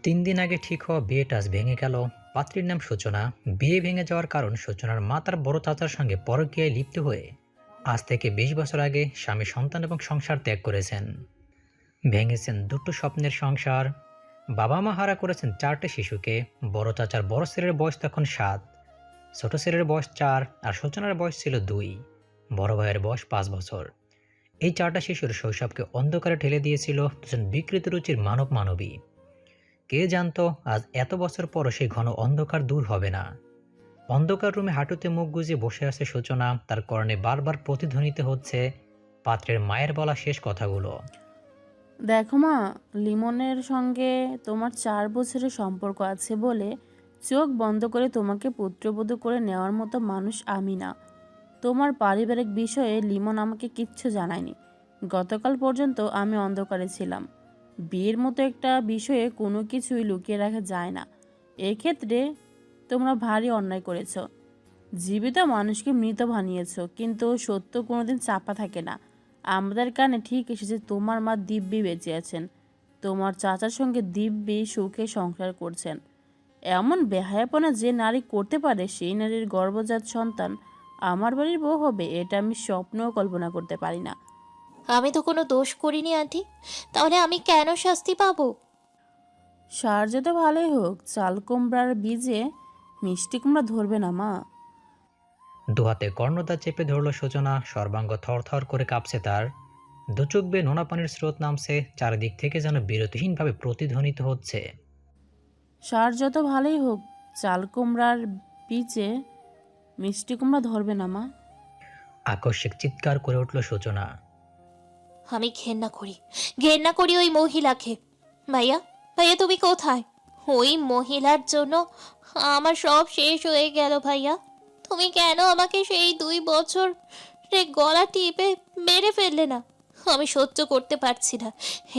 3 দিন আগে ঠিক হওয়া বিয়েটা আজ ভেঙে গেল। পাত্রীর নাম সূচনা। বিয়ে ভেঙে যাওয়ার কারণ সূচনার মা তার বড় চাচার সঙ্গে পরকীয়ায় লিপ্ত হয়ে আজ থেকে 20 বছর আগে স্বামী সন্তান এবং সংসার ত্যাগ করেছেন। ভেঙেছেন দুটো স্বপ্নের সংসার। বাবা মা হারা করেছেন 4টে শিশুকে। বড় চাচার বড় ছেলের বয়স তখন 7, ছোট ছেলের বয়স 4 আর সূচনার বয়স ছিল 2। বড় ভাইয়ের বয়স 5 বছর। এই 4টা শিশুর শৈশবকে অন্ধকারে ঠেলে দিয়েছিল দুজন বিকৃত রুচির মানব মানবী। কে জানতো আজ এত বছর পরও সেই ঘন অন্ধকার দূর হবে না। অন্ধকার রুমে হাঁটুতে মুখ গুজে বসে আছে সূচনা। তার কর্ণে বারবার প্রতিধ্বনিত হচ্ছে পাত্রের মায়ের বলা শেষ কথাগুলো। দেখো মা, লিমনের সঙ্গে তোমার 4 বছরের সম্পর্ক আছে বলে চোখ বন্ধ করে তোমাকে পুত্রবধূ করে নেওয়ার মতো মানুষ আমি না। তোমার পারিবারিক বিষয়ে লিমন আমাকে কিচ্ছু জানায়নি। গতকাল পর্যন্ত আমি অন্ধকারে ছিলাম। বিয়ের মতো একটা বিষয়ে কোনো কিছুই লুকিয়ে রাখা যায় না। এক্ষেত্রে তোমরা ভারী অন্যায় করেছো। জীবিত মানুষকে মৃত বানিয়েছো, কিন্তু সত্য কোনোদিন চাপা থাকে না। আমাদের কানে ঠিক এসেছে তোমার মা দিব্যি বেঁচে আছেন, তোমার চাচার সঙ্গে দিব্যি সুখে সংসার করছেন। এমন বেহায়াপনা যে নারী করতে পারে সেই নারীর গর্ভজাত সন্তান আমার বাড়ির বউ হবে, এটা আমি স্বপ্নেও কল্পনা করতে পারি না। আমি তো কোনো দোষ করিনি আন্টি, তাহলে আমি কেন শাস্তি পাবো? সার যত ভালোই হোক, চাল কুমড়ার বীজে মিষ্টি কুমড়া ধরবে না মা। দুহাতে কর্ণদা চেপে ধরল সূচনা। সর্বাঙ্গ থরথর করে কাঁপছে তার। দু চোখ বেয়ে নোনা পানির স্রোত নামছে। চারিদিক থেকে যেন বিরতিহীনভাবে প্রতিধ্বনিত হচ্ছে। সার যত ভালোই হোক, চাল কুমড়ার বীজে মিষ্টি কুমড়া ধরবে না মা। আকস্মিক চিৎকার করে উঠল সূচনা। আমি ঘেন্না করি ওই মহিলাকে। ভাইয়া, ভাইয়া তুমি কোথায়? ওই মহিলার জন্য আমার সব শেষ হয়ে গেল ভাইয়া। তুমি কেন আমাকে সেই 2 বছর গলা টিপে মেরে ফেললে না? আমি সহ্য করতে পারছি না,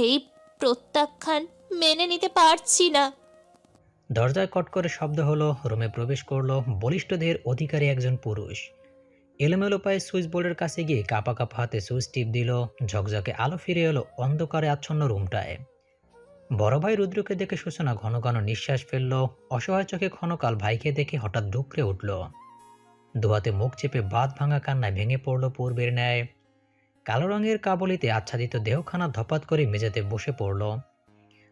এই প্রত্যাখ্যান মেনে নিতে পারছি না। দরজায় কট করে শব্দ হলো। রুমে প্রবেশ করলো বলিষ্ঠ দেহের অধিকারী একজন পুরুষ। এলোমেলো পায়ে সুইচ বোর্ডের কাছে গিয়ে কাঁপা কাঁপা হাতে সুইচ টিপ দিল। ঝকঝকে আলো ফিরে এলো অন্ধকারে আচ্ছন্ন রুমটায়। বড় ভাই রুদ্রকে দেখে সূচনা ঘন ঘন নিঃশ্বাস ফেলল। অসহায় চোখে ক্ষণকাল ভাইকে দেখে হঠাৎ ডুকরে উঠল। দুহাতে মুখ চেপে বাঁধ ভাঙা কান্নায় ভেঙে পড়ল পূর্বের ন্যায়। কালো রঙের কাবলিতে আচ্ছাদিত দেহখানা ধপাত করে মেঝেতে বসে পড়ল।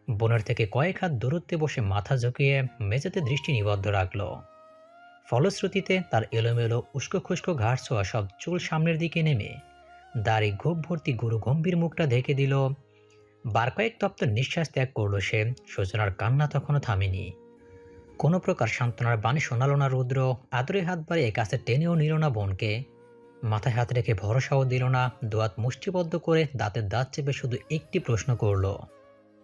বোনের থেকে কয়েক হাত দূরত্বে বসে মাথা ঝুঁকিয়ে মেঝেতে দৃষ্টি নিবদ্ধ রাখল। ফলশ্রুতিতে তার এলোমেলো উস্কো খুস্কো ঘাড় ছোঁয়া সব চুল সামনের দিকে নেমে দাড়ি গোপ ভর্তি গুরু গম্ভীর মুখটা ঢেকে দিল। বার কয়েক তপ্ত নিঃশ্বাস ত্যাগ করল সে। সূচনার কান্না তখনও থামেনি। কোনো প্রকার সান্ত্বনার বাণী শোনাল না রুদ্র। আদরে হাত বাড়িয়ে কাছে টেনেও নিল না বোনকে। মাথায় হাত রেখে ভরসাও দিল না। দুহাত মুষ্টিবদ্ধ করে দাঁতের দাঁত চেপে শুধু একটি প্রশ্ন করল।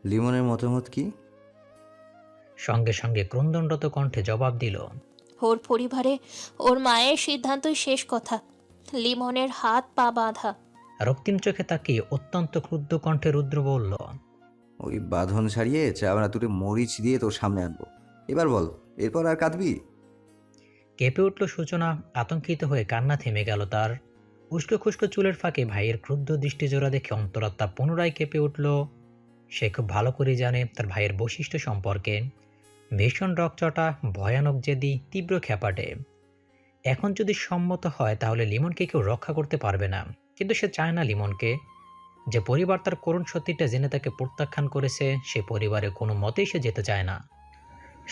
লিমনের মতামত কি? সঙ্গে সঙ্গে ক্রন্দনরত কণ্ঠে জবাব দিল। ওর পরিবারে ওর মায়ের সিদ্ধান্তই শেষ কথা। লিমনের হাত পা বাঁধা। রক্তিম চোখে তাকিয়ে অত্যন্ত ক্রুদ্ধ কণ্ঠে রুদ্র বলল। ওই বাঁধন ছাড়িয়ে চাবড়া তুলে মরিচ দিয়ে তোর সামনে আনবো। এবার বল, এরপর আর কাঁদবি? কেঁপে উঠল সূচনা। আতঙ্কিত হয়ে কান্না থেমে গেল তার। উস্কো খুস্কো চুলের ফাঁকে ভাইয়ের ক্রুদ্ধ দৃষ্টিজোড়া দেখে অন্তরাত্মা পুনরায় কেঁপে উঠল। সে খুব ভালো করে জানে তার ভাইয়ের বৈশিষ্ট্য সম্পর্কে। ভীষণ রকচটা, ভয়ানক জেদি, তীব্র খ্যাপাটে। এখন যদি সম্মত হয় তাহলে লিমনকে কেউ রক্ষা করতে পারবে না। কিন্তু সে চায় না লিমনকে। যে পরিবার তার করুণ সত্যিটা জেনে তাকে প্রত্যাখ্যান করেছে, সে পরিবারে কোনো মতেই সে যেতে চায় না।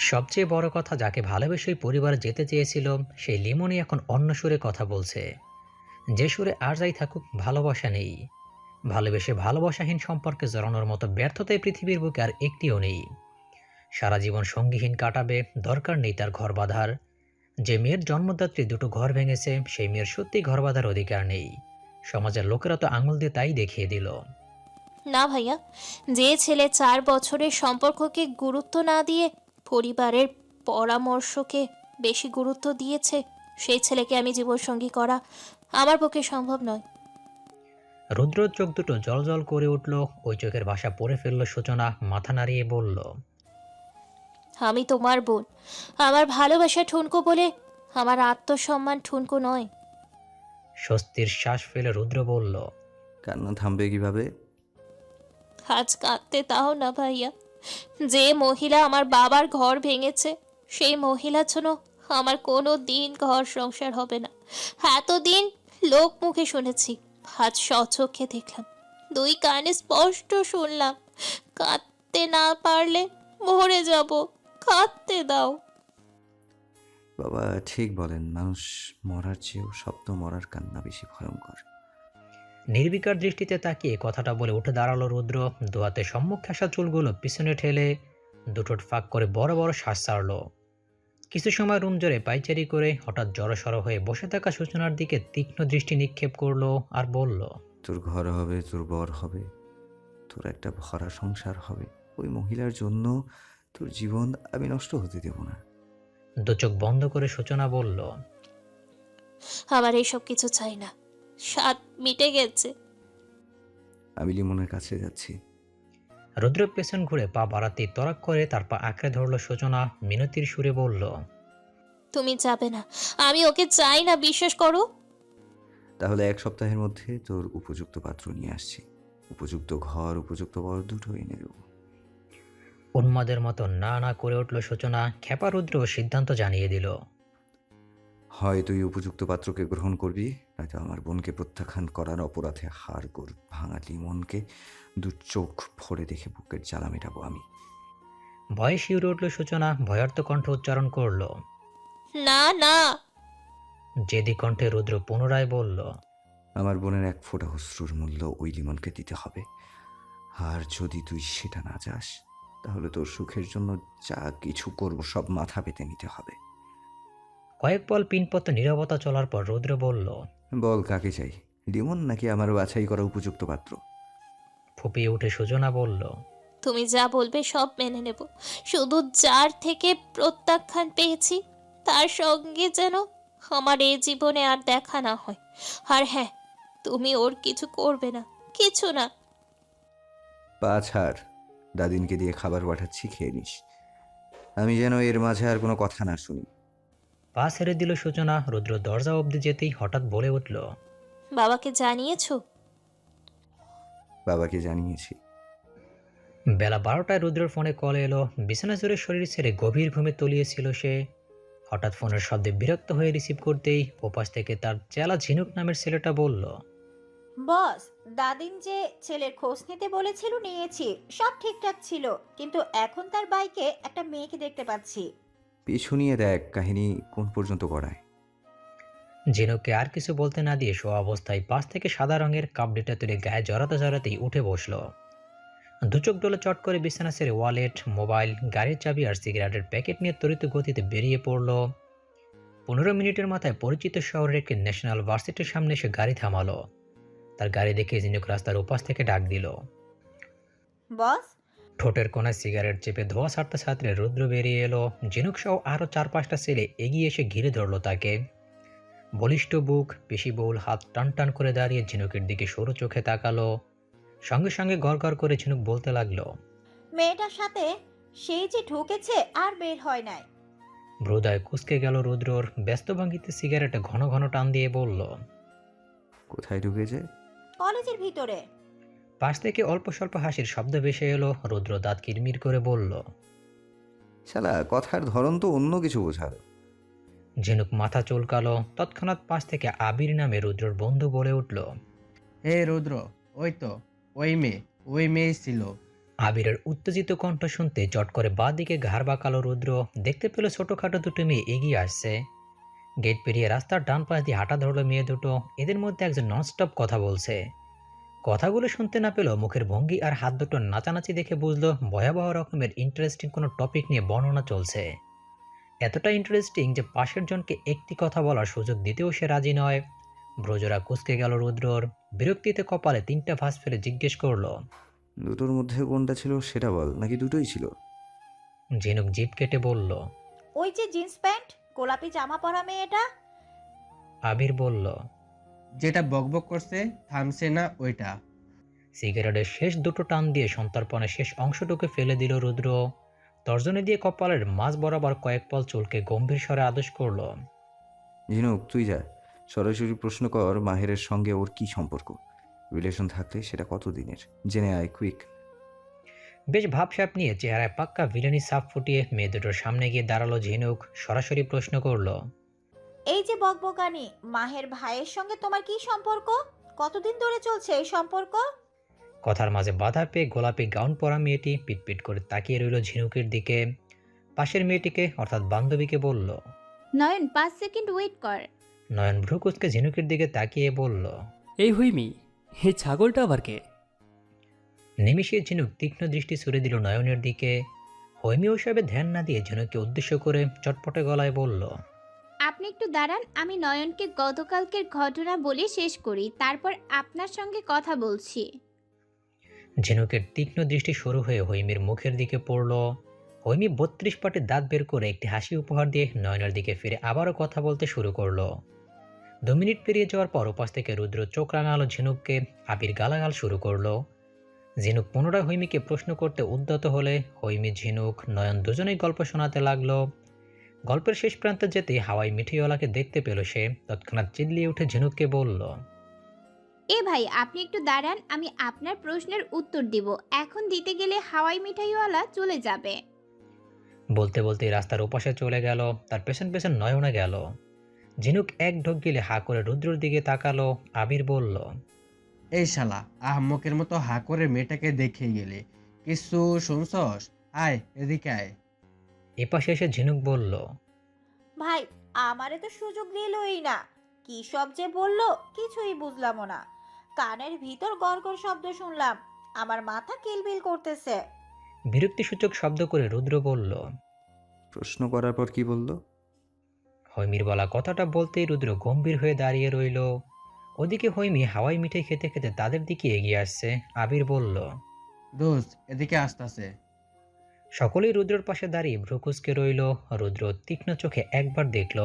সবচেয়ে বড় কথা, যাকে ভালোবেসেই পরিবারে যেতে চেয়েছিল সেই লিমনই এখন অন্য সুরে কথা বলছে। যে সুরে আর যাই থাকুক ভালোবাসা নেই। ভালোবেসে ভালোবাসাহীন সম্পর্কে জড়ানোর মতো ব্যর্থতায় পৃথিবীর বুকে আর একটিও নেই। সারা জীবন সঙ্গীহীন কাটাবে, দরকার নেই তার ঘর বাঁধার। যে মেয়ের জন্মদাত্রী দুটো ঘর ভেঙেছে সেই মেয়ের সত্যিই ঘর বাঁধার অধিকার নেই। সমাজের লোকেরা তো আঙুল দিয়ে তাই দেখিয়ে দিল। না ভাইয়া, যে ছেলে 4 বছরের সম্পর্ককে গুরুত্ব না দিয়ে পরিবারের পরামর্শকে বেশি গুরুত্ব দিয়েছে, সেই ছেলেকে আমি জীবনসঙ্গী করা আমার পক্ষে সম্ভব নয়। রুদ্রর চোখ দুটো জল জল করে উঠল। ওই চোখের ভাষা পড়ে ফেলল সূচনা। মাথা নাড়িয়ে বলল। আমি তোমার বোন, আমার ভালোবাসা ঠুনকো বলে আমার আত্মসম্মান ঠুনকো নয়। স্বস্তির শ্বাস ফেলে রুদ্র বলল। কান্না থামবে কিভাবে? আজ কাঁদতে তাও না ভাইয়া, যে মহিলা আমার বাবার ঘর ভেঙেছে সেই মহিলার জন্য আমার কোনো দিন ঘর সংসার হবে না। এতদিন লোক মুখে শুনেছি, আজ স্বচক্ষে দেখলাম, দুই কানে স্পষ্ট শুনলাম। কাঁদতে না পারলে মরে যাব, কাঁদতে দাও। বাবা ঠিক বলেন, মানুষ মরার চেয়েও স্বপ্ন মরার কান্না বেশি ভয়ঙ্কর। নির্বিকার দৃষ্টিতে তাকিয়ে কথাটা বলে উঠে দাঁড়ালো রুদ্র। দোয়াতে সম্মুখে আসা চুলগুলো পিছনে ঠেলে দুটোট ফাঁক করে বড় বড় শ্বাস ছাড়ল। কিছু সময় রুম জোরে পাইচারি করে হঠাৎ জড়সড় হয়ে বসে থাকা সূচনার দিকে তীক্ষ্ণ দৃষ্টি নিক্ষেপ করলো আর বলল, তোর ঘর হবে, তোর বর হবে, তোর একটা ভরা সংসার হবে। ওই মহিলার জন্য তোর জীবন আমি নষ্ট হতে দেব না। দু চোখ বন্ধ করে সূচনা বলল, আমার এইসব কিছু চাই না, স্বাদ মিটে গেছে। আমি লিমনের কাছে যাচ্ছি। রুদ্র পেছন ঘুরে পা বাড়াতেই তরাক করে তার পা আঁকড়ে ধরল সূচনা। মিনতির সুরে বলল, তুমি যাবে না, আমি ওকে চাই না, বিশ্বাস করো। তাহলে 1 সপ্তাহের মধ্যে তোর উপযুক্ত পাত্র নিয়ে আসছি। উপযুক্ত ঘর, উপযুক্ত বর দুটো এনে দেবো। উন্মাদের মতো না না করে উঠল সূচনা। খেপা রুদ্র সিদ্ধান্ত জানিয়ে দিল, হয় তুই উপযুক্ত পাত্রকে গ্রহণ করবি, নয়তো আমার বোনকে প্রত্যাখ্যান করার অপরাধে হাড়গোড় ভাঙা লিমনকে দু চোখ ভরে দেখে বুকের জ্বালা মেটাবো আমি। ভয়ে শিউরে উঠল সূচনা। ভয়ার্ত কণ্ঠ উচ্চারণ করল। না না, জেদি কণ্ঠে রুদ্র পুনরায় বলল, আমার বোনের 1 ফোঁটা অশ্রুর মূল্য ওই লিমনকে দিতে হবে। আর যদি তুই সেটা না যাস, তাহলে তোর সুখের জন্য যা কিছু করব সব মাথা পেতে নিতে হবে। কয়েক পল পিনপত নীরবতা চলার পর রুদ্র বলল, বল কাকে চাই, লিমন নাকি আমার বাছাই করা উপযুক্ত পাত্র? ফুপিয়ে উঠে সূচনা বলল, তুমি যা বলবে সব মেনে নেব, শুধু যার থেকে প্রত্যাখ্যান পেয়েছি তার সঙ্গে যেন আমার এই জীবনে আর দেখা না হয়। আর হ্যাঁ, তুমি ওর কিছু করবে না, কিছু না। পা ছাড়, দাদিনকে দিয়ে খাবার পাঠাচ্ছি, খেয়ে নিস। আমি যেন এর মাঝে আর কোনো কথা না শুনি। পা ছেড়ে দিল সূচনা। রুদ্র দরজা অবধি যেতেই হঠাৎ বলে উঠল, বাবাকে জানিয়েছো? বাবাকে জানিয়েছি। বেলা 12টায় রুদ্রের ফোনে কল এলো। বিছানা জুড়ে শরীর ছেড়ে গভীর ঘুমে তলিয়েছিল সে। হঠাৎ ফোনের শব্দে বিরক্ত হয়ে রিসিভ করতেই ওপাশ থেকে তার চেলা ঝিনুক নামের ছেলেটা বলল, বস, দাদিন যে ছেলের খোঁজ নিতে বলেছিল নিয়েছি, সব ঠিকঠাক ছিল, কিন্তু এখন তার বাইকে একটা মেয়েকে দেখতে পাচ্ছি। পিছু নিয়ে দেখ কাহিনী কোন পর্যন্ত গড়ায়। ঝিনুককে আর কিছু বলতে না দিয়ে শোয়া অবস্থায় পাশ থেকে সাদা রঙের কাপড়িটা তুলে গায়ে জড়াতে জড়াতেই উঠে বসলো। দুচোখ ডোলে চট করে বিছানা ছেড়ে ওয়ালেট, মোবাইল, গাড়ির চাবি আর সিগারেটের প্যাকেট নিয়ে ত্বরিত গতিতে বেরিয়ে পড়ল। 15 মিনিটের মাথায় পরিচিত শহরের একটি ন্যাশনাল ভার্সিটির সামনে এসে গাড়ি থামালো। তার গাড়ি দেখে ঝিনুক রাস্তার উপাস থেকে ডাক দিল। বস, ঠোঁটের কোনায় সিগারেট চেপে ধোয়া ছাড়তে ছাড়তে রুদ্র বেরিয়ে এলো। ঝিনুক সহ আরও 4-5টা ছেলে এগিয়ে এসে ঘিরে ধরল তাকে। বলিষ্ঠ বুক, পেশিবহুল হাত টান টান করে দাঁড়িয়ে ঝিনুকের দিকে সরু চোখে তাকালো। সঙ্গে সঙ্গে গড়গড় করে ঝিনুক বলতে লাগলো, মেয়েটার সাথে সেই যে ঢুকেছে আর বের হয় নাই। ভ্রুদয় কুঁচকে গেল রুদ্রর। ব্যস্ত ভঙ্গিতে সিগারেটে ঘন ঘন টান দিয়ে বলল, কোথায় ঢুকেছে? কলেজের ভিতরে। পাশ থেকে অল্প স্বল্প হাসির শব্দ ভেসে এলো। রুদ্র দাঁত কিরমির করে বলল, শালা কথার ধরন তো অন্য কিছু বোঝালো। ঝিনুক মাথা চুলকালো। তৎক্ষণাৎ পাশ থেকে আবির নামে রুদ্রর বন্ধু বলে উঠল, হে রুদ্র, ওই তো ওই মেয়ে ছিল। আবিরের উত্তেজিত কণ্ঠ শুনতে চট করে বাঁ দিকে ঘাড় বাঁকালো রুদ্র। দেখতে পেল ছোটখাটো দুটো মেয়ে এগিয়ে আসছে। গেট পেরিয়ে রাস্তার ডান পাশ দিয়ে হাঁটা ধরলো মেয়ে দুটো। এদের মধ্যে একজন ননস্টপ কথা বলছে। কথাগুলো শুনতে না পেলেও মুখের ভঙ্গি আর হাত দুটো নাচানাচি দেখে বুঝলো ভয়াবহ রকমের ইন্টারেস্টিং কোনো টপিক নিয়ে বর্ণনা চলছে। এতটা ইন্টারেস্টিং যে পাশের জনকে একটি কথা বলার সুযোগ দিতেও সে রাজি নয়। ব্রজরা কুঁচকে গেল রুদ্রর। বিরক্তিতে কপালে 3টা ভাঁজ ফেলে জিজ্ঞেস করলো, দুটোর মধ্যে কোনটা ছিল সেটা বল, নাকি দুটোই ছিল? ঝিনুক জিভ কেটে বলল, ওই যে জিন্স প্যান্ট, গোলাপি জামা পরা মেয়েটা। আবির বলল, যেটা বকবক করছে থামছে না ওইটা। সিগারেটের শেষ দুটো টান দিয়ে সন্তর্পণে শেষ অংশটুকু ফেলে দিল রুদ্র। তর্জনী দিয়ে কপালের মাঝ বরাবর কয়েক পল চুলকে গম্ভীর স্বরে আদেশ করলো, ঝিনুক তুই যা, সরাসরি প্রশ্ন কর মাহেরের সঙ্গে ওর কি সম্পর্ক। রিলেশন থাকলে সেটা কতদিনের, জেনে আয় কুইক। বেশ ভাবসাব নিয়ে চেহারায় পাক্কা ভিলেনি সাপ ফুটিয়ে মেয়ে দুটোর সামনে গিয়ে দাঁড়ালো ঝিনুক। সরাসরি প্রশ্ন করলো, এই যে বকবকানি, মাহের ভাইয়ের সঙ্গে তোমার কি সম্পর্ক? কতদিন ধরে চলছে এই সম্পর্ক? কথার মাঝে বাধা পেয়ে গোলাপি গাউন পরা মেয়েটি পিটপিট করে তাকিয়ে রইল ঝিনুকের দিকে। পাশের মেয়েটিকে অর্থাৎ বান্ধবীকে বলল। নয়ন 5 সেকেন্ড ওয়েট কর। নয়ন ভ্রুকুচকে ঝিনুকের দিকে তাকিয়ে বলল। এই হুইমি, এই ছাগলটা আবার কে? নিমিষে ঝিনুক তীক্ষ্ণ দৃষ্টি ছুড়ে দিল নয়নের দিকে। হৈমি ওসবে ধ্যান না দিয়ে ঝিনুককে উদ্দেশ্য করে চটপটে গলায় বলল। আপনি একটু দাঁড়ান, আমি নয়নকে গতকালকের ঘটনা বলে শেষ করি, তারপর আপনার সঙ্গে কথা বলছি। ঝিনুকের তীক্ষ্ণ দৃষ্টি শুরু হয়ে হৈমির মুখের দিকে পড়ল। হৈমি 32 পাটে দাঁত বের করে একটি হাসি উপহার দিয়ে নয়নের দিকে ফিরে আবারও কথা বলতে শুরু করলো। 2 মিনিট পেরিয়ে যাওয়ার পর উপাস থেকে রুদ্র চোখ রাঙালো ঝিনুককে, আবির গালাগাল শুরু করলো। ঝিনুক পুনরায় হৈমিকে প্রশ্ন করতে উদ্যত হলে হৈমি, ঝিনুক, নয়ন দুজনেই গল্প শোনাতে লাগলো। গল্পের শেষ প্রান্তে যেতে হাওয়াই মিঠিওয়ালাকে দেখতে পেল সে। তৎক্ষণাৎ চিল্লিয়ে উঠে ঝিনুককে বলল। এ ভাই, আপনি একটু দাঁড়ান, আমি আপনার প্রশ্নের উত্তর দিব। এখন দিতে গেলে হাওয়াই মিঠাইওয়ালা চলে যাবে। বলতে বলতে রাস্তার ওপাশে চলে গেল। তার পেছন পেছন নয়নে গেল। ঝিনুক এক ঢোক গিলে হা করে রুদ্রর দিকে তাকালো। আবির বলল। এই শালা আহম্মকের মতো হা করে মেয়েটাকে দেখে গেলে কিছু শুনছস? আয় এদিকে আয়। এপাশে এসে ঝিনুক বলল। ভাই, আমারে তো সুযোগ দিলই না। কি সব যে বললো কিছুই বুঝলাম না। কানের ভিতর গড়গড় শব্দ শুনলাম, আমার মাথা কিলবিল করতেছে। বিরক্তিসূচক শব্দ করে রুদ্র বলল। প্রশ্ন করার পর কি বলল? হৈমির বলা কথাটা বলতেই রুদ্র গম্ভীর হয়ে দাঁড়িয়ে রইল। ওদিকে হৈমি হাওয়াই মিঠাই খেতে খেতে তাদের দিকে এগিয়ে আসছে। আবির বলল। দোস্ত এদিকে আসতেছে। সকলেই রুদ্রর পাশে দাঁড়িয়ে ভ্রুকুচকে রইল। রুদ্র তীক্ষ্ণ চোখে একবার দেখল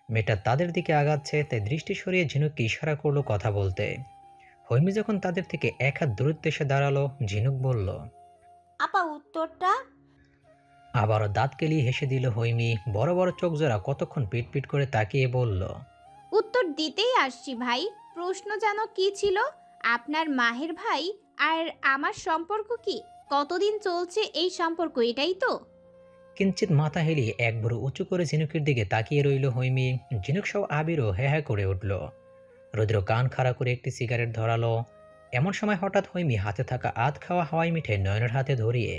মেয়েটা তাদের দিকে আগাচ্ছে, তাই দৃষ্টি সরিয়ে ঝিনুককে ইশারা করলো কথা বলতে। হৈমি যখন তাদের থেকে এক হাত দূরত্বে এসে দাঁড়ালো, ঝিনুক বলল। আপা, উত্তরটা? আবারও দাঁত কেলিয়ে হেসে দিল হৈমি। বড় বড় চোখ জোড়া কতক্ষণ পিটপিট করে তাকিয়ে বলল। উত্তর দিতেই আসছি ভাই। প্রশ্ন জানো কি ছিল? আপনার মাহের ভাই আর আমার সম্পর্ক কি? কতদিন চলছে এই সম্পর্ক, এটাই তো? কিঞ্চিত মাথা হেলিয়ে এক ভুরু উঁচু করে ঝিনুকের দিকে তাকিয়ে রইল হৈমি। ঝিনুক সহ আবিরও হ্যাঁ হ্যাঁ করে উঠল। রুদ্র কান খাড়া করে একটি সিগারেট ধরালো। এমন সময় হঠাৎ হৈমি হাতে থাকা আধ খাওয়া হাওয়াই মিঠাই নয়নের হাতে ধরিয়ে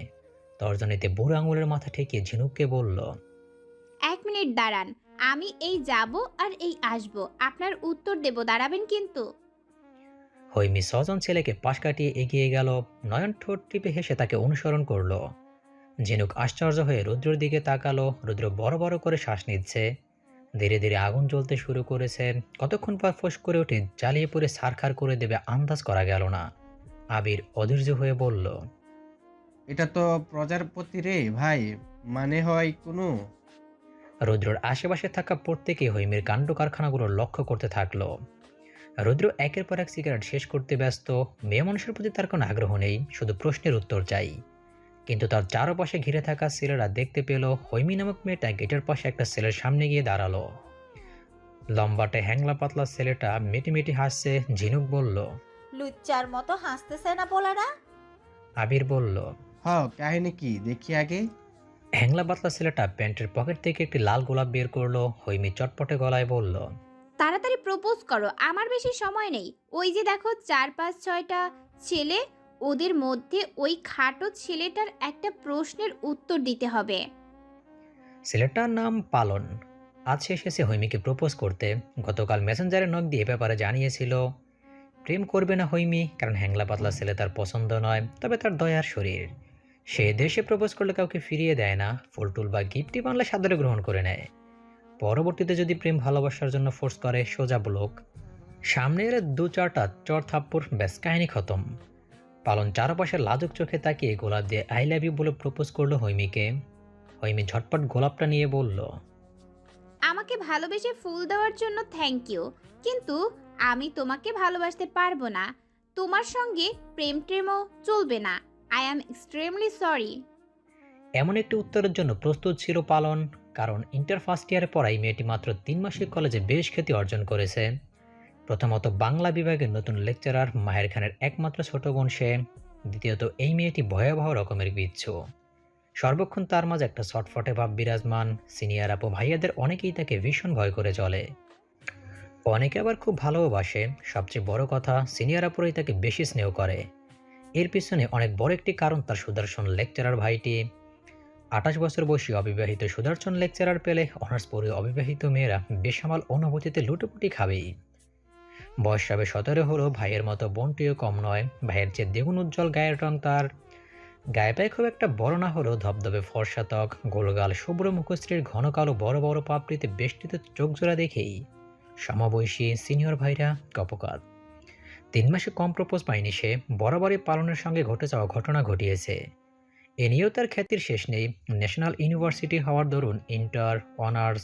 তর্জনীতে বুড়ো আঙুলের মাথা ঠেকিয়ে ঝিনুককে বলল। 1 মিনিট দাঁড়ান, আমি এই যাব আর এই আসব, আপনার উত্তর দেব, দাঁড়াবেন কিন্তু। হৈমি 6 জন ছেলেকে পাশ কাটিয়ে এগিয়ে গেল। নয়ন ঠোঁট টিপে হেসে তাকে অনুসরণ করলো। ঝিনুক আশ্চর্য হয়ে রুদ্রর দিকে তাকালো। রুদ্র বড় বড় করে শ্বাস নিচ্ছে। ধীরে ধীরে আগুন জ্বলতে শুরু করেছে। কতক্ষণ পর ফোঁস করে উঠে জ্বালিয়ে পুড়ে ছারখার করে দেবে আন্দাজ করা গেল না। আবির অধৈর্য হয়ে বলল। এটা তো প্রজাপতি রে ভাই, মানে হয় কোনো। রুদ্রর আশেপাশে থাকা প্রত্যেকে হৈমির কাণ্ড কারখানাগুলো লক্ষ্য করতে থাকলো। রুদ্র একের পর এক সিগারেট শেষ করতে ব্যস্ত। মেয়ে মানুষের প্রতি তার কোনো আগ্রহ নেই, শুধু প্রশ্নের উত্তর চাই। কিন্তু তার চারপাশে ঘিরে থাকা ছেলেরা দেখতে পেল হৈমি নামক মেয়েটা গেটের পাশে একটা ছেলের সামনে গিয়ে দাঁড়ালো। লম্বাটে হ্যাংলা পাতলা ছেলেটা মেটি মেটি হাসছে। ঝিনুক বলল। লুচ্চার মতো হাসতেছে না পোলারা? আবির বলল। কাহিনী কি দেখি আগে। হ্যাংলা পাতলা ছেলেটা প্যান্টের পকেট থেকে একটি লাল গোলাপ বের করলো। হৈমি চটপটে গলায় বলল। তাড়াতাড়ি প্রপোজ করো, আমার বেশি সময় নেই। ওই যে দেখো 4-5-6টা ছেলে, ওদের মধ্যে ওই খাটো ছেলেটার একটা প্রশ্নের উত্তর দিতে হবে। ছেলেটার নাম পালন। আজ সে এসেছে হৈমিকে প্রপোজ করতে। গতকাল মেসেঞ্জারে নক দিয়ে ব্যাপারে জানিয়েছিল। প্রেম করবে না হৈমি, কারণ হ্যাংলা পাতলা ছেলে তার পছন্দ নয়, তবে তার দয়ার শরীর। সে দেশে প্রপোজ করলে কাউকে ফিরিয়ে দেয় না, ফুলটুল বা গিফটই বানলে সাদরে গ্রহণ করে নেয়। পরবর্তীতে যদি প্রেম ভালোবাসার জন্য ফোর্স করে, সোজা ব্লক। সামনে এলে 2-4টা চর থাপ্পড়, ব্যাস কাহিনী খতম। পালন চারপাশে লাজুক চোখে তাকিয়ে গোলাপ দিয়ে আই লাভ ইউ বলে প্রপোজ করলো হৈমিকে। হৈমি ঝটপট গোলাপটা নিয়ে বলল। আমাকে ভালোবেসে ফুল দেওয়ার জন্য থ্যাংক ইউ, কিন্তু আমি তোমাকে ভালোবাসতে পারবো না। তোমার সঙ্গে প্রেম টেমও চলবে না। I am extremely sorry. এমন একটি উত্তরের জন্য প্রস্তুত ছিল পালন, কারণ ইন্টার ফার্স্ট ইয়ারে পড়াই মেয়েটি মাত্র 3 মাসিক কলেজে বেশ খ্যাতি অর্জন করেছে। প্রথমত বাংলা বিভাগের নতুন লেকচারার মাহের খানের একমাত্র ছোট বোন সে। দ্বিতীয়ত এই মেয়েটি ভয়াবহ রকমের বিচ্ছু। সর্বক্ষণ তার মাঝে একটা ছটফটে ভাব বিরাজমান। সিনিয়র আপু ভাইয়াদের অনেকেই তাকে ভীষণ ভয় করে চলে, অনেকে আবার খুব ভালোবাসে। সবচেয়ে বড় কথা, সিনিয়র আপুরাই তাকে বেশি স্নেহ করে। এর পিছনে অনেক বড় একটি কারণ তার সুদর্শন লেকচারার ভাইটি। 28 বছর বয়সী অবিবাহিত সুদর্শন লেকচারার পেলে অনার্স পড়ে অবিবাহিত মেয়েরা বেসামাল অনুভূতিতে লুটোপুটি খাবেই। বয়স সবে 17 হলো, ভাইয়ের মতো বোনটিও কম নয়। ভাইয়ের চেয়ে দ্বিগুণ উজ্জ্বল গায়ের রং তার। গায়ে পায়ে খুব একটা বড় না হলেও ধবধবে ফর্সা ত্বক, গোলগাল শুভ্র মুখশ্রীর ঘন কালো বড় বড় পাপড়িতে বেষ্টিত চোখজোড়া দেখেই সমবয়সী সিনিয়র ভাইরা কপকাত। 3 মাসে কম প্রপোজ পায়নি সে, বরাবরই পালনের সঙ্গে ঘটে যাওয়া ঘটনা ঘটিয়েছে। এ নিয়েও তার খ্যাতির শেষ নেই। ন্যাশনাল ইউনিভার্সিটি হওয়ার দরুন ইন্টার, অনার্স,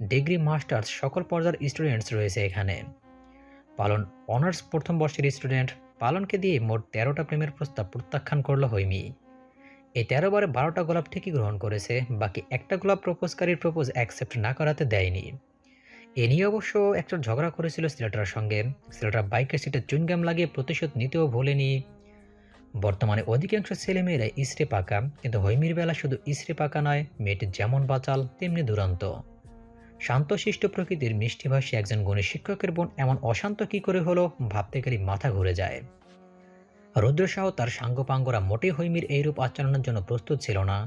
ডিগ্রি, মাস্টার্স সকল পর্যায়ের স্টুডেন্টস রয়েছে এখানে। পালন অনার্স প্রথম বর্ষের স্টুডেন্ট। পালনকে দিয়ে মোট 13টা প্রেমের প্রস্তাব প্রত্যাখ্যান করলো হৈমি। এই 13 বারে 12টা গোলাপ ঠিকই গ্রহণ করেছে, বাকি একটা গোলাপ প্রপোজকারীর প্রপোজ অ্যাকসেপ্ট না করাতে দেয়নি। এ নিয়ে অবশ্য একটা ঝগড়া করেছিল ছেলেটার সঙ্গে। ছেলেটা বাইকের সিটে চুইংগাম লাগিয়ে প্রতিশোধ নিতেও ভোলেনি। বর্তমানে অধিকাংশ ছেলেমেয়েরা ইসরে পাকা, কিন্তু হৈমির বেলা শুধু ইসরে পাকা নয়, মেয়েটি যেমন বাচাল তেমনি দুরন্ত। শান্তশিষ্ট প্রকৃতির মিষ্টিভাষী একজন গুণী শিক্ষকের বোন এমন অশান্ত কি করে হলো, ভাবতে গেলেই মাথা ঘুরে যায়। রুদ্রসহ তার সাঙ্গপাঙ্গরা মোটেই হৈমির এইরূপ আচরণের জন্য প্রস্তুত ছিল না।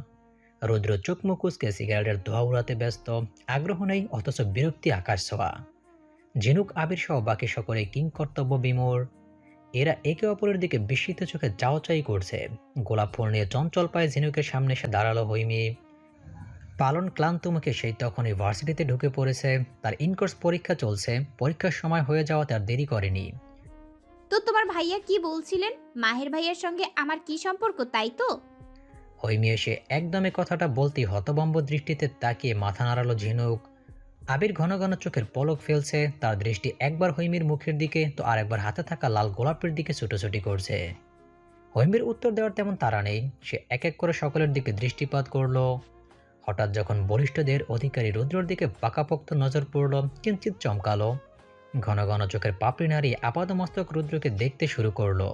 রুদ্র চোখ মুখ কুঁচকে সিগারেটের ধোঁয়া উড়াতে ব্যস্ত, আগ্রহ নেই অথচ বিরক্তি আকাশ ছোঁয়া। ঝিনুক, আবির সহ বাকি সকলে কিংকর্তব্য বিমূঢ়। এরা একে অপরের দিকে বিস্মিত চোখে চাওয়াচাই করছে। গোলাপ ফুল নিয়ে চঞ্চল পায়ে ঝিনুকের সামনে এসে দাঁড়ালো হৈমি। পালন ক্লান্ত মুখে সেই তখনই ভার্সিটিতে ঢুকে পড়েছে। তার ইনকোর্স পরীক্ষা চলছে, পরীক্ষার সময় হয়ে যাওয়া তার দেরি করেনি। তো তোমার ভাইয়া কি বলছিলেন? মাহের ভাইয়ার সঙ্গে আমার কি সম্পর্ক, তাই তো? হৈমি এসে একদমে কথাটা বলতেই হতভম্ব দৃষ্টিতে তাকিয়ে মাথা নাড়ালো ঝিনুক। আবির ঘন ঘন চোখের পলক ফেলছে, তার দৃষ্টি একবার হৈমির মুখের দিকে তো আরেকবার হাতে থাকা লাল গোলাপের দিকে ছুটোছুটি করছে। হৈমির উত্তর দেওয়ার তেমন তাড়া নেই, সে এক এক করে সকলের দিকে দৃষ্টিপাত করলো। হঠাৎ যখন বলিষ্ঠদের অধিকারী রুদ্রর দিকে পাকাপোক্ত নজর পড়ল, কিঞ্চিত চমকালো। ঘন ঘন চোখের পাপড়ি নাড়িয়ে আপাদমস্তক রুদ্রকে দেখতে শুরু করলো।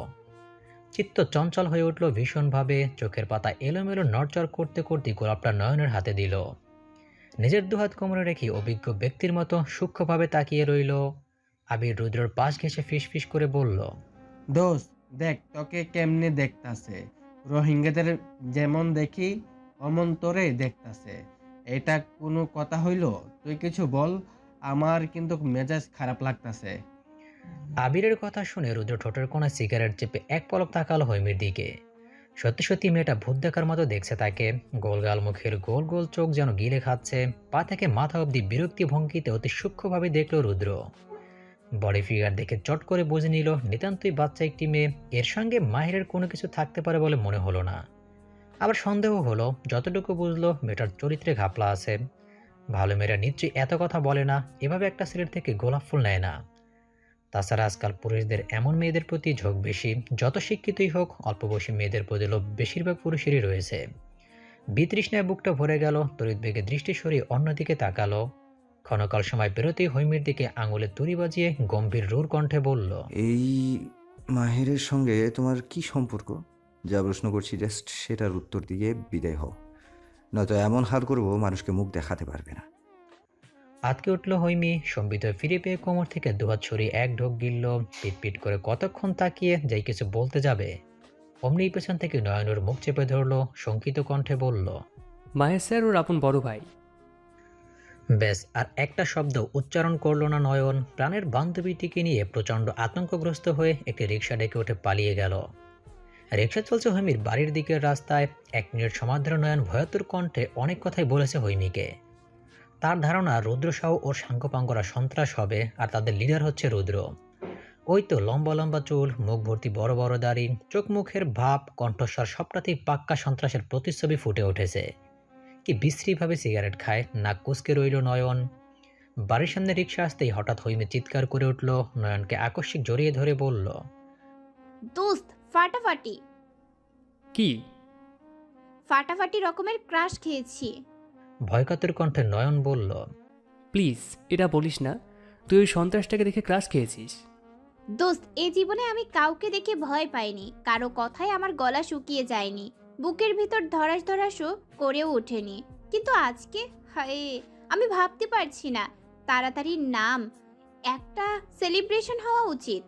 চিত্ত চঞ্চল হয়ে উঠল ভীষণভাবে। চোখের পাতা এলোমেলো নড়চড় করতে করতে গোলাপটা নয়নের হাতে দিল। নিজের দুহাত কোমরে রেখে অভিজ্ঞ ব্যক্তির মতো সূক্ষ্মভাবে তাকিয়ে রইল। আবির রুদ্রর পাশ ঘেঁষে ফিসফিস করে বলল, দোস্ত দেখ তোকে কেমনে দেখতাছে, রোহিঙ্গাদের যেমন দেখি অমন তোরে দেখতাছে। এটা কোনো কথা হইল? তুই কিছু বল, আমার কিন্তু মেজাজ খারাপ লাগতাছে। আবিরের কথা শুনে রুদ্র ঠোঁটের কোণায় সিগারেট চেপে এক পলক তাকালো হৈমির দিকে। সত্যি সত্যি মেয়েটা ভূত দেখার মতো দেখছে তাকে। গোলগাল মুখের গোল গোল চোখ যেন গিলে খাচ্ছে। পা থেকে মাথা অবধি বিরক্তি ভঙ্গিতে অতি সূক্ষ্মভাবে দেখল রুদ্র। বডি ফিগার দেখে চট করে বুঝে নিল নিতান্তই বাচ্চা একটি মেয়ে। এর সঙ্গে মাহিরের কোনো কিছু থাকতে পারে বলে মনে হলো না। আবার সন্দেহ হলো, যতটুকু বুঝলো মেয়েটার চরিত্রে ঘাপলা আছে। ভালো মেয়েরা নিশ্চয়ই এত কথা বলে না, এভাবে একটা ছেলের থেকে গোলাপ ফুল নেয় না। তাছাড়া আজকাল পুরুষদের এমন মেয়েদের প্রতি ঝোঁক বেশি, যত শিক্ষিতই হোক অল্প বয়সী মেয়েদের প্রতি লোভ বেশিরভাগ পুরুষেরই রয়েছে। বিতৃষ্ণায় বুকটা ভরে গেল, তড়িৎ বেগে দৃষ্টি সরিয়ে অন্যদিকে তাকালো। ক্ষণকাল সময় বেরোতেই হৈমির দিকে আঙুলে তুড়ি বাজিয়ে গম্ভীর রূঢ় কণ্ঠে বলল, এই মাহিরের সঙ্গে তোমার কি সম্পর্ক? যা প্রশ্ন করছি জাস্ট সেটার উত্তর দিয়ে বিদায় হও, নয়তো এমন হাল করবো মানুষকে মুখ দেখাতে পারবে না। আতকে উঠল হৈমি। সম্বিত হয়ে ফিরে পেয়ে কোমর থেকে দুহাত ছড়িয়ে এক ঢোক গিলল। পিটপিট করে কতক্ষণ তাকিয়ে যাই কিছু বলতে যাবে, অমনি পেছন থেকে নয়নুর মুখ চেপে ধরলো, শঙ্কিত কণ্ঠে বলল, মাহের স্যার ওর আপন বড় ভাই। ব্যাস আর একটা শব্দ উচ্চারণ করলো না নয়ন। প্রাণের বান্ধবীটিকে নিয়ে প্রচণ্ড আতঙ্কগ্রস্ত হয়ে একটি রিক্সা ডেকে উঠে পালিয়ে গেল। রিক্সা চলছে হৈমির বাড়ির দিকের রাস্তায়। 1 মিনিট সমাধান নয়ন ভয়াতুর কণ্ঠে অনেক কথাই বলেছে হৈমিকে। তার ধারণা রুদ্র সহ ওর সাঙ্গপাঙ্গরা সন্ত্রাস হবে, আর তাদের লিডার হচ্ছে রুদ্র। ওই তো লম্বা লম্বা চুল, মুখ ভর্তি বড় বড় দাড়ি, চোখ মুখের ভাব, কণ্ঠস্বর সবটাতেই পাক্কা সন্ত্রাসের প্রতিচ্ছবি ফুটে উঠেছে। কি বিশ্রীভাবে সিগারেট খায়, নাক কুঁচকে রইল নয়ন। বাড়ির সামনে রিক্সা আসতেই হঠাৎ হৈমি চিৎকার করে উঠল, নয়নকে আকস্মিক জড়িয়ে ধরে বলল, দোস্ত ফাটাফাটি কি? ফাটাফাটি রকমের ক্রাশ খেয়েছি। ভয়কাতুর কণ্ঠে নয়ন বলল, প্লিজ এটা বলিস না, তুই ওই সন্ত্রাসটাকে দেখে ক্রাশ খেয়েছিস। দোস্ত, এই জীবনে আমি কাউকে দেখে ভয় পাইনি, কারো কথায় আমার গলা শুকিয়ে যায়নি, বুকের ভিতর ধরাস ধরাসও করেও ওঠেনি। কিন্তু আজকে, হায়, আমি ভাবতে পারছি না। তাড়াতাড়ি নাম, একটা সেলিব্রেশন হওয়া উচিত।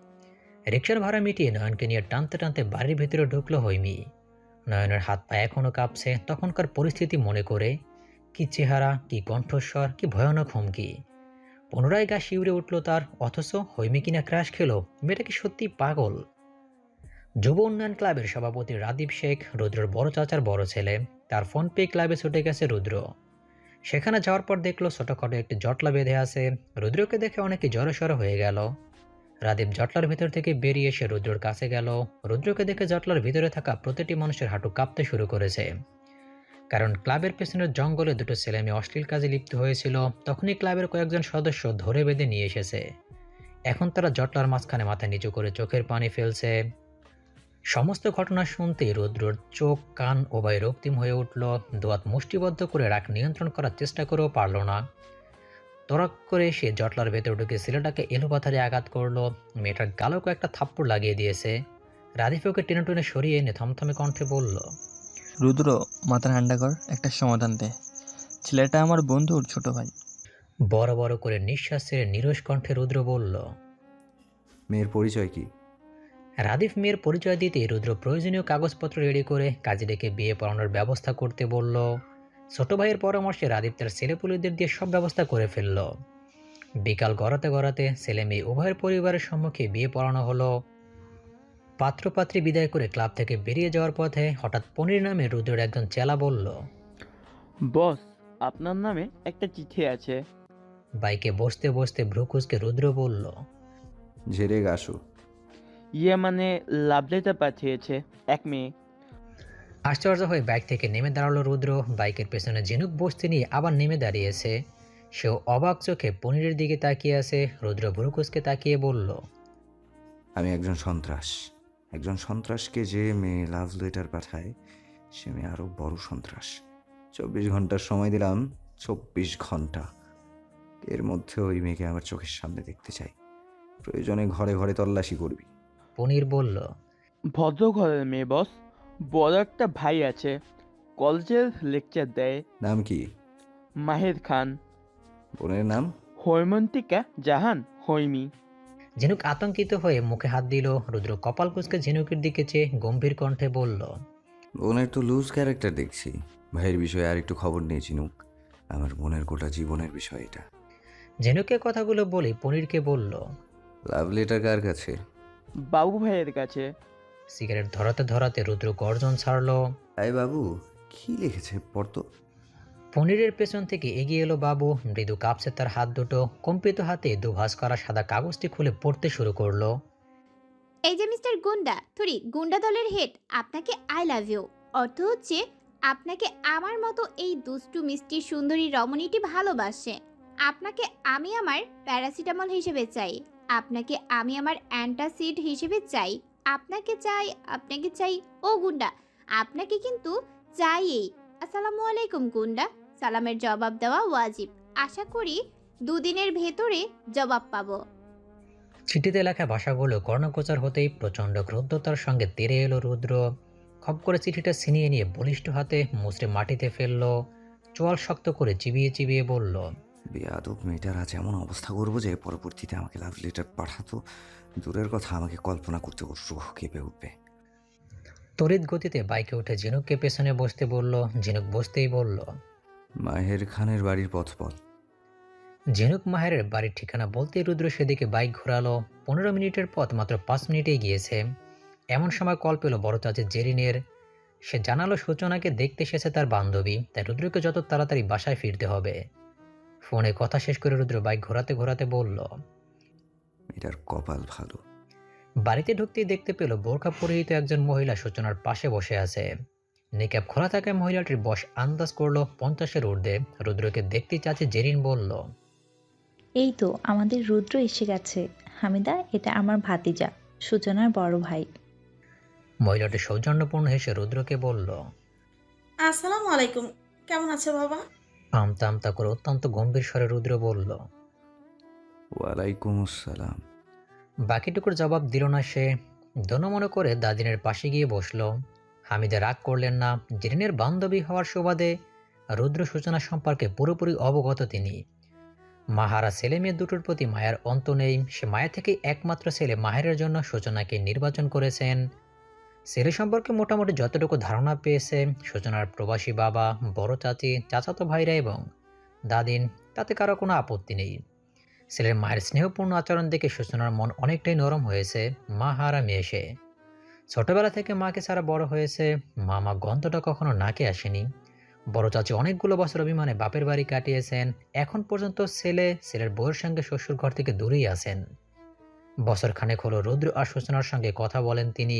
রিকশার ভাড়া মিটিয়ে নয়নকে নিয়ে টানতে টানতে বাড়ির ভেতরে ঢুকলো হৈমি। নয়নের হাত পা এখনো কাঁপছে তখনকার পরিস্থিতি মনে করে। কি চেহারা, কি কণ্ঠস্বর, কি ভয়ানক হুমকি। পুনরায় গা শিউরে উঠল তার, অথচ হৈমি কিনা ক্রাশ খেলো। মেয়েটা কি সত্যি পাগল? যুব উন্নয়ন ক্লাবের সভাপতি রাদীপ শেখ, রুদ্রর বড় চাচার বড় ছেলে, তার ফোন পেয়ে ক্লাবে ছুটে গেছে রুদ্র। সেখানে যাওয়ার পর দেখলো ছোটখাটো একটি জটলা বেঁধে আছে। রুদ্রকে দেখে অনেকে জড়সড় হয়ে গেল। রাদীপ জটলার ভিতর থেকে বেরিয়ে এসে রুদ্রর কাছে গেল। রুদ্রকে দেখে জটলার ভিতরে থাকা প্রতিটি মানুষের হাঁটু কাঁপতে শুরু করেছে। কারণ ক্লাবের পেছনের জঙ্গলে দুটো ছেলে মেয়ে অশ্লীল কাজে লিপ্ত হয়েছিল। তখনই ক্লাবের কয়েকজন সদস্য ধরে বেঁধে নিয়ে এসেছে। এখন তারা জটলার মাঝখানে মাথা নিচু করে চোখের পানি ফেলছে। সমস্ত ঘটনা শুনতেই রুদ্রর চোখ কান উভয় রক্তিম হয়ে উঠল। দোয়াত মুষ্টিবদ্ধ করে রাগ নিয়ন্ত্রণ করার চেষ্টা করেও পারল না। তড়াক করে সে জটলার ভেতর ঢুকে ছেলেটাকে এলোপাথারে আঘাত করলো। মেয়েটার গালও কয়েকটা থাপ্পড় লাগিয়ে দিয়েছে। রাদীপ ওকে টেনে টেনে সরিয়ে এনে থমথমে কণ্ঠে বলল, রুদ্র, মাথা ঠান্ডা কর, একটা সমাধান দে। ছেলেটা আমার বন্ধুর ছোট ভাই। বড় বড় করে নিঃশ্বাস ছেড়ে নিরস কণ্ঠে রুদ্র বলল। মেয়ের পরিচয় কি? রাদীপ মেয়ের পরিচয় দিতে রুদ্র প্রয়োজনীয় কাগজপত্র রেডি করে কাজে ডেকে বিয়ে পড়ানোর ব্যবস্থা করতে বলল। ছোট ভাইয়ের পরামর্শে রাদীপ তার ছেলেপুলেদের দিয়ে সব ব্যবস্থা করে ফেলল। বিকাল গড়াতে গড়াতে ছেলে মেয়ে উভয়ের পরিবারের সম্মুখে বিয়ে পড়ানো হলো। পাত্রপাত্রী বিদায় করে ক্লাব থেকে বেরিয়ে যাওয়ার পথে হঠাৎ পনির নামে রুদ্রের একজন চেলা বলল, বস, আপনার নামে একটা চিঠি আছে। বাইকে বসতে বসতে ভ্রুকুচকে রুদ্র বলল, ঝেড়ে গাছু। ইয়ে মানে লাভ লেটার পাঠিয়েছে এক মেয়ে। আশ্চর্য হয়ে বাইক থেকে নেমে দাঁড়ালো রুদ্র। বাইকের পেছনে ঝিনুক বসতে নিয়ে আবার নেমে দাঁড়িয়েছে। সেও অবাক চোখে পনিরের দিকে তাকিয়ে আছে। রুদ্র ভ্রুকুচকে তাকিয়ে বলল, আমি একজন সন্ত্রাস। একজন সন্ত্রাসকে যে মেয়ে লাভ লেটার পাঠায় সে মেয়ে আরও বড় সন্ত্রাস। 24 ঘন্টার সময় দিলাম, 24 ঘন্টা। এর মধ্যে ওই মেয়েকে আমার চোখের সামনে দেখতে চাই। প্রয়োজনে ঘরে ঘরে তল্লাশি করবি। পনির বলল, ভদ্র ঘরের মেয়ে বস, বড় একটা ভাই আছে, কলেজের লেকচার দেয়। নাম কি? মাহের খান। বোনের নাম? হৈমন্তিকা জাহান হৈমি। ঝিনুক আতঙ্কিত হয়ে মুখে হাত দিল। রুদ্র কপাল কুঁচকে ঝিনুকের দিকে চেয়ে গম্ভীর কণ্ঠে বলল, বোনের তো লুজ ক্যারেক্টার দেখছি। ভাইয়ের বিষয়ে আর একটু খবর নিয়ে চিনুক। আমার বোনের গোটা জীবনের বিষয় এটা। ঝিনুকে কথাগুলো বলে পনিরকে বলল, লাভ লেটার কার কাছে? বাবু ভাইয়ের কাছে। সিগারেট ধরাতে ধরাতে রুদ্র গর্জন ছাড়ল। আই বাবু, কি লিখেছে পড়তো। পনিরের পেছন থেকে এগিয়ে এলো বাবু। মৃদু কাঁপছে তার হাত দুটো। কম্পিত হাতে দুভাঁজ করা সাদা কাগজটি খুলে পড়তে শুরু করলো। এই যে মিস্টার গুন্ডা, গুন্ডা দলের হেড, আপনাকে আই লাভ ইউ। অর্থ হচ্ছে আপনাকে আমার মতো এই দুষ্টু মিষ্টি সুন্দরী রমণীটি ভালোবাসে। আপনাকে আমি আমার প্যারাসিটামল হিসেবে চাই। আপনাকে আমি আমার অ্যান্টাসিড হিসেবে চাই। আপনাকে চাই ও গুন্ডা, আপনাকে কিন্তু চাইই। আসসালামু আলাইকুম গুন্ডা। সালামের জবাব দেওয়া ওয়াজিব। আশা করি দুদিনের ভেতরে জবাব পাবো। চিঠিতে লেখা ভাষাগুলো কর্ণগোচর হতেই প্রচণ্ড ক্রুদ্ধতার সঙ্গে তেড়ে এলো রুদ্র। খপ করে চিঠিটা ছিনিয়ে নিয়ে বলিষ্ঠ হাতে মুচড়ে মাটিতে ফেলল। চোয়াল শক্ত করে চিবিয়ে চিবিয়ে বলল, বেয়াদব মেয়েটার আজ এমন অবস্থা করবো যে পরবর্তীতে আমাকে লাভ লেটার পাঠাতো দূরের কথা, আমাকে কল্পনা করতে ওর রুহ কেঁপে উঠবে। তড়িৎ গতিতে বাইকে উঠে ঝিনুককে পেছনে বসতে বলল। ঝিনুক বসতেই বলল, মাহের খানের বাড়ির পথ বল। ঝিনুক মাহেরের বাড়ির ঠিকানা বলতেই রুদ্র সেদিকে বাইক ঘোরালো। 15 মিনিটের পথ মাত্র 5 মিনিটেই গিয়েছে। এমন সময় কল পেল বড় চাচি জেরিনের। সে জানালো সূচনাকে দেখতে এসেছে তার বান্ধবী, তাই রুদ্রকে যত তাড়াতাড়ি বাসায় ফিরতে হবে। ফোনে কথা শেষ করে রুদ্র বাইক ঘোরাতে ঘোরাতে বলল, এটার কপাল ভালো। বাড়িতে ঢুকতেই দেখতে পেল বোরখা পরিহিত একজন মহিলা সূচনার পাশে বসে আছে। নিকাব খোলা থাকায় মহিলাটির বয়স আন্দাজ করলো 50-এর ঊর্ধ্বে। রুদ্রকে দেখতেই চাচি জেরিন বলল, এই তো আমাদের রুদ্র এসে গেছে। হামিদা, এটা আমার ভাতিজা, সূচনার বড় ভাই। মহিলাটি সৌজন্যপূর্ণ হেসে রুদ্রকে বলল, আসসালামু আলাইকুম, কেমন আছে বাবা? আমতা আমতা করে অত্যন্ত গম্ভীর স্বরে রুদ্র বলল, ওয়ালাইকুম আসসালাম। বাকিটুকুর জবাব দিল না সে। দোনো মনে করে দাদিনের পাশে গিয়ে বসল। হামিদা রাগ করলেন না। জেরিনের বান্ধবী হওয়ার সুবাদে রুদ্র সূচনা সম্পর্কে পুরোপুরি অবগত তিনি। মাহারা ছেলে মেয়ে দুটোর প্রতি মায়ার অন্ত নেই। সে মায়া থেকে একমাত্র ছেলে মাহেরের জন্য সূচনাকে নির্বাচন করেছেন। ছেলে সম্পর্কে মোটামুটি যতটুকু ধারণা পেয়েছে, সূচনার প্রবাসী বাবা, বড় চাচি, চাচাতো ভাইরা এবং দাদিন, তাতে কারো কোনো আপত্তি নেই। ছেলের মায়ের স্নেহপূর্ণ আচরণ দেখে সূচনার মন অনেকটাই নরম হয়েছে। মা হারা মেয়ে সে। ছোটবেলা থেকে মাকে ছাড়া বড় হয়েছে। মামা গন্ধটা কখনো নাকে আসেনি। বড় চাচি অনেকগুলো বছর অভিমানে বাপের বাড়ি কাটিয়েছেন। এখন পর্যন্ত ছেলের বউয়ের সঙ্গে শ্বশুর ঘর থেকে দূরেই আছেন। বছর খানেক হলো রুদ্র আর সূচনার সঙ্গে কথা বলেন তিনি।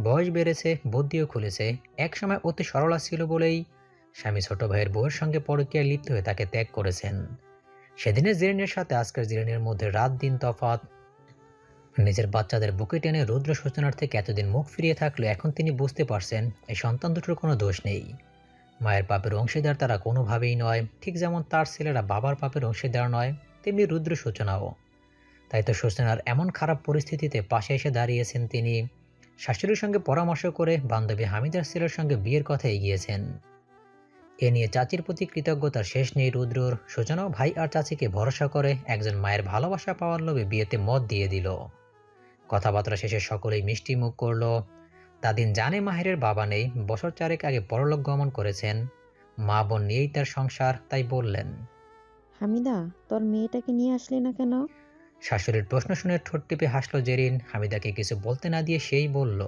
বয়স বেড়েছে, বুদ্ধিও খুলেছে। একসময় অতি সরলা ছিল বলেই স্বামী ছোট ভাইয়ের বউয়ের সঙ্গে পরকীয়ায় লিপ্ত হয়ে তাকে ত্যাগ করেছেন। সেদিনের জিরেনের সাথে আজকের জিরেনের মধ্যে রাত দিন তফাৎ। নিজের বাচ্চাদের বুকে টেনে রুদ্র সূচনার থেকে এতদিন মুখ ফিরিয়ে থাকলে এখন তিনি বুঝতে পারছেন এই সন্তান দুটোর কোনো দোষ নেই। মায়ের পাপের অংশীদার তারা কোনোভাবেই নয়। ঠিক যেমন তার ছেলেরা বাবার পাপের অংশীদার নয়, তেমনি রুদ্র সূচনাও। তাই তো সূচনার এমন খারাপ পরিস্থিতিতে পাশে এসে দাঁড়িয়েছেন তিনি। শাশুড়ির সঙ্গে পরামর্শ করে বান্ধবী হামিদার ছেলের সঙ্গে বিয়ের কথা এগিয়েছেন। এ নিয়ে চাচির প্রতি কৃতজ্ঞতার শেষ নেই রুদ্রর। সূচনাও ভাই আর চাচিকে ভরসা করে একজন মায়ের ভালোবাসা পাওয়ার লোভে বিয়েতে মত দিয়ে দিল। কথাবার্তা শেষে সকলেই মিষ্টি মুখ করল। দাদিন জানে মাহেরের বাবা নেই, বছর 4 আগে পরলোক গমন করেছেন। মা বোন নিয়েই তার সংসার, তাই বললেন, হামিদা, তোর মেয়েটাকে নিয়ে আসলি না কেন? শাশুড়ির প্রশ্ন শুনে ঠোঁট টিপে হাসল জেরিন। হামিদাকে কিছু বলতে না দিয়ে সেই বলল,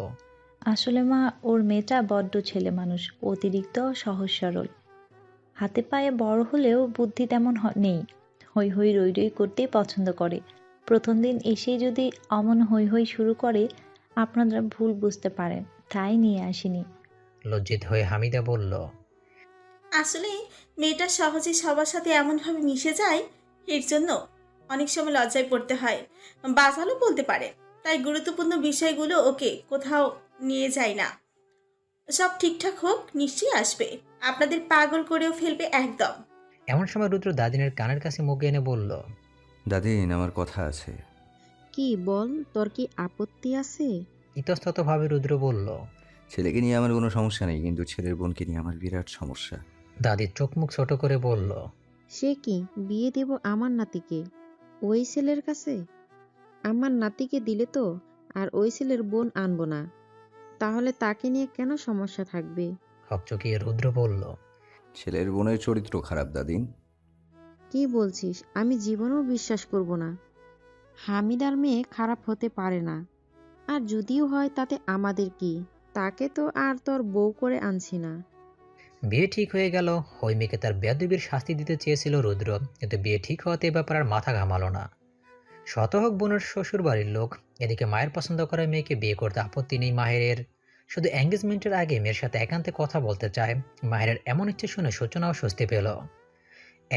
আসলে মা, ওর মেয়েটা বড্ড ছেলে মানুষ, অতিরিক্ত সহজ সরল। হাতে পায়ে বড় হলেও বুদ্ধি তেমন নেই। হই হই রই রই করতেই পছন্দ করে। প্রথম দিন এসেই যদি অমন হই হই শুরু করে, আপনারা ভুল বুঝতে পারেন, তাই নিয়ে আসিনি। লজ্জিত হয়ে হামিদা বলল, আসলে মেয়েটা সহজে সবার সাথে এমনভাবে মিশে যায়, এর জন্য অনেক সময় লজ্জায় পড়তে হয়। বাজারও বলতে পারে, তাই গুরুত্বপূর্ণ বিষয়গুলো ওকে কোথাও নিয়ে যায় না। সব ঠিকঠাক হোক, নিশ্চয়ই আসবে। আপনাদের পাগল করেও ফেলবে একদম। এমন সময় রুদ্র দাদিনের কানের কাছে মুখ এনে বলল, দাদিন, আমার কথা আছে। কি বল, তোর কি আপত্তি আছে? ইতস্ততভাবে রুদ্র বলল, ছেলেকে নিয়ে আমার কোনো সমস্যা নেই, কিন্তু ছেলের বোনকে নিয়ে আমার বিরাট সমস্যা। দাদি চোখ মুখ ছোট করে বলল, সে কি, বিয়ে দেব আমার নাতিকে ওই ছেলের কাছে? আমার নাতিকে দিলে তো আর ওই ছেলের বোন আনবো না, তাহলে তাকে নিয়ে কেন সমস্যা থাকবে? হকচকিয়ে রুদ্র বলল, ছেলের বোনের চরিত্র খারাপ দাদিন। কি বলছিস? আমি জীবনেও বিশ্বাস করব না। হামিদার মেয়ে খারাপ হতে পারে না, আর যদিও হয় তাতে আমাদের কি? তাকে তো আর তোর বউ করে আনছি না। বিয়ে ঠিক হয়ে গেল। ওই মেয়েকে তার বেয়াদবির শাস্তি দিতে চেয়েছিল রুদ্র, কিন্তু বিয়ে ঠিক হওয়াতে এ ব্যাপার আর মাথা ঘামালো না। শতহক বোনের শ্বশুর বাড়ির লোক, এদিকে মায়ের পছন্দ করা মেয়েকে বিয়ে করতে আপত্তি নেই মাহেরের। শুধু এঙ্গেজমেন্টের আগে মেয়ের সাথে একান্তে কথা বলতে চায়। মাহেরের এমন ইচ্ছে শুনে সূচনাও স্বস্তি পেল।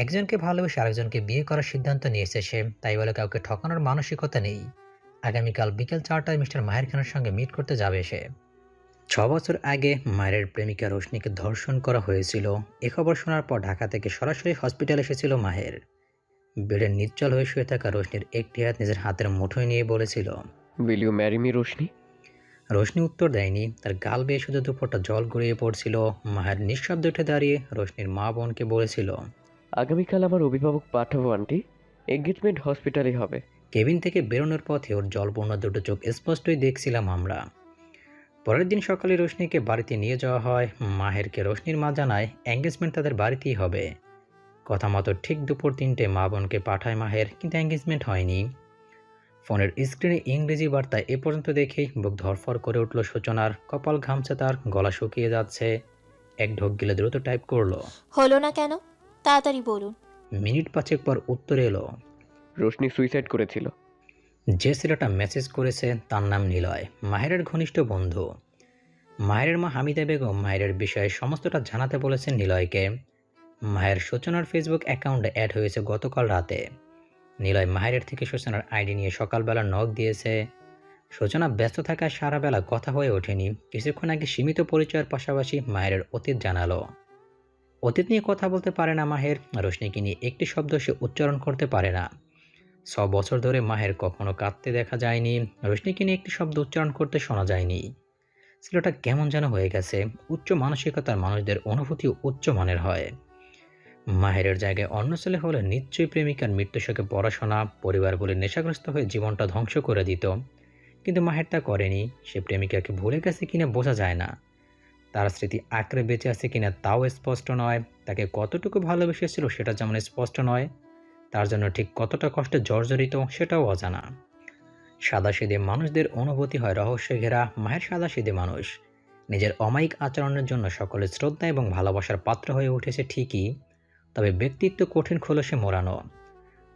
একজনকে ভালোবেসে আরেকজনকে বিয়ে করার সিদ্ধান্ত নিয়েছে সে, তাই বলে কাউকে ঠকানোর মানসিকতা নেই। আগামীকাল বিকেল 4টায় মিস্টার মাহের খানের সঙ্গে মিট করতে যাবে সে। 6 বছর আগে মায়ের প্রেমিকা রোশনিকে ধর্ষণ করা হয়েছিল। এ খবর শোনার পর ঢাকা থেকে সরাসরি হসপিটালে এসেছিল মাহের। বেডে নিশ্চল হয়ে শুয়ে থাকা রোশনির একটি হাত নিজের হাতের মুঠোয় নিয়ে বলেছিল, will you marry me Roshni? Roshni উত্তর দেয়নি। তার গাল বেয়ে শুধু দুপোটা জল গড়িয়ে পড়ছিল। মাহের নিঃশব্দে উঠে দাঁড়িয়ে রোশনির মা বোনকে বলেছিল, আগামীকাল আমার অভিভাবক পাঠাবো আন্টি, এঙ্গেজমেন্ট হসপিটালে হবে। কেবিন থেকে বেরোনোর পথে ওর জলপূর্ণ দুটো চোখ স্পষ্টই দেখছিলাম আমরা। পরের দিন সকালে রোশনিকে বাড়িতে নিয়ে যাওয়া হয়। মাহেরকে রোশনির মা জানায় এঙ্গেজমেন্ট তাদের বাড়িতেই হবে। কথা মতো ঠিক দুপুর 3টে মা বোনকে পাঠায় মাহের, কিন্তু এঙ্গেজমেন্ট হয়নি। ফোনের স্ক্রিনে ইংরেজি বার্তা এ পর্যন্ত দেখেই বুক ধরফর করে উঠল সূচনার। কপাল ঘামছে তার, গলা শুকিয়ে যাচ্ছে। এক ঢোক গিলে দ্রুত টাইপ করলো, হলো না কেন? তাড়াতাড়ি বলুন। মিনিট 5 পর উত্তর এলো, রোশনি সুইসাইড করেছিল। যে ছেলেটা মেসেজ করেছে তার নাম নিলয়, মাহেরের ঘনিষ্ঠ বন্ধু। মাহেরের মা হামিদা বেগম মাহেরের বিষয়ে সমস্তটা জানাতে বলেছেন নিলয়কে। মাহের সূচনার ফেসবুক অ্যাকাউন্টে অ্যাড হয়েছে গতকাল রাতে। নিলয় মাহেরের থেকে সূচনার আইডি নিয়ে সকালবেলা নক দিয়েছে। সূচনা ব্যস্ত থাকায় সারা বেলা কথা হয়ে ওঠেনি। কিছুক্ষণ আগে সীমিত পরিচয়ের পাশাপাশি মাহেরের অতীত জানালো। অতীত নিয়ে কথা বলতে পারে না মাহের। রোশনিকে নিয়ে একটি শব্দ সে উচ্চারণ করতে পারে না। বছর ধরে মাহের কখনো কাঁদতে দেখা যায়নি, রোশনিকে নিয়ে একটি শব্দ উচ্চারণ করতে শোনা যায়নি। ছেলেটা কেমন যেন হয়ে গেছে। উচ্চ মানসিকতার মানুষদের অনুভূতিও উচ্চ মানের হয়। মাহেরের জায়গায় অন্য ছেলে হলে নিশ্চয়ই প্রেমিকার মৃত্যুশোকে পড়াশোনা, পরিবার বলে নেশাগ্রস্ত হয়ে জীবনটা ধ্বংস করে দিত। কিন্তু মাহের তা করেনি। সে প্রেমিকাকে ভুলে গেছে কিনা বোঝা যায় না, তার স্মৃতি আঁকড়ে বেঁচে আছে কিনা তাও স্পষ্ট নয়, তাকে কতটুকু ভালোবেসেছিল সেটা যেমন স্পষ্ট নয়, তার জন্য ঠিক কতটা কষ্টে জর্জরিত সেটাও অজানা। সাদাসিধে মানুষদের অনুভূতি হয় রহস্যে ঘেরা। মাহের সাদাসিধে মানুষ, নিজের অমায়িক আচরণের জন্য সকলের শ্রদ্ধা এবং ভালোবাসার পাত্র হয়ে উঠেছে ঠিকই, তবে ব্যক্তিত্ব কঠিন খোলসে মোড়ানো।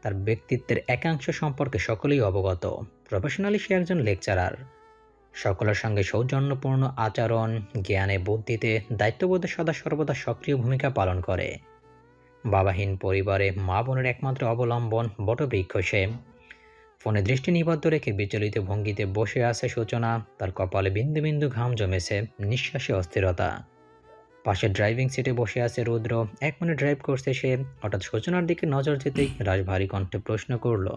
তার ব্যক্তিত্বের একাংশ সম্পর্কে সকলেই অবগত। প্রফেশনালি সে একজন লেকচারার। সকলের সঙ্গে সৌজন্যপূর্ণ আচরণ, জ্ঞানে বুদ্ধিতে দায়িত্ববোধে সদা সর্বদা সক্রিয় ভূমিকা পালন করে। বাবাহীন পরিবারে মা বোনের একমাত্র অবলম্বন, বটবৃক্ষ সে। ফোনে দৃষ্টি নিবদ্ধ রেখে বিচলিত ভঙ্গিতে বসে আছে সূচনা। তার কপালে বিন্দু বিন্দু ঘাম জমেছে, নিঃশ্বাসে অস্থিরতা। পাশে ড্রাইভিং সিটে বসে আছে রুদ্র। এক মনে ড্রাইভ করছে সে। হঠাৎ সূচনার দিকে নজর যেতেই রাজ ভারী কণ্ঠে প্রশ্ন করল।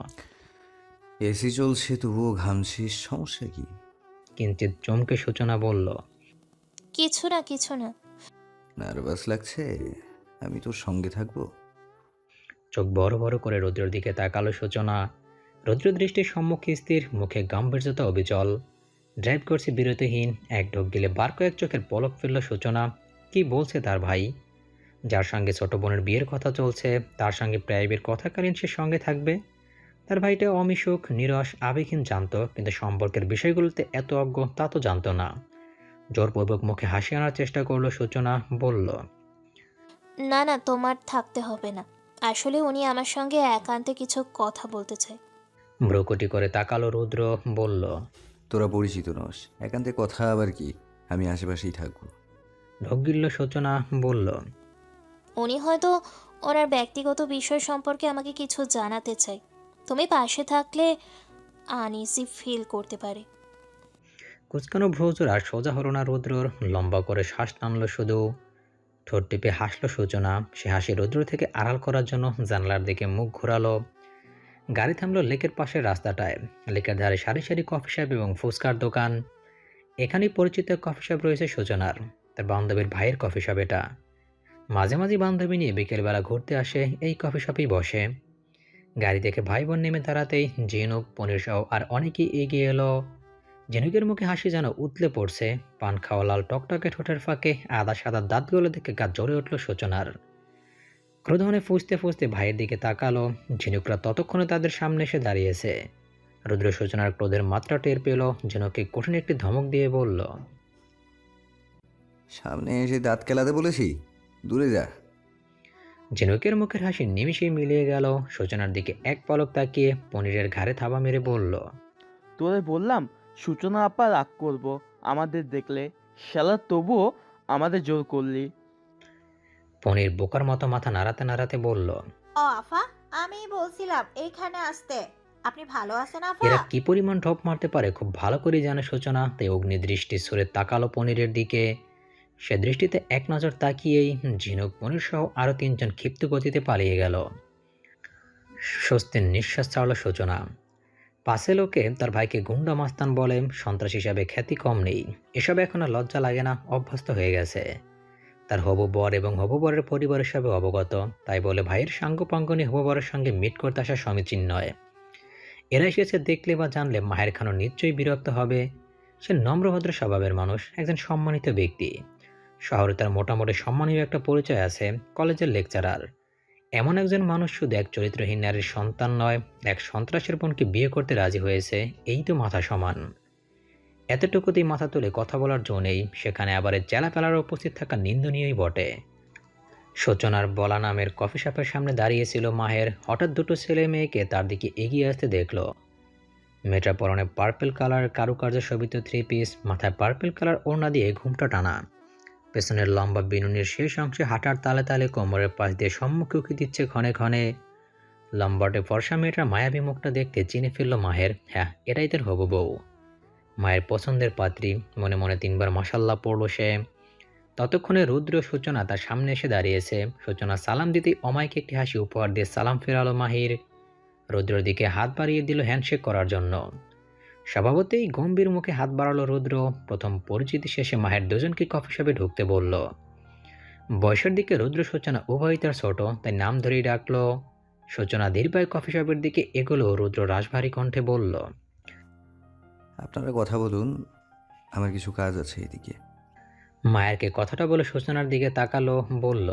এসি চলছে তবুও ঘামছিস, সমস্যা কি? কিঞ্চিত চমকে সূচনা বলল, কিছু না কিছু না। নার্ভাস লাগছে? আমি তোর সঙ্গে থাকবো। চোখ বড় বড় করে রুদ্রের দিকে তাকালো সূচনা। রুদ্র দৃষ্টির সম্মুখে স্থির, মুখে গাম্ভীর্যতা অবিচল। ড্রাইভ করছে বিরতিহীন। এক ঢোক গেলে বার কয়েক চোখের পলক ফেলল সূচনা। কি বলছে তার ভাই, যার সঙ্গে ছোট বোনের বিয়ের কথা চলছে, তার সঙ্গে প্রায় বিয়ের কথাকালীন সে সঙ্গে থাকবে? তার ভাইটা অমিশুক, নিরস, আবেগহীন জানতো, কিন্তু সম্পর্কের বিষয়গুলোতে এত অজ্ঞ তা তো জানতো না। জোরপূর্বক মুখে হাসি আনার চেষ্টা করলো সূচনা, বলল, না না, তোমার থাকতে হবে না। আসলে উনি আমার সঙ্গে একান্তে কিছু কথা বলতে চায়। ভ্রুকুটি করে তাকালো রুদ্র, বলল, তোরা পরিচিত নস, একান্তে কথা আবার কি? আমি আশেপাশেই থাকবো। ঢোক গিলল সূচনা, বলল, উনি হয়তো ওনার ব্যক্তিগত বিষয় সম্পর্কে আমাকে কিছু জানাতে চায়। তুমি পাশে থাকলে আনইজি ফিল করতে পারে। কুচকানো ভ্রুজোর আর সোজা হলো না রুদ্রর। লম্বা করে শ্বাস টানলো শুধু। ঠোঁট টিপে হাসলো সূচনা। সে হাসি রুদ্র থেকে আড়াল করার জন্য জানলার দিকে মুখ ঘোরালো। গাড়ি থামলো লেকের পাশের রাস্তাটায়। লেকের ধারে সারি সারি কফি শপ এবং ফুচকার দোকান। এখানেই পরিচিত কফি শপ রয়েছে সূচনার, তার বান্ধবীর ভাইয়ের কফি শপ এটা। মাঝে মাঝে বান্ধবী নিয়ে বিকেলবেলা ঘুরতে আসে, এই কফি শপেই বসে। গাড়ি দেখে ভাই বোন নেমে দাঁড়াতেই ঝিনুক, পনির সহ আর অনেকেই এগিয়ে এলো। ঝিনুকের মুখে হাসি যেন উতলে পড়ছে। পান খাওয়া লাল টকটকে ঠোঁটের ফাঁকে আদা সাদা দাঁতগুলো দেখে গা জ্বরে উঠল সূচনার। ক্রোধনে ফুঁসতে ফুঁসতে ভাইয়ের দিকে তাকালো। ঝিনুকরা ততক্ষণে তাদের সামনে এসে দাঁড়িয়েছে। রুদ্র সূচনার ক্রোধের মাত্রা টের পেল। ঝিনুককে কঠিন একটি ধমক দিয়ে বলল, সামনে এসে দাঁত কেলাতে বলেছি, দূরে যা। ঝিনুকের মুখের হাসি নিমিষেই মিলিয়ে গেল। সূচনার দিকে এক পলক তাকিয়ে পনিরের ঘাড়ে থাবা মেরে বলল, তোরে বললাম সূচনা আপা রাগ করবো আমাদের দেখলে, শালা তবুও আমাদের জোর করলি। পনির বোকার মতো মাথা নাড়াতে নাড়াতে বলল, ও আফা, আমি বলছিলাম এইখানে আসতে। আপনি ভালো আছেন আফা? এরা কি পরিমাণ ঢপ মারতে পারে খুব ভালো করে জানে সূচনা। তাই অগ্নি দৃষ্টি সরে তাকালো পনিরের দিকে। সে দৃষ্টিতে এক নজর তাকিয়েই ঝিনুক, পনির সহ আরো তিনজন ক্ষিপ্ত গতিতে পালিয়ে গেল। স্বস্তির নিঃশ্বাস ছাড়ল সূচনা। পাশে লোকে তার ভাইকে গুন্ডা মাস্তান বলে, সন্ত্রাস হিসাবে খ্যাতি কম নেই। এসব এখন আর লজ্জা লাগে না, অভ্যস্ত হয়ে গেছে। তার হবু বর এবং হবু বরের পরিবারের সবে অবগত, তাই বলে ভাইয়ের সাঙ্গপাঙ্গ নিয়ে হবু বরের সঙ্গে মিট করতে আসা সমীচীন নয়। এরা এসেছে দেখলে বা জানলে মাহের খানও নিশ্চয়ই বিরক্ত হবে। সে নম্রভদ্র স্বভাবের মানুষ, একজন সম্মানিত ব্যক্তি। শহরে তার মোটামুটি সম্মানীয় একটা পরিচয় আছে, কলেজের লেকচারার। এমন একজন মানুষ শুধু এক চরিত্রহীন নারীর সন্তান নয়, এক সন্ত্রাসের বোনকে বিয়ে করতে রাজি হয়েছে, এই তো মাথা সমান। এতটুকুতেই মাথা তুলে কথা বলার জো নেই, সেখানে আবার চেলাপেলার উপস্থিত থাকা নিন্দনীয়ই বটে। সূচনার বলা নামের কফি শপের সামনে দাঁড়িয়েছিল মাহের। হঠাৎ দুটো ছেলে মেয়েকে তার দিকে এগিয়ে আসতে দেখল। মেয়েটা পরনে পার্পল কালার কারুকার্য শোভিত থ্রি পিস, মাথায় পার্পল কালার ওড়না দিয়ে ঘুমটা টানা। পেছনের লম্বা বিনুনির শেষ অংশে হাঁটার তালে তালে কোমরের পাশ দিয়ে সম্মুখে উঁকি দিচ্ছে ক্ষণে ক্ষণে। লম্বাটে ফর্সা মেয়েটার মায়াবী মুখটা দেখতে চিনে ফেলল মাহের। হ্যাঁ, এটাই তার হবু বউ, মায়ের পছন্দের পাত্রী। মনে মনে তিনবার মাশাল্লাহ পড়ল সে। ততক্ষণে রুদ্র সূচনা তার সামনে এসে দাঁড়িয়েছে। সূচনা সালাম দিতেই অমায়িক একটি হাসি উপহার দিয়ে সালাম ফেরালো মাহির। রুদ্রর দিকে হাত বাড়িয়ে দিল হ্যান্ডশেক করার জন্য। স্বভাবতেই গম্ভীর মুখে হাত বাড়ালো রুদ্র। প্রথম পরিচিতি শেষে মাহের দুজনকে কফি শপে ঢুকতে বলল। বয়সের দিকে রুদ্র সূচনা উভয়ই তার ছোট, তাই নাম ধরেই ডাকলো। সূচনা ধীর পায়ে কফি শপের দিকে এগোলো। রুদ্র রাশভারী কণ্ঠে বলল, আপনারা কথা বলুন, আমার কিছু কাজ আছে এদিকে। মায়েরকে কথাটা বলে সূচনার দিকে তাকালো, বলল।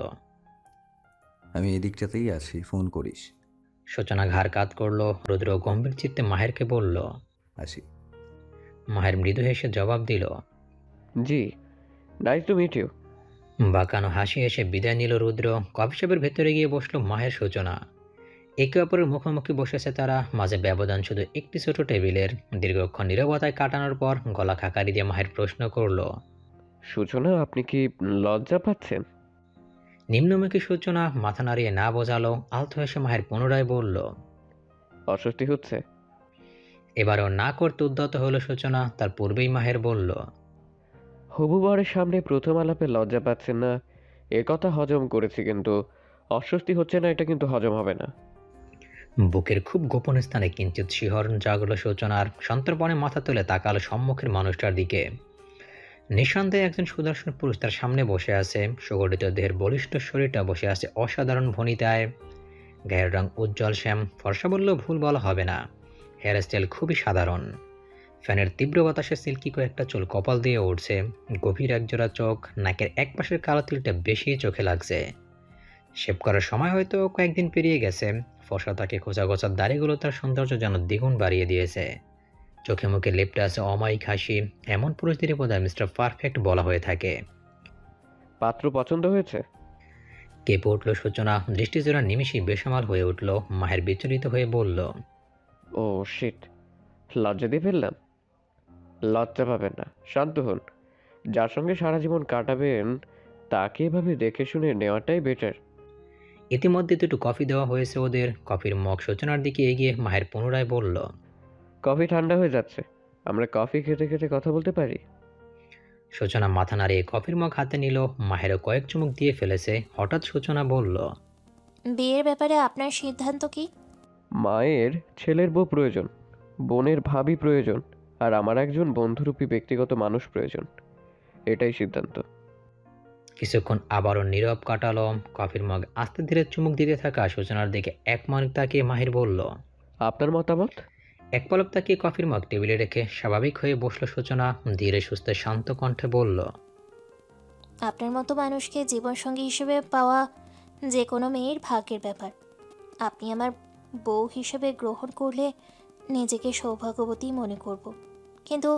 আমি এদিকটাতেই আছি, ফোন করিস। সূচনা ঘাড় কাত করলো। রুদ্র গম্ভীর চিত্তে মাহেরকে বলল। আসি। মাহের মৃদু হেসে জবাব দিল। জি, নাইস টু মিট ইউ। বাঁকানো হাসি এসে বিদায় নিল রুদ্র। কফি শপের ভেতরে গিয়ে বসলো মাহের সূচনা। একে অপরের মুখোমুখি বসেছে তারা। মাঝে ব্যবধান শুধু একটি ছোট টেবিলের। দীর্ঘক্ষণ নীরবতায় কাটানোর পর গলা খাকারি দিয়ে মাহের প্রশ্ন করলো। সূচনা, আপনি কি লজ্জা পাচ্ছেন? নিম্নমুখী সূচনা মাথা নাড়িয়ে না বোঝালো। আলতো হেসে মাহের পুনরায় বলল। অস্বস্তি হচ্ছে? এবারও না করতে উদ্যত হলো সূচনা। তার পূর্বেই মাহের বলল। হবু বরের সামনে প্রথম আলাপে লজ্জা পাচ্ছেন না, এ কথা হজম করেছি, কিন্তু অস্বস্তি হচ্ছে না, এটা কিন্তু হজম হবে না। বুকের খুব গোপন স্থানে কিঞ্চিত শিহরণ জাগলো সূচনার। সন্তর্পণে মাথা তুলে তাকালো সম্মুখের মানুষটার দিকে। নিঃসন্দেহে একজন সুদর্শন পুরুষ তার সামনে বসে আছে। সুগঠিত দেহের বলিষ্ঠ শরীরটা বসে আছে অসাধারণ ভনিতায়। গায়ের রং উজ্জ্বল শ্যাম, ফর্সা বললেও ভুল বলা হবে না। হেয়ার স্টাইল খুবই সাধারণ। ফ্যানের তীব্র বাতাসে সিল্কি কয়েকটা চুল কপাল দিয়ে উঠছে। গভীর একজোড়া চোখ, নাকের এক পাশের কালো তিলটা বেশি চোখে লাগছে। শেভ করার সময় হয়তো কয়েকদিন পেরিয়ে গেছে। ফর্সা তাকে খোঁচা খোঁচা দাড়িগুলো তার সৌন্দর্য যেন দ্বিগুণ বাড়িয়ে দিয়েছে। চোখে মুখে লেপটে আছে অমায়িক হাসি। এমন পুরুষদেরই বোধহয় মিস্টার পারফেক্ট বলা হয়ে থাকে। পাত্র পছন্দ হয়েছে? কেঁপে উঠল সূচনা। দৃষ্টিজোড়া নিমিষেই বেসামাল হয়ে উঠল। মাহের বিচলিত হয়ে বলল। ও শিট, লজ্জা দিয়ে ফেললাম? লজ্জা পাবেন না, শান্ত হন। যার সঙ্গে সারা জীবন কাটাবেন তাকে এভাবে দেখে শুনে নেওয়াটাই বেটার। ইতিমধ্যে দুটো কফি দেওয়া হয়েছে ওদের। কফির মগ সূচনার দিকে এগিয়ে মাহের পুনরায় বলল। কফি ঠান্ডা হয়ে যাচ্ছে, আমরা কফি খেতে খেতে কথা বলতে পারি। সূচনা মাথা নাড়িয়ে কফির মগ হাতে নিল। মাহেরও কয়েক চুমুক দিয়ে ফেলেছে। হঠাৎ সূচনা বলল। বিয়ের ব্যাপারে আপনার সিদ্ধান্ত কি? মায়ের ছেলের বউ প্রয়োজন, বোনের ভাবি প্রয়োজন, আর আমার একজন বন্ধুরূপী ব্যক্তিগত মানুষ প্রয়োজন। এটাই সিদ্ধান্ত। কিছুক্ষণ আবারও নীরব কাটালো। কফির মগ আস্তে ধীরে চুমুক দিতে থাকা সূচনার দিকে এক মনে তাকিয়ে মাহির বলল। আপনার মতামত? এক পলক তাকিয়ে কফির মগ টেবিলে রেখে স্বাভাবিক হয়ে বসলো সূচনা। ধীরে সুস্থে শান্ত কণ্ঠে বলল। আপনার মতো মানুষকে জীবনসঙ্গী হিসেবে পাওয়া যে কোনো মেয়ের ভাগ্যের ব্যাপার। আপনি আমার বউ হিসেবে গ্রহণ করলে নিজেকে সৌভাগ্যবতী মনে করব। কিন্তু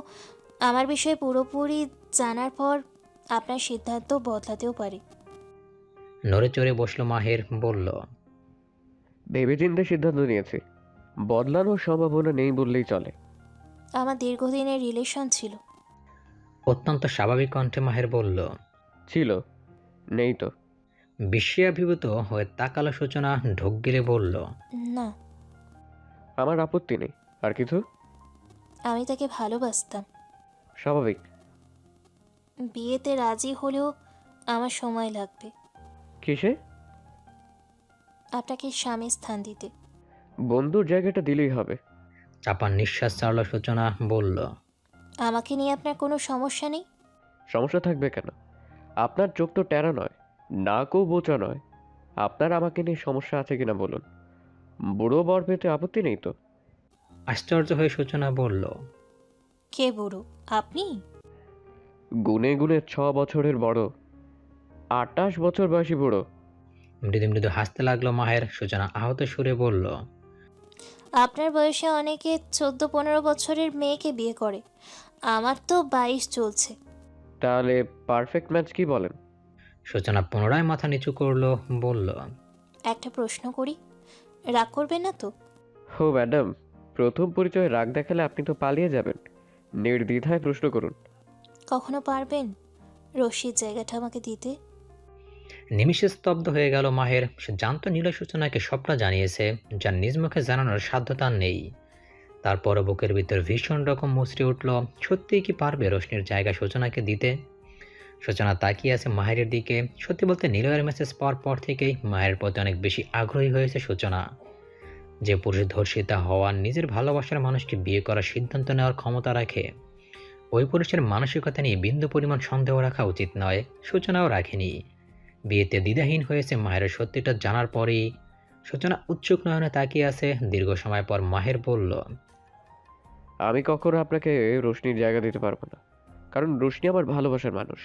আমার বিষয়ে পুরোপুরি জানার পর আপনার সিদ্ধান্ত বদলাতেও পারে। নড়ে চড়ে বসলো মাহের, বলল। ভেবেচিন্তে সিদ্ধান্ত নিয়েছি, বদলানোর সম্ভাবনা নেই বললেই চলে। আমার দীর্ঘদিনের রিলেশন ছিল। অত্যন্ত স্বাভাবিক কণ্ঠে মাহের বলল। ছিল? নেই তো। বিস্ময়াভিভূত হয়ে তাকালো সূচনা। ঢোক গিলে বলল। না, আমার আপত্তি নেই। আর কিছু? আমি তাকে ভালোবাসতাম। স্বাভাবিক। বিয়েতে রাজি হলেও আমার সময় লাগবে কিসে? আপনাকে স্বামী স্থান দিতে। বন্ধুর জায়গাটা দিলেই হবে। চাপা নিঃশ্বাস ছাড়ল সূচনা, বলল। আমাকে নিয়ে আপনার কোনো সমস্যা নেই? সমস্যা থাকবে কেন? আপনার চোখ তো টেরা নয়, নাকও বোচা নয়। আপনার আমাকে নিয়ে সমস্যা আছে কিনা বলুন। বুড়ো বর পেতে আপত্তি নেই তো? আশ্চর্য হয়ে সূচনা বলল। কে বুড়ো? আপনি? গুনে গুনে 6 বছরের বড়, 28 বছর বয়সী বুড়ো। মৃদু মৃদু হাসতে লাগলো মাহের। সূচনা আহত সুরে বলল। আপনার বয়সে অনেকে 14-15 বছরের মেয়েকে বিয়ে করে, আমার তো 22 চলছে। তাহলে পারফেক্ট ম্যাচ কি বলেন? সূচনা পুনরায় মাথা নিচু করলো, বলল। একটা প্রশ্ন করি, রাগ করবেন না তো? ও ম্যাডাম, প্রথম পরিচয়ে রাগ দেখালে আপনি তো পালিয়ে যাবেন। নির্দ্বিধায় প্রশ্ন করুন। কখনো পারবেন রশির জায়গাটা আমাকে দিতে? নিমিষে স্তব্ধ হয়ে গেল মাহের। সে জানতো নীলা সূচনাকে সবটা জানিয়েছে, যার নিজ মুখে জানানোর সাধ্য তার নেই। তারপরও বুকের ভিতর ভীষণ রকম মুচড়ে উঠল। সত্যিই কি পারবে রোশনির জায়গা সূচনাকে দিতে? সূচনা তাকিয়ে আছে মাহেরের দিকে। সত্যি বলতে নিলয়ের মেসেজ পাওয়ার পর থেকেই মায়ের প্রতি অনেক বেশি আগ্রহী হয়েছে সূচনা। যে পুরুষ ধর্ষিতা হওয়ার নিজের ভালোবাসার মানুষকে বিয়ে করার সিদ্ধান্ত নেওয়ার ক্ষমতা রাখে, ওই পুরুষের মানসিকতা নিয়ে বিন্দু পরিমাণ সন্দেহ রাখা উচিত নয়। সূচনাও রাখেনি। বিয়েতে দ্বিধাহীন হয়েছে মাহের সত্যিটা জানার পরেই। সূচনা উৎসুক নয়নে তাকিয়ে আছে। দীর্ঘ সময় পর মাহের বলল, আমি কখনো আপনাকে রোশনির জায়গা দিতে পারবো না, কারণ রোশনি আমার ভালোবাসার মানুষ।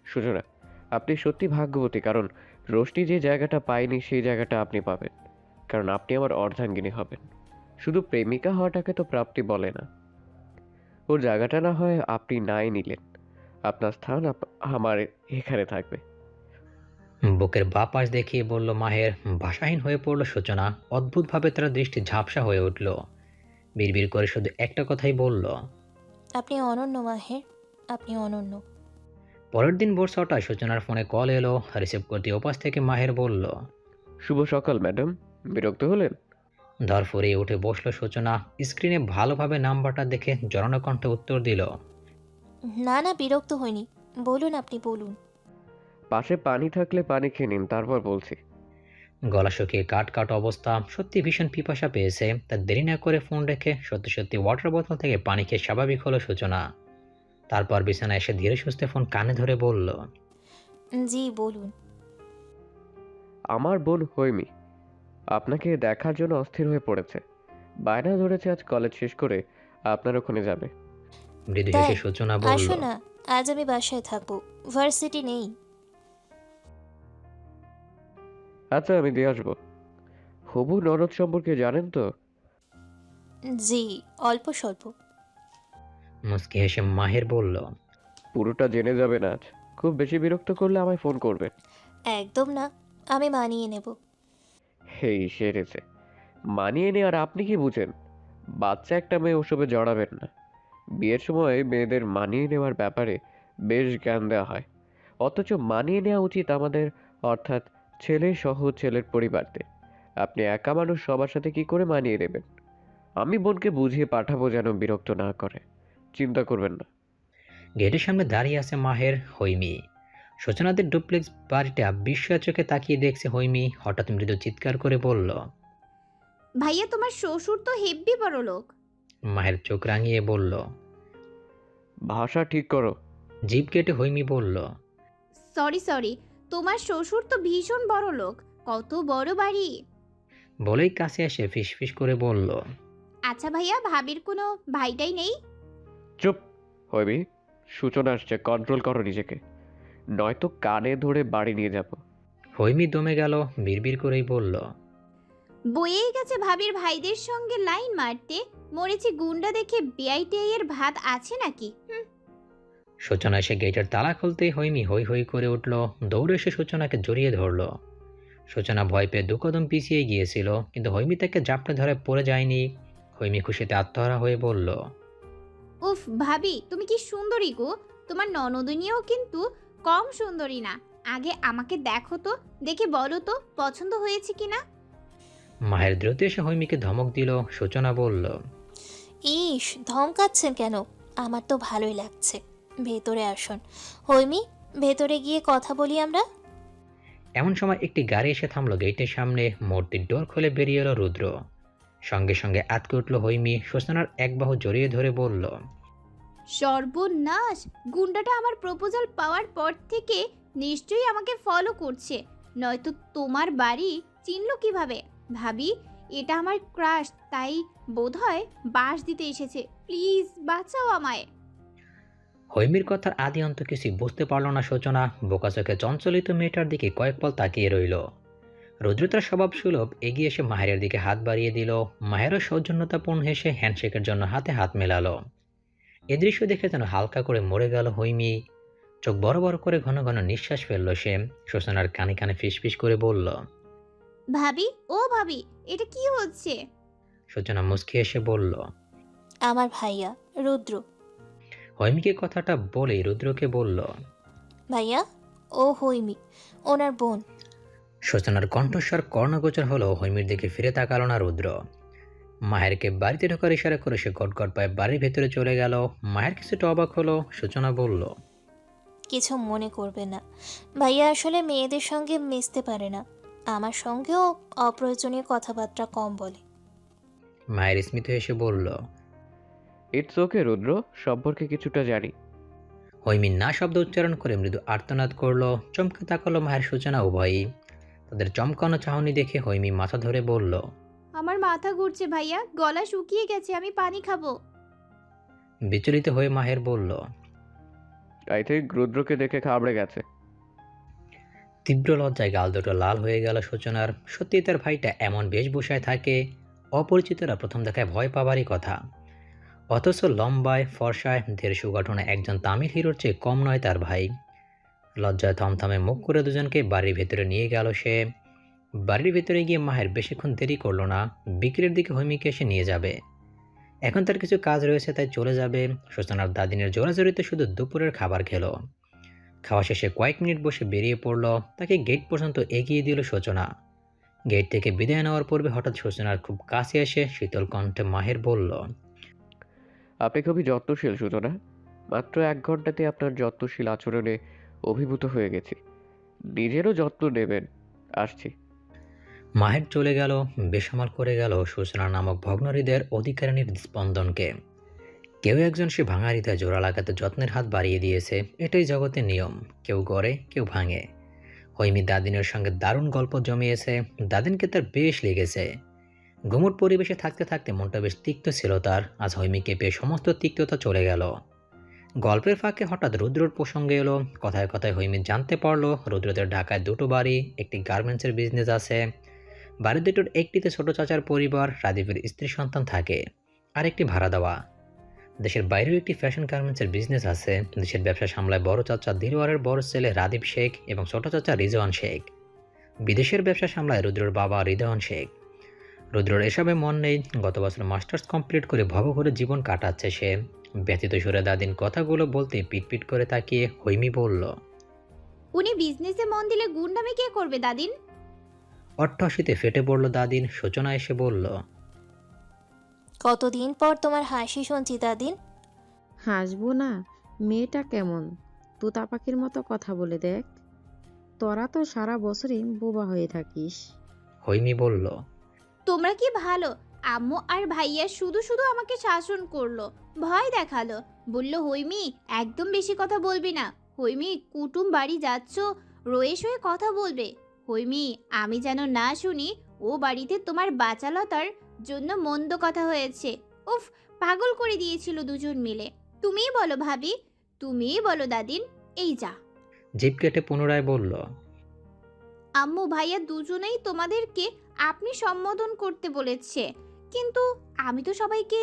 সূচনা, আপনি সত্যি ভাগ্যবতী, কারণ রোশনি যে জায়গাটা পায়নি সেই জায়গাটা আপনি পাবেন, কারণ আপনি আমার অর্ধাঙ্গিনী হবেন। শুধু প্রেমিকা হওয়াটাকে তো প্রাপ্তি বলে না। ওর জায়গাটা না হয় আপনি নাই নিলেন, আপনার স্থান আমার এখানে থাকবে। বুকের বাঁ পাশ দেখিয়ে বলল মাহের। ভাষাহীন হয়ে পড়ল সূচনা। অদ্ভুতভাবে তার দৃষ্টি ঝাপসা হয়ে উঠল। বিড়বিড় করে শুধু একটা কথাই বলল, আপনি অনন্য মাহের, আপনি অনন্য। পরের দিন ভোর ৬টায় সূচনার ফোনে কল এলো। রিসিভ করতে ওপাশ থেকে মাহের বলল, শুভ সকাল ম্যাডাম, বিরক্ত হলেন? ধরফরে উঠে বসলো সূচনা। স্ক্রিনে ভালোভাবে নাম্বারটা দেখে জড়ানো কণ্ঠে উত্তর দিল, না না, বিরক্ত হইনি, বলুন, আপনি বলুন। পাশে পানি থাকলে পানি খেয়ে নিন, তারপর বলছি। গলা শুকিয়ে কাট কাট অবস্থা। সত্যি ভীষণ পিপাসা পেয়েছে। তার দেরি না করে ফোন রেখে সত্যি সত্যি ওয়াটার বোতল থেকে পানি খেয়ে স্বাভাবিক হলো সূচনা। তারপর বিছানায় এসে ধীরে সুস্থে ফোন কানে ধরে বলল, জি বলুন। আমার বোন হৈমি আপনাকে দেখার জন্য অস্থির হয়ে পড়েছে। বায়না ধরেছে আজ কলেজ শেষ করে আপনার ওখানে যাবে। মৃদু তাই? হেসে সূচনা বলল, আসো না, আজ আমি বাসায় থাকবো, ভার্সিটি নেই। আচ্ছা, আমি দিয়ে আসবো। হবু ননদ সম্পর্কে জানেন তো? জি, অল্প স্বল্প। মুচকি হেসে মাহের বলল, পুরোটা জেনে যাবেন আজ। খুব বেশি বিরক্ত করলে আমায় ফোন করবেন। একদম না, আমি মানিয়ে নেব। হেই সেরেছে, মানিয়ে নে। আর আপনি কি বুঝেন? বাচ্চা একটা মেয়ে ওসবে জড়াবেন না। বিয়ের সময় মেয়েদের মানিয়ে নেওয়ার ব্যাপারে বেশ জ্ঞান দেওয়া হয়, অথচ মানিয়ে নেওয়া উচিত আমাদের, অর্থাৎ ছেলে সহ ছেলের পরিবারদের। আপনি একা মানুষ, সবার সাথে কি করে মানিয়ে নেবেন? আমি বোনকে বুঝিয়ে পাঠাবো যেন বিরক্ত না করে, চিন্তা করবেন না। গেটের সামনে দাঁড়িয়ে আছে মাহের, হৈমি। সূচনাদের ডুপ্লেক্স বাড়িটা বিস্ময় চোখে তাকিয়ে দেখছে হৈমি। হঠাৎ মৃদু চিৎকার করে বলল, ভাইয়া তোমার শ্বশুর তো হেব্বি বড় লোক। মাহের চোখ রাঙিয়ে বলল, ভাষা ঠিক করো। জিভ কেটে হৈমি বলল, সরি, তোমার শ্বশুর তো ভীষণ বড় লোক। কত বড় বাড়ি। বলেই কাছে এসে ফিসফিস করে বলল, আচ্ছা ভাইয়া, ভাবির কোনো ভাইটাই নেই? চুপ হইবি, সূচনা আসছে, কন্ট্রোল করো নিজেকে, নয়তো কানে ধরে বাড়ি নিয়ে যাব। হৈমি দমে গেল। বিড়বিড় করেই বলল, বয়েই গেছে ভাবির ভাইদের সঙ্গে লাইন মারতে। মরেছি গুন্ডা দেখে বিআইটিআই এর ভাত আছে নাকি? সূচনা এসে গেটের তালা খুলতেই হৈমি হই হই করে উঠল। দৌড়ে এসে সূচনাকে জড়িয়ে ধরল। সূচনা ভয় পেয়ে দু কদম পিছিয়ে গিয়েছিল, কিন্তু হৈমি তাকে জাপটে ধরে পড়ে যায়নি। হৈমি খুশিতে আত্মহারা হয়ে বলল, উফ ভাবি, তুমি কি সুন্দরী গো। তোমার ননদিনীও কিন্তু কম সুন্দরী না। আগে আমাকে দেখো তো, দেখে বলো তো পছন্দ হয়েছে কিনা। মাহের দ্রুত এসে হৈমিকে ধমক দিল। সূচনা বলল, ইস, ধমকাচ্ছেন কেন? আমার তো ভালোই লাগছে। ভেতরে আসুন হৈমি, ভেতরে গিয়ে কথা বলি আমরা। এমন সময় একটি গাড়ি এসে থামলো গেটের সামনে। মূর্তির ডোর খুলে বেরিয়ে এলো রুদ্র। সঙ্গে সঙ্গে আটকে উঠল হৈমি। সূচনার এক বাহু জড়িয়ে ধরে বলল, সর্বনাশ, গুন্ডাটা আমার প্রপোজাল পাওয়ার পর থেকে নিশ্চয়ই আমাকে ফলো করছে, নয়তো তোমার বাড়ি চিনলো কিভাবে? ভাবি, এটা আমার ক্রাশ, তাই বোধহয় বাস দিতে এসেছে। প্লিজ বাঁচাও আমায়। হৈমির কথার আদি অন্ত কিছুই বুঝতে পারল না সূচনা। বোকা চোখে চঞ্চলিত মেয়েটার দিকে কয়েক পল তাকিয়ে রইল। রুদ্রতার স্বভাব সুলভ এগিয়ে এসে মাহেরের দিকে হাত বাড়িয়ে দিল। মাহেরও সৌজন্যতাপূর্ণ হেসে হ্যান্ডশেকের জন্য হাতে হাত মেলালো। এ দৃশ্য দেখে যেন হালকা করে মরে গেল হৈমি। চোখ বড় বড় করে ঘন ঘন নিঃশ্বাস ফেলল সে। সূচনার কানে কানে ফিসফিস করে বলল, ভাবি, ও ভাবি, এটা কি হচ্ছে? সূচনা মুচকি এসে বলল, আমার ভাইয়া রুদ্র। হৈমিকে কথাটা বলেই রুদ্রকে বলল, ভাইয়া, ও হৈমি, ওনার বোন। সূচনার কণ্ঠস্বর কর্ণগোচর হলো। হৈমির দিকে ফিরে তাকালো না রুদ্র। মাহেরকে বাড়িতে ঢোকার ইশারা করে সে গটগট পায়ে বাড়ির ভেতরে চলে গেল। মায়ের কিছুটা অবাক হলো। সূচনা বলল, কিছু মনে করবে না, ভাইয়া আসলে মেয়েদের সঙ্গে মিশতে পারে না। আমার সঙ্গেও অপ্রয়োজনীয় কথাবার্তা কম বলে। মায়ের স্মিত হেসে বলল। ইটস ওকে রুদ্র, সম্পর্কে কিছুটা জানি। হৈমি না শব্দ উচ্চারণ করে মৃদু আর্তনাদ করলো। চমকে তাকালো মায়ের সূচনা উভয়ই। তাদের চমকানো চাহনি দেখে হৈমি মাথা ধরে বলল। আমার মাথা ঘুরছে ভাইয়া, গলা শুকিয়ে গেছে, আমি পানি খাবো। বিচলিত হয়ে মাহের বলল। আই থিঙ্ক রুদ্রকে দেখে ঘাবড়ে গেছে। তীব্র লজ্জায় গাল দুটো লাল হয়ে গেল সূচনার। সত্যি তার ভাইটা এমন বেশভূষায় থাকে, অপরিচিতরা প্রথম দেখায় ভয় পাবারই কথা। অথচ লম্বায় ফর্সায় ধীর সুগঠনে একজন তামিল হিরোর চেয়ে কম নয় তার ভাই। লজ্জায় থমথমে মুখ করে দুজনকে বাড়ির ভেতরে নিয়ে গেল সে। বাড়ির ভেতরে গিয়ে মাহের বেশিক্ষণ দেরি করলো না। বিকেলের দিকে হৈমিকে এসে নিয়ে যাবে। এখন তার কিছু কাজ রয়েছে, তাই চলে যাবে। সূচনার দাদিনের জোরাজোরিতে শুধু দুপুরের খাবার খেলো। খাওয়া শেষে কয়েক মিনিট বসে বেরিয়ে পড়ল। তাকে গেট পর্যন্ত এগিয়ে দিল সূচনা। গেট থেকে বিদায় নেওয়ার পূর্বে হঠাৎ সূচনার খুব কাছে এসে শীতল কণ্ঠে মাহের বলল। আপনি খুবই যত্নশীল সূচনা। মাত্র 1 ঘন্টাতে আপনার যত্নশীল আচরণে অভিভূত হয়ে গেছি। নিজেরও যত্ন নেবেন। আসছি। মাহের চলে গেল, বেসামাল করে গেল সূচনা নামক ভগ্ন হৃদয়ের অধিকারিণীর স্পন্দনকে। কেউ একজন সে ভাঙা হৃদয় জোড়া লাগাতে যত্নের হাত বাড়িয়ে দিয়েছে। এটাই জগতের নিয়ম, কেউ গড়ে কেউ ভাঙে। হৈমি দাদিনের সঙ্গে দারুণ গল্প জমিয়েছে। দাদিনকে তার বেশ লেগেছে। গুমুট পরিবেশে থাকতে থাকতে মনটা বেশ তিক্ত ছিল তার। আজ হৈমিকে পেয়ে সমস্ত তিক্ততা চলে গেল। গল্পের ফাঁকে হঠাৎ রুদ্রর প্রসঙ্গে এলো। কথায় কথায় হৈমি জানতে পারলো রুদ্রদের ঢাকায় 2টো বাড়ি, একটি গার্মেন্টসের বিজনেস আছে। বাড়ি দুটোর একটিতে ছোট চাচার পরিবার রাদীপের স্ত্রী সন্তান থাকে, আর একটি ভাড়া দেওয়া। দেশের বাইরেও একটি ফ্যাশন গার্মেন্টসের বিজনেস আছে। দেশের ব্যবসা সামলায় বড় চাচা দিলওয়ারের বড় ছেলে রাদীপ শেখ এবং ছোট চাচা রিজওয়ান শেখ। বিদেশের ব্যবসা সামলায় রুদ্রর বাবা রিদওয়ান শেখ। রুদ্রর এসবে মন নেই। গত বছর মাস্টার্স কমপ্লিট করে ভবঘুরে জীবন কাটাচ্ছে সে। ব্যথিত সুরে দাদিন কথাগুলো বলতে পিটপিট করে তাকিয়ে হৈমি বলল। উনি বিজনেসে মন দিলে গুন্ডামি কে করবে দাদিন? অট্টহাসিতে ফেটে পড়ল দাদিন। সূচনা এসে বলল। কতদিন পর তোমার হাসি শুনছি দাদিন। হাসবো না? মেয়েটা কেমন, তোতা পাখির মতো কথা বলে দেখ। তোরা তো সারা বছরই বোবা হয়ে থাকিস। হৈমি বলল। তোমরা কি ভালো? আম্মু আর ভাইয়া শুধু শুধু আমাকে শাসন করলো, ভয় দেখালো, বলল হৈমি একদম বেশি কথা বলবি না, হৈমি কুটুম বাড়ি যাচ্ছ, রয়ে শয়ে কথা বলবে, হৈমি আমি যেন না শুনি ও বাড়িতে তোমার বাচালতার জন্য মন্দ কথা হয়েছে। উফ, পাগল করে দিয়েছিল দুজন মিলে। তুমিই বলো ভাবি, তুমিই বলো দাদিন। এই যা। জিভ কেটে পুনরায় বলল। আম্মু ভাইয়া দুজনেই তোমাদেরকে আপনি সম্বোধন করতে বলেছে, কিন্তু আমি তো সবাইকে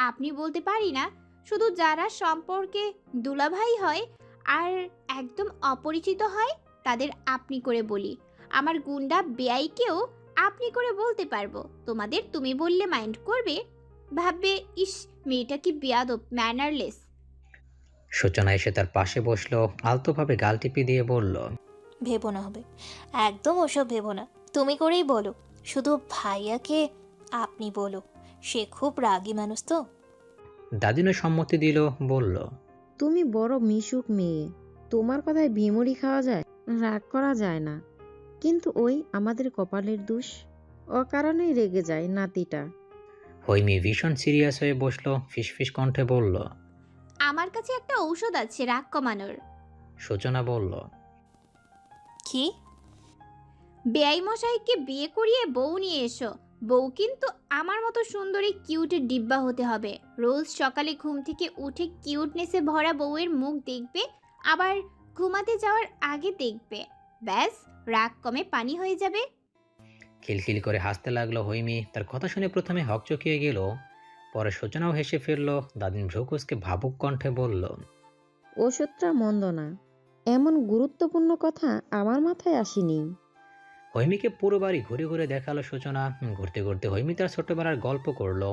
আপনি বলতে পারি না। শুধু যারা সম্পর্কে দুলাভাই হয় আর একদম অপরিচিত হয় তাদের আপনি করে বলি। আমার গুন্ডা বেয়াইকেও আপনি করে বলতে পারবো। তোমাদের তুমি বললে মাইন্ড করবে? ভাববে ইস মেয়েটা কি বেয়াদব, ম্যানারলেস। সূচনা এসে তার পাশে বসলো। আলতোভাবে গাল টিপে দিয়ে বলল। ভেবো না হবে, একদম ওসব ভেবো না। তুমি করেই বলো, শুধু ভাইয়াকে আপনি বলো, সে খুব রাগী মানুষ তো। দাদিনও সম্মতি দিল, বলল। তুমি বড় মিশুক মেয়ে, তোমার কথায় ভিমরি খাওয়া যায়, রাগ করা যায় না। কিন্তু ওই আমাদের কপালের দোষ, অকারণেই রেগে যায় নাতিটা। হৈমি ভীষণ সিরিয়াস হয়ে বসলো। ফিসফিস কণ্ঠে বলল। আমার কাছে একটা ঔষধ আছে রাগ কমানোর। সূচনা বলল। কি? বেআই মশাইকে বিয়ে করিয়ে বউ নিয়ে এসো। বউ কিন্তু আমার মতো সুন্দরী কিউটের ডিব্বা হতে হবে। রোজ সকালে ঘুম থেকে উঠে কিউটনেসে ভরা বউয়ের মুখ দেখবে, আবার ঘুমাতে যাওয়ার আগে দেখবে। ব্যাস, রাগ কমে পানি হয়ে যাবে। খিলখিল করে হাসতে লাগলো হৈমি। তার কথা শুনে প্রথমে হকচকিয়ে গেল, পরে সূচনাও হেসে ফেলল। দাদিন ভ্রুকুচকে ভাবুক কণ্ঠে বলল। ওষুধটা মন্দ না, এমন গুরুত্বপূর্ণ কথা আমার মাথায় আসেনি। হৈমিকে পুরো বাড়ি ঘুরে ঘুরে দেখালো সূচনা। ঘুরতে ঘুরতে হৈমি তার ছোটবেলার গল্প করলো।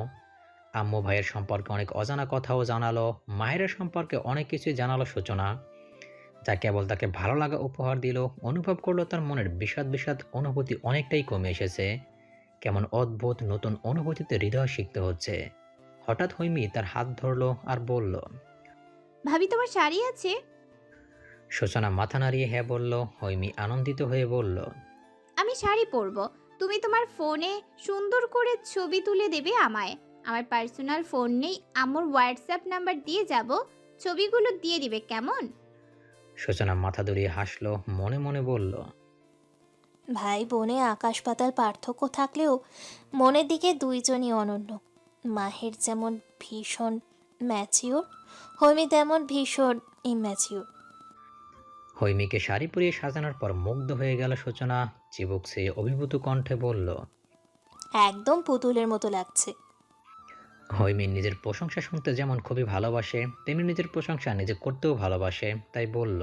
আম্মু ভাইয়ের সম্পর্কে অনেক অজানা কথাও জানালো। মায়ের সম্পর্কে অনেক কিছুই জানালো সূচনা, যা কেবল তাকে ভালো লাগা উপহার দিল। অনুভব করলো তার মনের বিষাদ বিষাদ অনুভূতি অনেকটাই কমে এসেছে। কেমন অদ্ভুত নতুন অনুভূতিতে হৃদয় শিখতে হচ্ছে। হঠাৎ হৈমি তার হাত ধরলো আর বলল। ভাবি তোমার শাড়ি আছে? সূচনা মাথা নাড়িয়ে হ্যাঁ বলল। হৈমি আনন্দিত হয়ে বলল। আমি শাড়ি পরবো, তুমি তোমার ফোনে সুন্দর করে ছবি তুলে দেবে আমায়। আমার পার্সোনাল ফোন নেই, আমার হোয়াটসঅ্যাপ নাম্বার দিয়ে যাব, ছবিগুলো দিয়ে দিবে কেমন? সূচনা মাথা দুলিয়ে হাসলো, মনে মনে বলল, ভাই বোনে আকাশ পাতাল পার্থক্য থাকলেও মনের দিকে দুইজনই অনন্য। মাহের যেমন ভীষণ ম্যাচিওর, হৈমি তেমন ভীষণ ইম্যাচিওর। হৈমিকে শাড়ি পরিয়ে সাজানোর পর মুগ্ধ হয়ে গেল সূচনা। চিবুক সে অভিভূত কণ্ঠে বলল, একদম পুতুলের মতো লাগছে। হৈমি নিজের প্রশংসা শুনতে যেমন খুবই ভালোবাসে, তেমনি নিজের প্রশংসা নিজে করতেও ভালোবাসে, তাই বলল,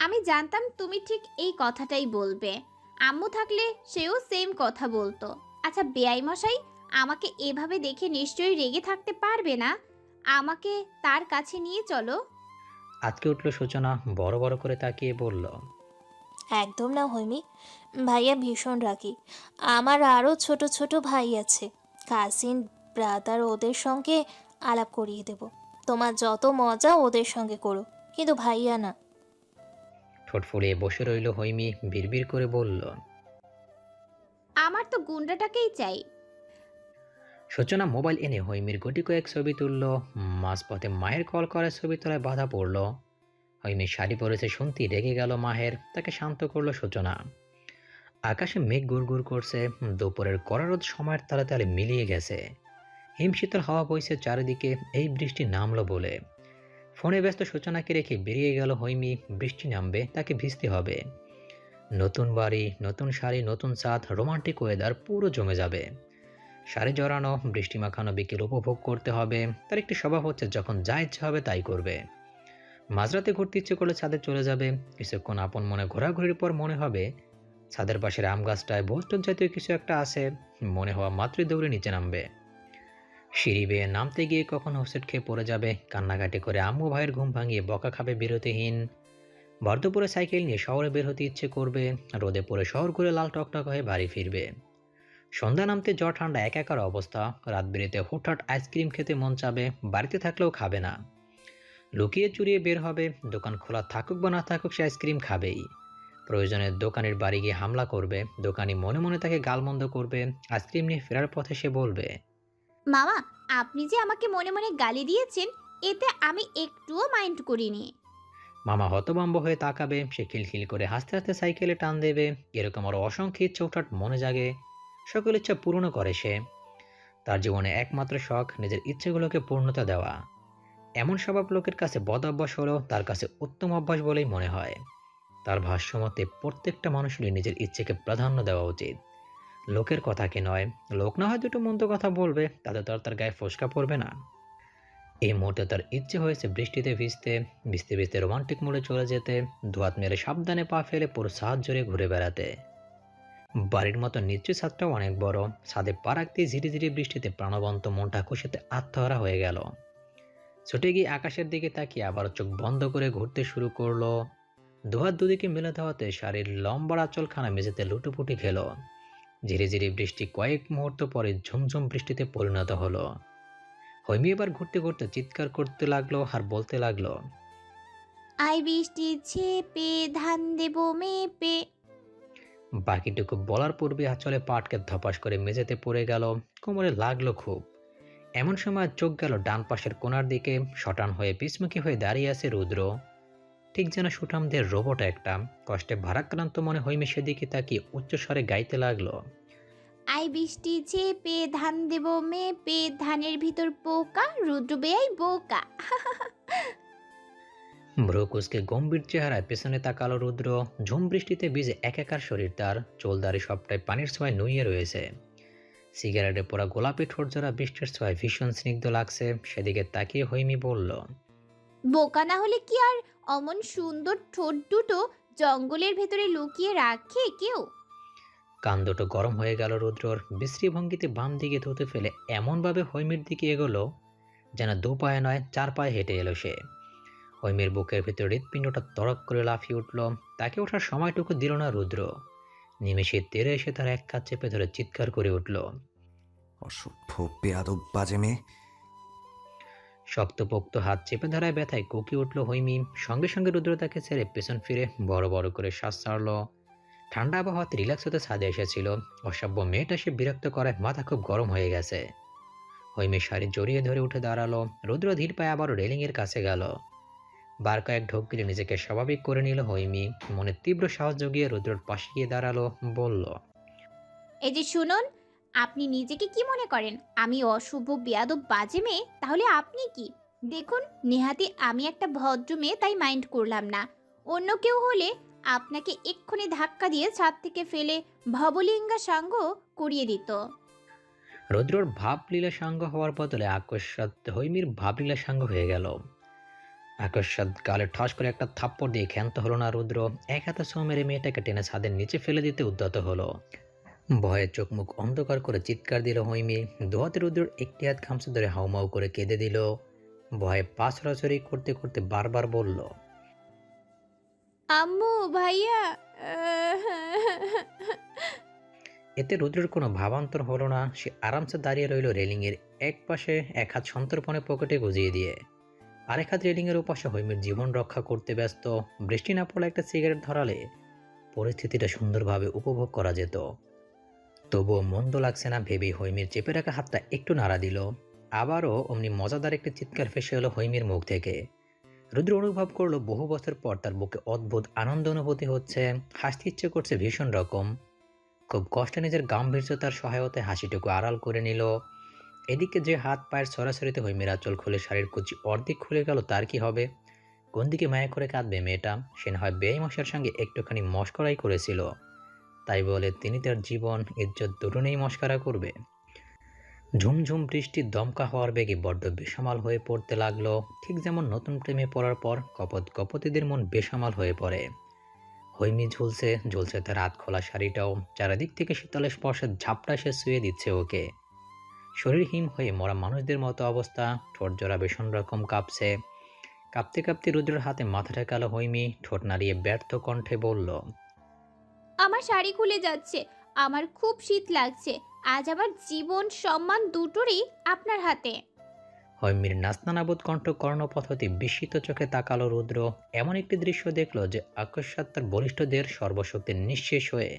আমি জানতাম তুমি ঠিক এই কথাটাই বলবে। আম্মু থাকলে সেও সেম কথা বলতো। আচ্ছা বেয়াই মশাই, আমাকে এভাবে দেখে নিশ্চয়ই রেগে থাকতে পারবে না। আমাকে তার কাছে নিয়ে চলো। আজকে উঠল সূচনা, বড় বড় করে তাকিয়ে বলল, একদম না হৈমি, ভাইয়া ভীষণ রাগী। আমার আরও ছোট ছোট ভাই আছে, কাজিন ব্রাদার, ওদের সঙ্গে আলাপ করিয়ে দেব। তোমার যত মজা ওদের সঙ্গে করো, কিন্তু ভাইয়া না। ঠোঁট ফুলিয়ে বসে রইল হৈমি, বিড়বিড় করে বলল, আমার তো গুন্ডাটাকেই চাই। সূচনা মোবাইল এনে হৈমির গুটি কয়েক ছবি তুলল। মাঝপথে মায়ের কল করার ছবি তোলায় বাধা পড়ল। হৈমি শাড়ি পরেছে শুনতেই রেগে গেল মাহের, তাকে শান্ত করলো সূচনা। আকাশে মেঘ গুড়গুড় করছে, দুপুরের কড়া রোদ সময়ের তালে তালে মিলিয়ে গেছে। হিমশীতল হাওয়া বইছে চারিদিকে, এই বৃষ্টি নামলো বলে। ফোনে ব্যস্ত সূচনাকে রেখে বেরিয়ে গেল হৈমি। বৃষ্টি নামবে, তাকে ভিজতে হবে। নতুন বাড়ি, নতুন শাড়ি, নতুন ছাদ, রোমান্টিক ওয়েদার পুরো জমে যাবে। শাড়ি জড়ানো, বৃষ্টি মাখানো বিকেল উপভোগ করতে হবে। তার একটি স্বভাব হচ্ছে যখন যা ইচ্ছে হবে তাই করবে। মাঝরাতে ঘুরতে ইচ্ছে করলে ছাদে চলে যাবে। কিছুক্ষণ আপন মনে ঘোরাঘুরির পর মনে হবে ছাদের পাশের আম গাছটায় ভোস্টন জাতীয় কিছু একটা আছে। মনে হওয়া মাত্রই দৌড়ে নিচে নামবে। সিঁড়ি বেয়ে নামতে গিয়ে কখন হোসেট খেয়ে পড়ে যাবে। কান্নাকাটি করে আম্মু ভাইয়ের ঘুম ভাঙিয়ে বকা খাবে বিরতিহীন। বর্ধপুরে সাইকেল নিয়ে শহরে বের হতে ইচ্ছে করবে। রোদে পড়ে শহর ঘুরে লাল টকটক হয়ে বাড়ি ফিরবে। সন্ধ্যা নামতে জ্বর ঠান্ডা একাকার অবস্থা। রাত বেরিতে হুটহাট আইসক্রিম খেতে মন চাবে, বাড়িতে থাকলেও খাবে না। লুকিয়ে চুরিয়ে বের হবে। দোকান খোলা থাকুক বা না থাকুক সে আইসক্রিম খাবেই। প্রয়োজনে দোকানের বাড়ি গিয়ে হামলা করবে। দোকানি মনে মনে তাকে গালমন্দ করবে। আইসক্রিম নিয়ে ফেরার পথে সে বলবে, মামা, আপনি যে আমাকে মনে মনে গালি দিয়েছেন, এতে আমি একটুও মাইন্ড করিনি। মামা হতভম্ব হয়ে তাকাবে। সে খিলখিল করে হাসতে হাসতে সাইকেলে টান দেবে। এরকম আরো অসংখ্য ইচ্ছে হুটহাট মনে জাগে। সকল ইচ্ছা পূর্ণ করে সে। তার জীবনে একমাত্র শখ নিজের ইচ্ছেগুলোকে পূর্ণতা দেওয়া। এমন স্বভাব লোকের কাছে বদ অভ্যাস হলেও তার কাছে উত্তম অভ্যাস বলেই মনে হয়। তার ভাষ্যমতে প্রত্যেকটা মানুষেরই নিজের ইচ্ছেকে প্রাধান্য দেওয়া উচিত, লোকের কথাকে নয়। লোক না হয় দুটো মন্দ কথা বলবে, তাতে তো আর তার গায়ে ফোসকা পড়বে না। এই মুহূর্তে তার ইচ্ছে হয়েছে বৃষ্টিতে ভিজতে, ভিজতে ভিজতে রোমান্টিক মোড়ে চলে যেতে, দুহাত মেরে সাবধানে পা ফেলে পুরো ছাদ জুড়ে ঘুরে বেড়াতে। বাড়ির মতো নিচু ছাদটাও অনেক বড়। ছাদে পা রাখতেই ঝিরি ঝিরি বৃষ্টিতে প্রাণবন্ত মনটা খুশিতে আত্মহারা হয়ে গেল। ছুটে গিয়ে আকাশের দিকে তাকিয়ে আবার চোখ বন্ধ করে ঘুরতে শুরু করলো। দুহাত দুদিকে মেলে দেওয়াতে শাড়ির লম্বা আঁচলখানা মেঝেতে লুটোপুটি খেল। ঝিরি ঝিরি বৃষ্টি কয়েক মুহূর্ত পরে ঝুমঝুম বৃষ্টিতে পরিণত হলো। হৈমি এবার ঘুরতে ঘুরতে চিৎকার করতে লাগলো আর বলতে লাগলো, আই বৃষ্টি ছেপে ধান দেব মেপে। বাকিটুকু বলার পূর্বে আঁচলে পা আটকে ধপাস করে মেঝেতে পড়ে গেল। কোমরে লাগলো খুব। এমন সময় চোখ গেল ডান পাশের কোণার দিকে। শটান হয়ে পিছমুখী হয়ে দাঁড়িয়ে আছে রুদ্র, ঠিক যেন সুঠামদের রোবট একটা। কষ্টে ভারাক্রান্ত মনে হৈমি সেদিকে তাকিয়ে উচ্চস্বরে গাইতে লাগলো, আই বৃষ্টি ছেপে ধান দেব মেপে, ধানের ভিতর পোকা, রুদ্র বেয়াই বোকা। ভ্রু কুচকে গম্ভীর চেহারায় পেছনে তাকালো রুদ্র। ঝুম বৃষ্টিতে ভিজে একাকার শরীর তার। চুলদারি সবটাই পানির ছোঁয়ায় নুইয়ে রয়েছে। সিগারেটে পোড়া গোলাপি ঠোঁট জোড়া বৃষ্টির ছোঁয়ায় ভীষণ স্নিগ্ধ লাগছে। সেদিকে তাকিয়ে হৈমি বলল, বোকা না হলে কি আর অমন সুন্দর ঠোঁট দুটো জঙ্গলের ভেতরে লুকিয়ে রাখে কেউ? কান দুটো গরম হয়ে গেল রুদ্রর। বিশ্রী ভঙ্গিতে বাম দিকে থুতে ফেলে এমনভাবে হৈমির দিকে এগোলো যেন দু পায়ে নয় 4 পায়ে হেঁটে এলো সে। হৈমির বুকের ভেতর হৃৎপিণ্ডটা তড়ক করে লাফিয়ে উঠল। তাকে ওঠার সময়টুকু দিল না রুদ্র। নিমেষে তেরে এসে তার এক কাজ চেপে ধরে চিৎকার করে উঠল, অসভ্য বেয়াদব বাজে মেয়ে। শক্তপোক্ত হাত চেপে ধরায় ব্যথায় কুকি উঠল হৈমি। সঙ্গে সঙ্গে রুদ্র তাকে ছেড়ে পেছন ফিরে বড় বড় করে শ্বাস ছাড়ল। ঠান্ডা আবহাওয়াতে রিল্যাক্স হতে ছাদে এসেছিল। অসভ্য মেয়েটা সে বিরক্ত করে মাথা খুব গরম হয়ে গেছে। হৈমি শাড়ি জড়িয়ে ধরে উঠে দাঁড়ালো। রুদ্র ধীর পায়ে আবারও রেলিংয়ের কাছে গেল। বার কয়েক ঢোক গিলে নিজেকে স্বাভাবিক করে নিল হৈমি। মনে তীব্র সাহস জগিয়ে রুদ্রর পাশে গিয়ে দাঁড়ালো, বলল, এই যে শুনুন, আপনি নিজেকে কি মনে করেন আমি অশুভ বেয়াদব বাজে মেয়ে? তাহলে আপনি কি? দেখুন, নেহাতি আমি একটা ভদ্র মেয়ে, তাই মাইন্ড করলাম না। অন্য কেউ হলে আপনাকে এক্ষুনি ধাক্কা দিয়ে ছাদ থেকে ফেলে ভবলিঙ্গা সাঙ্গ করিয়ে দিত। রুদ্রর ভাবলীলা সাঙ্গ হওয়ার বদলে আকস্মাৎ হৈমির ভাবলীলা সাঙ্গ হয়ে গেল। আকস্মাৎ গালে ঠাস করে একটা থাপ্পড় দিয়ে ক্ষান্ত হলো না রুদ্র। এক হাতে ছো মেরে মেয়েটাকে টেনে ছাদের নিচে ফেলে দিতে উদ্যত হলো। ভয়ে চোখ মুখ অন্ধকার করে চিৎকার দিল হৈমি। দোহাতে রুদ্রর একটি হাত খামচে ধরে হাউমাউ করে কেঁদে দিল। ভয়ে পা ছড়াছড়ি করতে করতে বারবার বলল, আম্মু, ভাইয়া। এতে রুদ্রের কোনো ভাবান্তর হলো না। সে আরামসে দাঁড়িয়ে রইল রেলিংয়ের এক পাশে, এক হাত সন্তর্পণে পকেটে গুজিয়ে দিয়ে, আরেক হাত রেলিংয়ের ওপাশে হৈমির জীবন রক্ষা করতে ব্যস্ত। বৃষ্টি না পড়লে একটা সিগারেট ধরালে পরিস্থিতিটা সুন্দরভাবে উপভোগ করা যেত। তবুও মন্দ লাগছে না ভেবেই হৈমির চেপে রাখা হাতটা একটু নাড়া দিল। আবারও অমনি মজাদার একটি চিৎকার ভেসে এলো হৈমির মুখ থেকে। রুদ্র অনুভব করলো বহু বছর পর তার বুকে অদ্ভুত আনন্দ অনুভূতি হচ্ছে। হাসতে ইচ্ছে করছে ভীষণ রকম। খুব কষ্টে নিজের গাম্ভীর্যতার সহায়তায় হাসিটুকু আড়াল করে নিল। এদিকে যে হাত পায়ের সরাসরিতে হৈমির আঁচল খুলে শাড়ির কুচি অর্ধেক খুলে গেল, তার কি হবে? কোন দিকে মায়া করে কাঁদবে মেয়েটা? সে না হয় বেয়াই মশার সঙ্গে একটুখানি মস্করাই করেছিল, তাই বলে তিনি তার জীবন ইজ্জত দুটোনেই মস্করা করবে? ঝুমঝুম বৃষ্টির দমকা হওয়ার বেগে বড্ড বেসামাল হয়ে পড়তে লাগলো। ঠিক যেমন নতুন প্রেমে পড়ার পর কপত কপতিদের মন বেসামাল হয়ে পড়ে। হৈমি ঝুলছে ঝুলছে তার হাত খোলা শাড়িটাও। চারিদিক থেকে শীতলের স্পর্শে ঝাপটা সে শুয়ে দিচ্ছে ওকে। শরীর হিম হয়ে মরা মানুষদের মতো অবস্থা। ঠোঁট জোড়া ভীষণ রকম কাঁপছে। কাঁপতে কাঁপতে রুদ্রের হাতে মাথা ঠেকালো হৈমি। ঠোঁট নাড়িয়ে ব্যর্থ কণ্ঠে বলল, আমার শাড়ি খুলে যাচ্ছে, আমার খুব শীত লাগছে। আজ আমার জীবন সম্মান দুটোরই আপনার হাতে। হৈমির নাস্তানাবোধ কণ্ঠ কর্ণপথ হতে বিস্মিত চোখে তাকালো রুদ্র। এমন একটি দৃশ্য দেখলো যে আকস্মাৎ তার বলিষ্ঠদের সর্বশক্তি নিঃশেষ হয়ে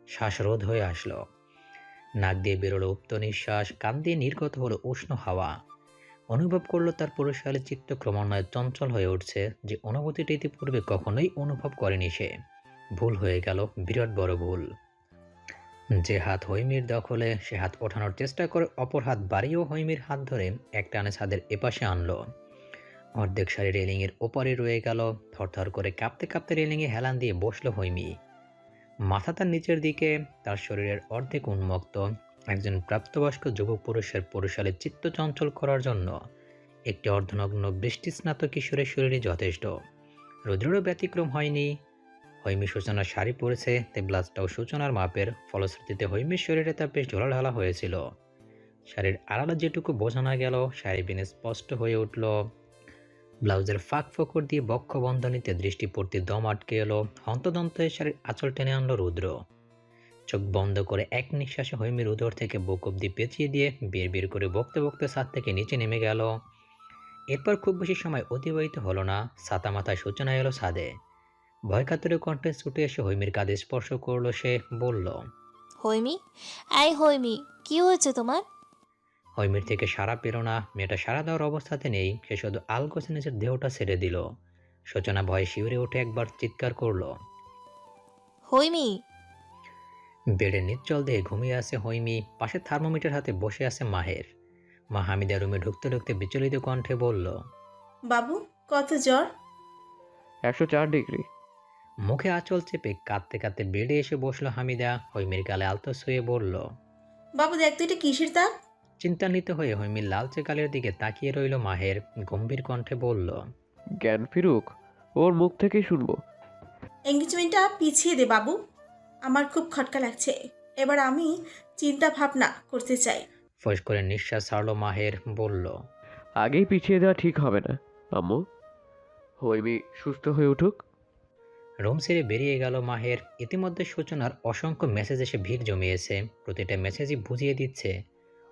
শ্বাসরোধ হয়ে আসলো। নাক দিয়ে বেরোলো উপ্ত নিঃশ্বাস, কান দিয়ে নির্গত হলো উষ্ণ হাওয়া। অনুভব করলো তার পুরুষালী চিত্ত ক্রমান্বয়ে চঞ্চল হয়ে উঠছে। যে অনুভূতিটি ইতিপূর্বে কখনোই অনুভব করেনি সে। ভুল হয়ে গেল, বিরাট বড় ভুল। যে হাত হৈমির দখলে, সে হাত ওঠানোর চেষ্টা করে অপর হাত বাড়িয়েও হৈমির হাত ধরে এক টানে ছাদের এপাশে আনলো। অর্ধেক শাড়ি রেলিংয়ের ওপারে রয়ে গেল। থরথর করে কাঁপতে কাঁপতে রেলিংয়ে হেলান দিয়ে বসলো হৈমি। মাথা তার নিচের দিকে, তার শরীরের অর্ধেক উন্মুক্ত। একজন প্রাপ্তবয়স্ক যুবক পুরুষের পুরুষালী চিত্ত চঞ্চল করার জন্য একটি অর্ধনগ্ন বৃষ্টিস্নাত কিশোরের শরীরে যথেষ্ট। রুদ্রেরও ব্যতিক্রম হয়নি। হৈমি সূচনার শাড়ি পরেছে, তাই ব্লাউজটাও সূচনার মাপের। ফলশ্রুতিতে হৈমির শরীরে তা বেশ ঢোলাঢালা হয়েছিল। শাড়ির আড়ালে যেটুকু বোঝা না গেল, শাড়ি বিনে স্পষ্ট হয়ে উঠল। ব্লাউজের ফাঁক ফোকর দিয়ে বক্ষ বন্ধনীতে দৃষ্টি পড়তে দম আটকে এলো। হন্তদন্ত হয়ে শাড়ির আঁচল টেনে আনলো রুদ্র। চোখ বন্ধ করে এক নিঃশ্বাসে হৈমির উদর থেকে বুক অব্দি পেঁচিয়ে দিয়ে বিড় করে বকতে বকতে ছাদ থেকে নিচে নেমে গেল। এরপর খুব বেশি সময় অতিবাহিত হলো না। ছাতা মাথায় সূচনা এলো ছাদে। ভয় কাতরে কণ্ঠে ছুটে এসে হৈমির কাঁধে স্পর্শ করলো সে, বলল, হৈমি, এই হৈমি, কি হয়েছে তোমার? হৈমির থেকে সাড়া পেল না। মেয়েটা সাড়া দেওয়ার অবস্থাতে নেই। সে শুধু আলগোছে নিজের দেহটা ছেড়ে দিল। সূচনা ভয়ে শিউরে উঠে একবার চিৎকার করলো। হৈমি! বেডে নিশ্চল দিয়ে ঘুমিয়ে আছে হৈমি। পাশে থার্মোমিটার হাতে বসে আছে মাহের। মা হামিদা রুমে ঢুকতে ঢুকতে বিচলিত কণ্ঠে বলল, বাবু, কত জ্বর? 104 ডিগ্রি। মুখে আঁচল চেপে কাঁদতে কাঁদতে বেডে এসে বসলো হামিদা। হৈমির গালে আলতো শুয়ে বলল, বাবু দেখ তো এটা কিসের দাগ? চিন্তান্বিত হয়ে হৈমির লালচে গালের দিকে তাকিয়ে রইল মাহের। গম্ভীর কণ্ঠে বলল, জ্ঞান ফিরুক, ওর মুখ থেকেই শুনবো। এঙ্গেজমেন্টটা পিছিয়ে দে বাবু, আমার খুব খটকা লাগছে। এবার আমি চিন্তা ভাবনা করতে চাই। ফস করে নিঃশ্বাস ছাড়লো মাহের, বলল, আগেই পিছিয়ে দেওয়া ঠিক হবে না আম্মু। হৈমি সুস্থ হয়ে উঠুক। রুম ছেড়ে বেরিয়ে গেল মাহের। ইতিমধ্যে সূচনার অসংখ্য মেসেজ এসে ভিড় জমিয়েছে। প্রতিটা মেসেজই বুঝিয়ে দিচ্ছে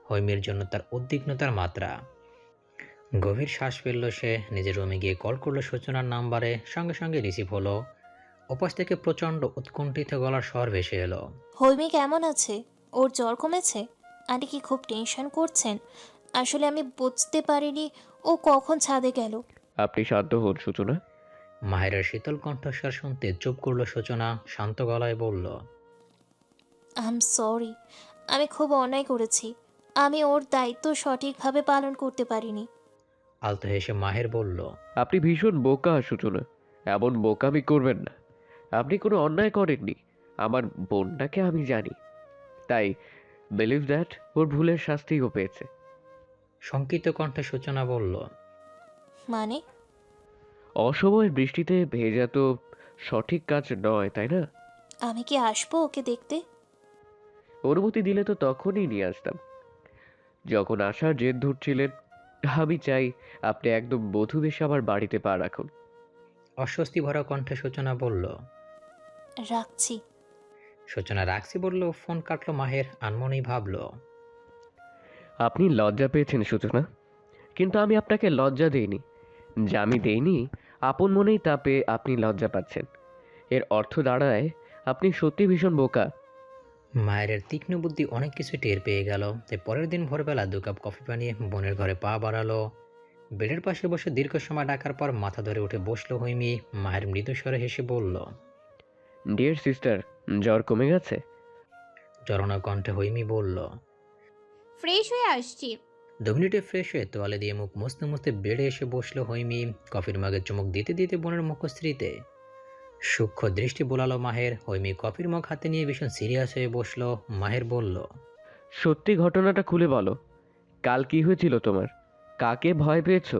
হৈমির জন্য তার উদ্বিগ্নতার মাত্রা। গভীর শ্বাস ফেলল সে। নিজের রুমে গিয়ে কল করলো সূচনার নাম্বারে। সঙ্গে সঙ্গে রিসিভ হলো। ওপাশ থেকে প্রচণ্ড উৎকণ্ঠিত গলার স্বর ভেসে এলো। হৈমি কেমন আছে? ওর জ্বর কমেছে? আন্টি কি খুব টেনশন করছেন? আসলে আমি বুঝতে পারিনি ও কখন ছাদে গেল। আপনি শান্ত হন সূচনা। মাহেরের শীতল কণ্ঠস্বর শুনতে চুপ করলো সূচনা, শান্ত গলায় বলল, আই এম সরি, আমি খুব অন্যায় করেছি। আমি ওর দায়িত্ব সঠিকভাবে পালন করতে পারিনি। আলতো হেসে মাহের বলল, আপনি ভীষণ বোকা সূচনা, এমন বোকামি করবেন না। আপনি কোনো অন্যায় করেননি। আমার বোনটাকে আমি জানি, তাই বিলিভ দ্যাট ওর ভুলের শাস্তিও পেয়েছে। শঙ্কিত কণ্ঠে সূচনা বলল, মানে? অসময়ের বৃষ্টিতে ভেজা তো সঠিক কাজ নয়, তাই না? আমি কি আসবো ওকে দেখতে? অনুমতি দিলে তো তখনই নিয়ে আসতাম, যখন আসার জেদ ধরছিলেন। আমি চাই আপনি একদম বধূ বেশে আমার বাড়িতে পা রাখুন। অস্বস্তি ভরা কণ্ঠে সূচনা বলল। রাখছি। সূচনা রাখছি বলল, ফোন কাটলো মাহের। আনমনেই ভাবল, আপনি লজ্জা পেয়েছেন সূচনা, কিন্তু আমি আপনাকে লজ্জা দেইনি। যা আমি দেইনি আপন মনেই তা পেয়ে আপনি লজ্জা পাচ্ছেন। এর অর্থ দাঁড়ায় আপনি সত্যি ভীষণ বোকা। মায়ের তীক্ষ্ণ বুদ্ধি অনেক কিছু টের পেয়ে গেল। তাই পরের দিন ভোরবেলা 2 কাপ কফি বানিয়ে বোনের ঘরে পা বাড়ালো। বেডের পাশে বসে দীর্ঘ সময় ডাকার পর মাথা ধরে উঠে বসলো হৈমি। মায়ের মৃদু স্বরে হেসে বলল, ডিয়ার সিস্টার, জ্বর কমে গেছে? জড়ানো কণ্ঠে হৈমি বলল। ফ্রেশ হয়ে আসছি। 2 মিনিটে ফ্রেশ হয়ে তোয়ালে দিয়ে মুখ মুছতে মুছতে বেডে এসে বসলো হৈমি। কফির মাগে চুমুক দিতে দিতে বোনের মুখশ্রীতে সূক্ষ্ম দৃষ্টি বোলালো মাহের। হৈমি কফির মগ হাতে নিয়ে ভীষণ সিরিয়াস হয়ে বসলো। মাহের বলল, সত্যি ঘটনাটা খুলে বলো। কাল কি হয়েছিল তোমার? কাকে ভয় পেয়েছো?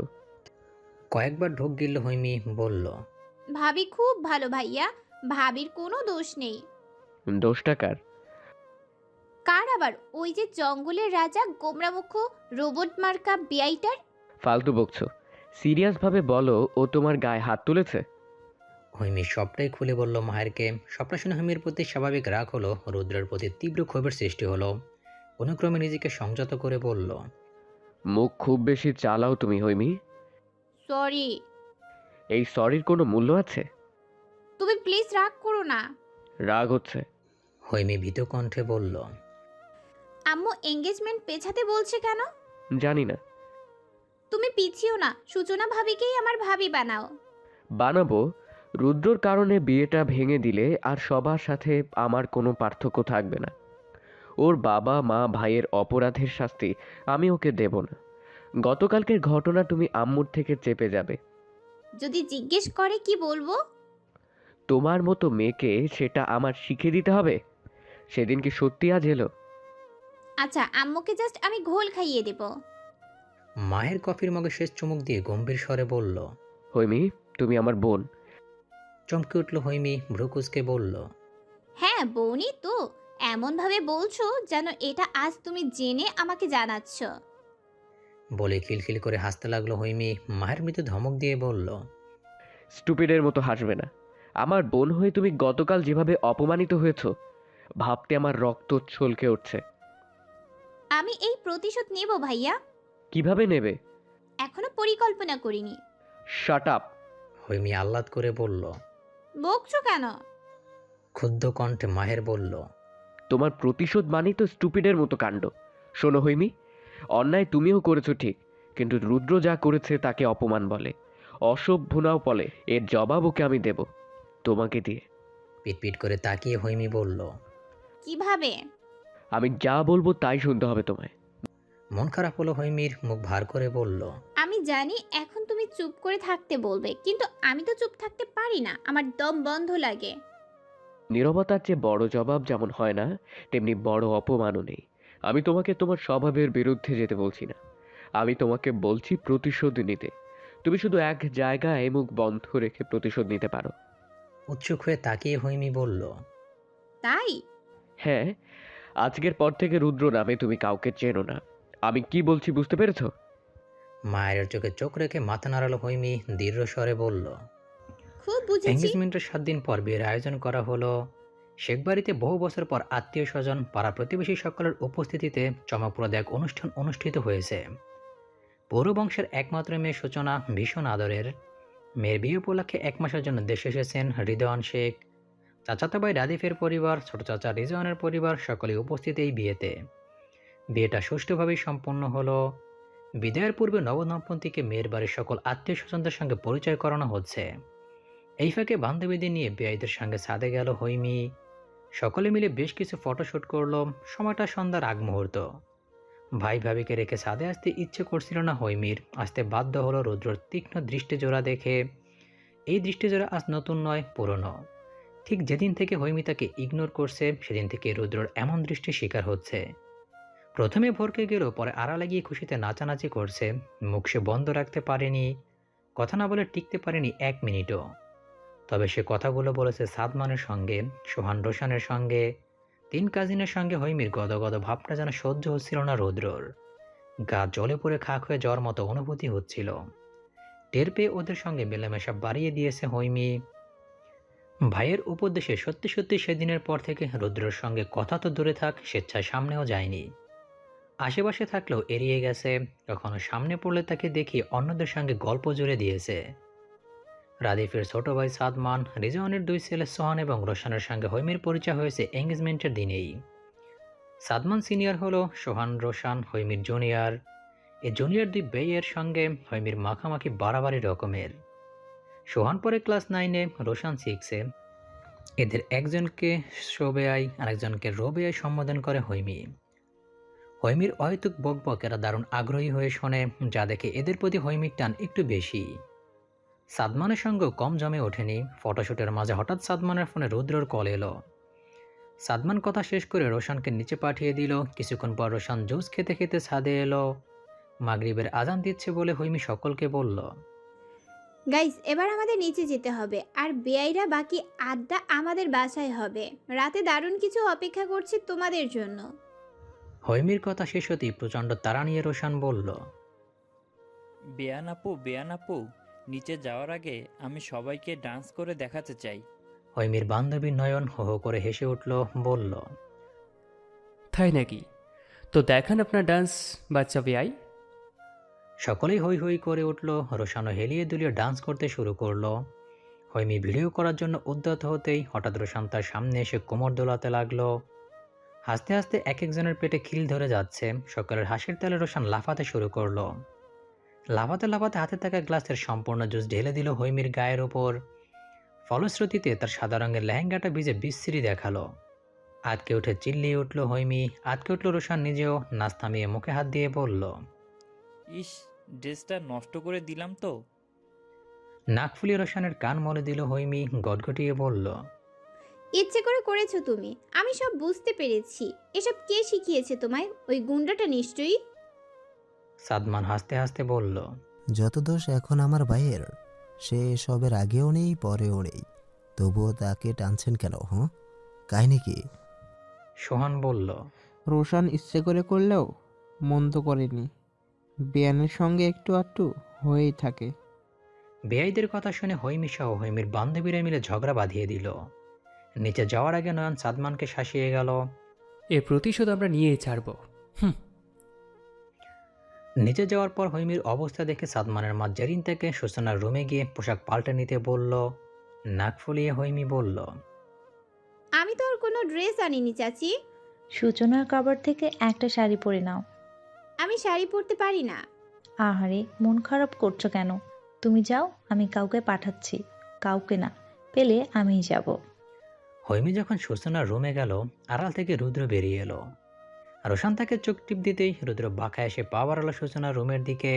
কয়েকবার ঢোক গিলল হৈমি। বলল, ভাবি খুব ভালো ভাইয়া, ভাবির কোনো দোষ নেই। দোষটা কার? কার আবার? ওই যে জঙ্গলের রাজা গোমরামুখ রোবট মার্কা বিআইটার। ফালতু বকছো। সিরিয়াসভাবে বলো, ও তোমার গায়ে হাত তুলেছে? হৈমি সবটাই খুলে বলল মাহেরকে। সবটা শুনে হৈমির প্রতি স্বাভাবিক রাগ হলো, রুদ্রের প্রতি তীব্র ক্ষোভের সৃষ্টি হলো। অনুক্রমে নিজেকে সংযত করে বলল, মুখ খুব বেশি চালাও তুমি হৈমি। সরি। এই সরির কোনো মূল্য আছে? তুমি প্লিজ রাগ করো না। রাগ হচ্ছে। হৈমি ভীত কণ্ঠে বলল, আম্মু এঙ্গেজমেন্ট পেছাতে বলছে কেন? জানি না। তুমি পিছিও না, সূচনা ভাবিকেই আমার ভাবি বানাও। বানাবো। রুদ্রর কারণে বিয়েটা ভেঙে দিলে আর সবার সাথে আমার কোনো পার্থক্য থাকবে না। ওর বাবা মা ভাইয়ের অপরাধের শাস্তি আমি ওকে দেব না। গতকালকের ঘটনা তুমি আম্মুর থেকে চেপে যাবে। যদি জিজ্ঞেস করে কি বলবো? তোমার মতো মেয়েকে সেটা আমার শিখে দিতে হবে? সেদিন কি সত্যি আজ এলো? আচ্ছা, আম্মুকে জাস্ট আমি ঘোল খাইয়ে দেব। মাহের কফির মগে শেষ চুমুক দিয়ে গম্ভীর স্বরে বলল, হৈমি, তুমি আমার বোন। চমকে উঠল হৈমি, ভ্রুকুচকে বলল, হ্যাঁ বোনই তো। এমন ভাবে বলছো যেন এটা আজ তুমি জেনে আমাকে জানাচ্ছ। বলে খিলখিল করে হাসতে লাগলো হৈমি। মাহের মৃদু ধমক দিয়ে বলল, স্টুপিডের মতো হাসবে না। আমার বোন হয়ে তুমি গতকাল যেভাবে অপমানিত হয়েছো, ভাবতে আমার রক্ত ছলকে উঠছে। আমি এই প্রতিশোধ নেব ভাইয়া। কিভাবে নেবে? এখনো পরিকল্পনা করিনি। Shut up. হৈমি আহ্লাদ করে বলল। বকছো কেন? ক্ষুব্ধ কণ্ঠে মাহের বলল, তোমার প্রতিশোধ মানেই তো স্টুপিডের মতো কাণ্ড। শোনো হৈমি, অন্যায় তুমিও করেছো ঠিক, কিন্তু রুদ্র যা করেছে তাকে অপমান বলে, অসভ্যনাও বলে। এর জবাব ওকে আমি দেব, তোমাকে দিয়ে। পিটপিট করে তাকিয়ে হৈমি বলল, কিভাবে? আমি যা বলবো তাই শুনতে হবে তোমায়। মন খারাপ হলো হৈমির। মুখ ভার করে বলল, আমি জানি এখন তুমি চুপ করে থাকতে বলবে, কিন্তু আমি তো চুপ থাকতে পারি না, আমার দম বন্ধ লাগে। নীরবতার চেয়ে বড় জবাব যেমন হয় না, তেমনি বড় অপমানও নেই। আমি তোমাকে তোমার স্বভাবের বিরুদ্ধে যেতে বলছি না, আমি তোমাকে বলছি প্রতিশোধ নিতে। তুমি শুধু এক জায়গায় মুখ বন্ধ রেখে প্রতিশোধ নিতে পারো। উৎসুক হয়ে তাকিয়ে হৈমি বলল, তাই? হ্যাঁ, আজকের পর থেকে রুদ্র নামে তুমি কাউকে চেনো না। আমি কি বলছি বুঝতে পেরেছো? মায়ের চোখে চোখ রেখে মাথা নাড়ালো হৈমি। দৃঢ় স্বরে বলল, খুব বুঝেছি। এঙ্গেজমেন্টের 7 দিন পর বিয়ের আয়োজন করা হলো। শেখ বাড়িতে বহু বছর পর আত্মীয় স্বজন, পাড়া প্রতিবেশী সকলের উপস্থিতিতে চমকপ্রদ এক অনুষ্ঠান অনুষ্ঠিত হয়েছে। পৌর বংশের একমাত্র মেয়ে সূচনা ভীষণ আদরের। মেয়ের বিয়ে উপলক্ষে 1 মাসের জন্য দেশে এসেছেন রিদওয়ান শেখ। চাচাতো ভাই রাদিফের পরিবার, ছোট চাচা রিজওয়ানের পরিবার সকলেই উপস্থিত এই বিয়েতে। বিয়েটা সুষ্ঠুভাবেই সম্পন্ন হলো। বিদায়ের পূর্বে নবদম্পতিকে মেয়ের বাড়ির সকল আত্মীয় স্বজনদের সঙ্গে পরিচয় করানো হচ্ছে। এই ফাঁকে বান্ধবীদের নিয়ে বেয়াইদের সঙ্গে ছাদে গেল হৈমি। সকলে মিলে বেশ কিছু ফটোশ্যুট করলো। সময়টা সন্ধ্যার আগ মুহূর্ত। ভাই ভাবিকে রেখে ছাদে আসতে ইচ্ছে করছিল না হৈমির, আসতে বাধ্য হলো রুদ্রর তীক্ষ্ণ দৃষ্টিজোড়া দেখে। এই দৃষ্টিজোড়া আজ নতুন নয়, পুরনো। ঠিক যেদিন থেকে হৈমি তাকে ইগনোর করছে সেদিন থেকে রুদ্রর এমন দৃষ্টির শিকার হচ্ছে। প্রথমে ভরকে গেল, পরে আড়ালে গিয়ে খুশিতে নাচানাচি করছে। মুখ সে বন্ধ রাখতে পারেনি, কথা না বলে টিকতে পারেনি 1 মিনিটও। তবে সে কথাগুলো বলেছে সাদমানের সঙ্গে, সোহান রোশানের সঙ্গে, 3 কাজিনের সঙ্গে। হৈমির গদগদ ভাবটা যেন সহ্য হচ্ছিল না রুদ্রর। গা জ্বলে পড়ে খাক হয়ে যাওয়ার মতো অনুভূতি হচ্ছিল। টের পেয়ে ওদের সঙ্গে মেলামেশা বাড়িয়ে দিয়েছে হৈমি। ভাইয়ের উপদেশে সত্যি সত্যি সেদিনের পর থেকে রুদ্রর সঙ্গে কথা তো দূরে থাক, স্বেচ্ছায় সামনেও যায়নি। আশেপাশে থাকলেও এড়িয়ে গেছে। কখনো সামনে পড়লে তাকে দেখি অন্যদের সঙ্গে গল্প জুড়ে দিয়েছে। রাদিফের ছোট ভাই সাদমান, রিজওয়ানের 2 ছেলে সোহান এবং রোশানের সঙ্গে হৈমির পরিচয় হয়েছে এঙ্গেজমেন্টের দিনেই। সাদমান সিনিয়র হলো, সোহান রোশান হৈমির জুনিয়র। এই জুনিয়র 2 বেইয়ের সঙ্গে হৈমির মাখামাখি বাড়াবাড়ি রকমের। সোহান পরে ক্লাস 9-এ, রোশান 6-এ। এদের একজনকে শোবেয়াই আর একজনকে রোবেয়াই সম্বোধন করে হৈমি। হৈমির অহেতুক বকবক এরা দারুণ আগ্রহী হয়ে শোনে, যা দেখে এদের প্রতি হৈমির টান একটু বেশি। সাদমানের সঙ্গেও কম জমে ওঠেনি। ফটোশ্যুটের মাঝে হঠাৎ সাদমানের ফোনে রুদ্রর কল এলো। সাদমান কথা শেষ করে রোশানকে নিচে পাঠিয়ে দিল। কিছুক্ষণ পর রোশান জুস খেতে খেতে ছাদে এলো। মাগরিবের আজান দিচ্ছে বলে হৈমি সকলকে বলল, গাইস, এবার আমাদের নিচে যেতে হবে, আর বেআইরা বাকি আড্ডা আমাদের বাসায় হবে। রাতে দারুণ কিছু অপেক্ষা করছে তোমাদের জন্য। হৈমির কথা শেষ হতেই প্রচণ্ড তাড়া নিয়ে রোশান বলল, বেয়ান আপু, নিচে যাওয়ার আগে আমি সবাইকে ডান্স করে দেখাতে চাই। হৈমির বান্ধবী নয়ন হো হো করে হেসে উঠল, বলল, তাই নাকি? তো দেখান আপনার ডান্স বাচ্চা বেয়াই। সকলেই হই হই করে উঠল। রোশানও হেলিয়ে দুলিয়ে ডান্স করতে শুরু করলো। হৈমি ভিডিও করার জন্য উদ্যত হতেই হঠাৎ রোশান তার সামনে এসে কোমর দোলাতে লাগলো। হাসতে হাসতে এক একজনের পেটে খিল ধরে যাচ্ছে। সকলের হাসির তালে রোশান লাফাতে শুরু করলো। লাফাতে লাফাতে হাতে থাকা গ্লাসের সম্পূর্ণ জুস ঢেলে দিল হৈমির গায়ের ওপর। ফলশ্রুতিতে তার সাদা রঙের লেহেঙ্গাটা ভিজে বিশ্রী দেখালো। আটকে উঠে চিল্লিয়ে উঠল হৈমি, আটকে উঠল রোশান নিজেও। নাচ থামিয়ে মুখে হাত দিয়ে বলল, ইস, ড্রেসটা নষ্ট করে দিলাম তো। নাক ফুলিয়ে রোশানের কান মলে দিল হৈমি, গটগটিয়ে বলল, ইচ্ছে করে করেছো তুমি, আমি সব বুঝতে পেরেছি। এসব কে শিখিয়েছে তোমায়? ওই গুন্ডাটা নিশ্চয়ই। সাদমান হাসতে হাসতে বলল, যত দোষ এখন আমার ভাইয়ের। সে এসবের আগেও নেই, পরেও নেই, তবুও তাকে টানছেন কেন? কাহিনী কি? সোহান বলল, রোশান ইচ্ছে করে করলেও মন্দ করেনি। বেয়ানের সঙ্গে একটু আধটু হয়েই থাকে। বেয়াইদের কথা শুনে হৈমি সহ হৈমির বান্ধবীরা মিলে ঝগড়া বাঁধিয়ে দিল। নিচে যাওয়ার আগে নয়ন সাদমানকে শাসিয়ে গেল, এর প্রতিশোধ আমরা নিয়েই ছাড়ব। নিচে যাওয়ার পর হৈমির অবস্থা দেখে সাদমানের মা জেরিন থেকে সূচনার রুমে গিয়ে পোশাক পাল্টে নিতে বলল। নাক ফুলিয়ে হৈমি বলল, আমি তো আর কোনো ড্রেস আনিনি চাচি। সূচনার কাবার থেকে একটা শাড়ি পরে নাও। আমি শাড়ি পরতে পারি না। আহারে, মন খারাপ করছো কেন? তুমি যাও, আমি কাউকে পাঠাচ্ছি। কাউকে না, পেলে আমিই যাব। হৈমি যখন সূচনার রুমে গেল, আড়াল থেকে রুদ্র বেরিয়ে এলো। রোশান তাকে চোখ টিপ দিতেই রুদ্র বাঁকা এসে পা বাড়ালো সূচনার রুমের দিকে।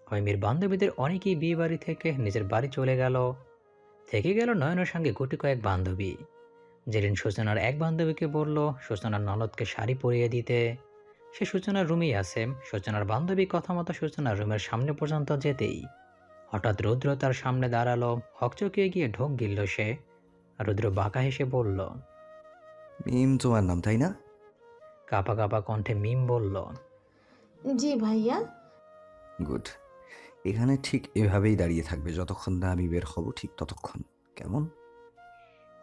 হৈমির বান্ধবীদের অনেকেই বিয়ে বাড়ি থেকে নিজের বাড়ি চলে গেল। থেকে গেল নয়নের সঙ্গে গুটি কয়েক বান্ধবী। জেরিন সূচনার এক বান্ধবীকে বলল সূচনার ননদকে শাড়ি পরিয়ে দিতে। সে সূচনার রুমেই আছে। সূচনার বান্ধবী কথা মতো সূচনার রুমের সামনে পর্যন্ত যেতেই হঠাৎ রুদ্র তার সামনে দাঁড়ালো। হকচকিয়ে গিয়ে ঢোক গিলল সে। রুদ্র বাঁকা হেসে বলল, মিম তোমার নাম তাই না? কাঁপা কাঁপা কণ্ঠে মিম বলল, জি ভাইয়া। গুড। এখানে ঠিক এভাবেই দাঁড়িয়ে থাকবে যতক্ষণ না আমি বের হব, ঠিক ততক্ষণ। কেমন?